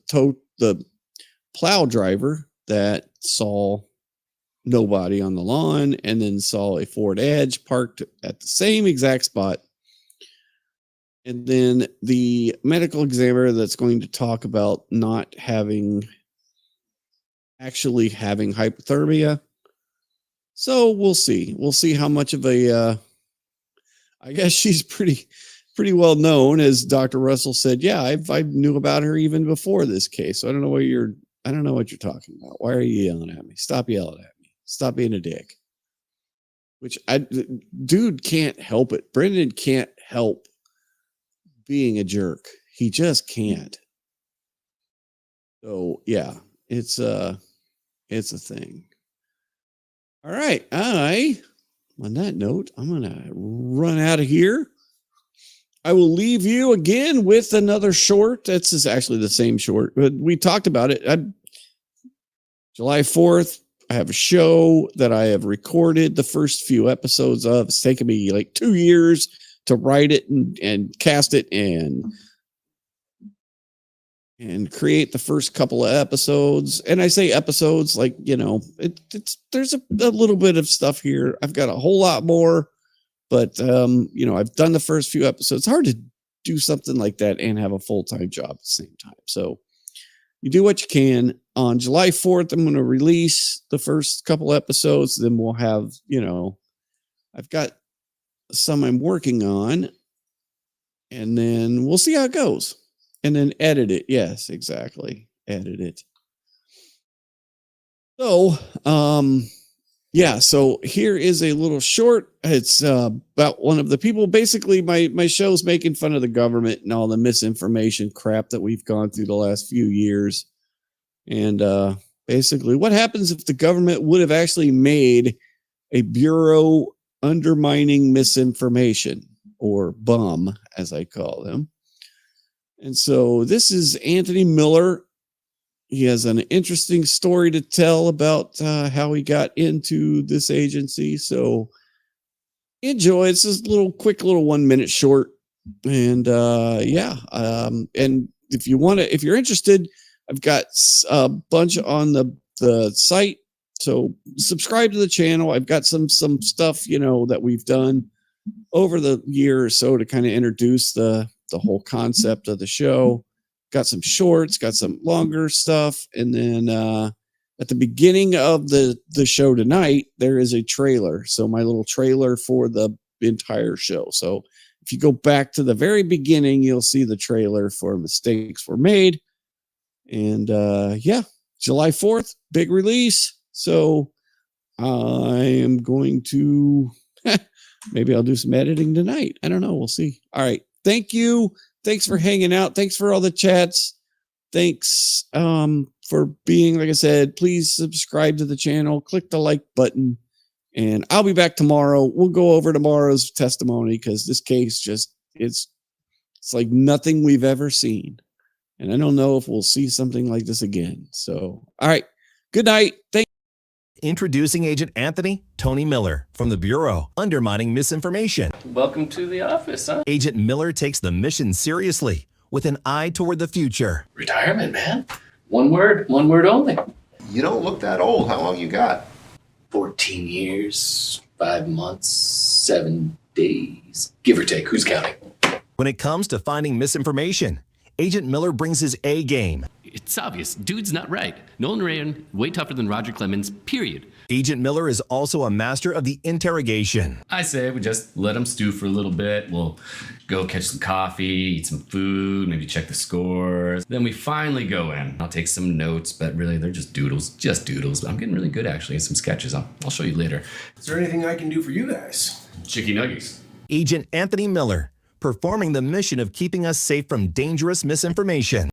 plow driver that saw nobody on the lawn and then saw a Ford Edge parked at the same exact spot. And then the medical examiner that's going to talk about not actually having hypothermia. So we'll see. We'll see how much of I guess she's pretty well known, as Dr. Russell said. Yeah, I knew about her even before this case. So I don't know what you're I don't know what you're talking about. Why are you yelling at me? Stop yelling at me. Stop being a dick. Which dude can't help it. Brendan can't help being a jerk. He just can't. So yeah, it's a thing. All right. On that note, I'm gonna run out of here. I will leave you again with another short. This is actually the same short, but we talked about it. July 4th, I have a show that I have recorded the first few episodes of. It's taken me like 2 years to write it and cast it and create the first couple of episodes. And I say episodes like, there's a little bit of stuff here. I've got a whole lot more, but I've done the first few episodes. It's hard to do something like that and have a full-time job at the same time. So you do what you can. On July 4th, I'm going to release the first couple episodes. Then we'll have, I've got some I'm working on, and then we'll see how it goes. And then edit it. Yes, exactly. Edit it. So, so here is a little short. It's about one of the people. Basically, my show's making fun of the government and all the misinformation crap that we've gone through the last few years. And basically, what happens if the government would have actually made a bureau undermining misinformation, or BUM, as I call them. And so this is Anthony Miller. He has an interesting story to tell about how he got into this agency. So enjoy. It's this quick little 1 minute short. And and if you're interested, I've got a bunch on the site. So subscribe to the channel. I've got some stuff, that we've done over the year or so to kind of introduce the whole concept of the show. Got some shorts, got some longer stuff. And then at the beginning of the show tonight, there is a trailer. So my little trailer for the entire show. So if you go back to the very beginning, you'll see the trailer for Mistakes Were Made. And July 4th, big release. So I am going to, maybe I'll do some editing tonight. I don't know. We'll see. All right. Thank you. Thanks for hanging out. Thanks for all the chats. Thanks for being, like I said, please subscribe to the channel. Click the like button. And I'll be back tomorrow. We'll go over tomorrow's testimony because this case it's like nothing we've ever seen. And I don't know if we'll see something like this again. So, all right. Good night. Introducing Agent Anthony Tony Miller from the Bureau, undermining misinformation. Welcome to the office, huh? Agent Miller takes the mission seriously with an eye toward the future. Retirement, man. One word only. You don't look that old. How long you got? 14 years, 5 months, 7 days, give or take. Who's counting? When it comes to finding misinformation, Agent Miller brings his A game. It's obvious. Dude's not right. Nolan Ryan, way tougher than Roger Clemens, period. Agent Miller is also a master of the interrogation. I say we just let him stew for a little bit. We'll go catch some coffee, eat some food, maybe check the scores. Then we finally go in. I'll take some notes, but really they're just doodles. But I'm getting really good actually at some sketches. I'll show you later. Is there anything I can do for you guys? Chicky nuggies. Agent Anthony Miller, performing the mission of keeping us safe from dangerous misinformation.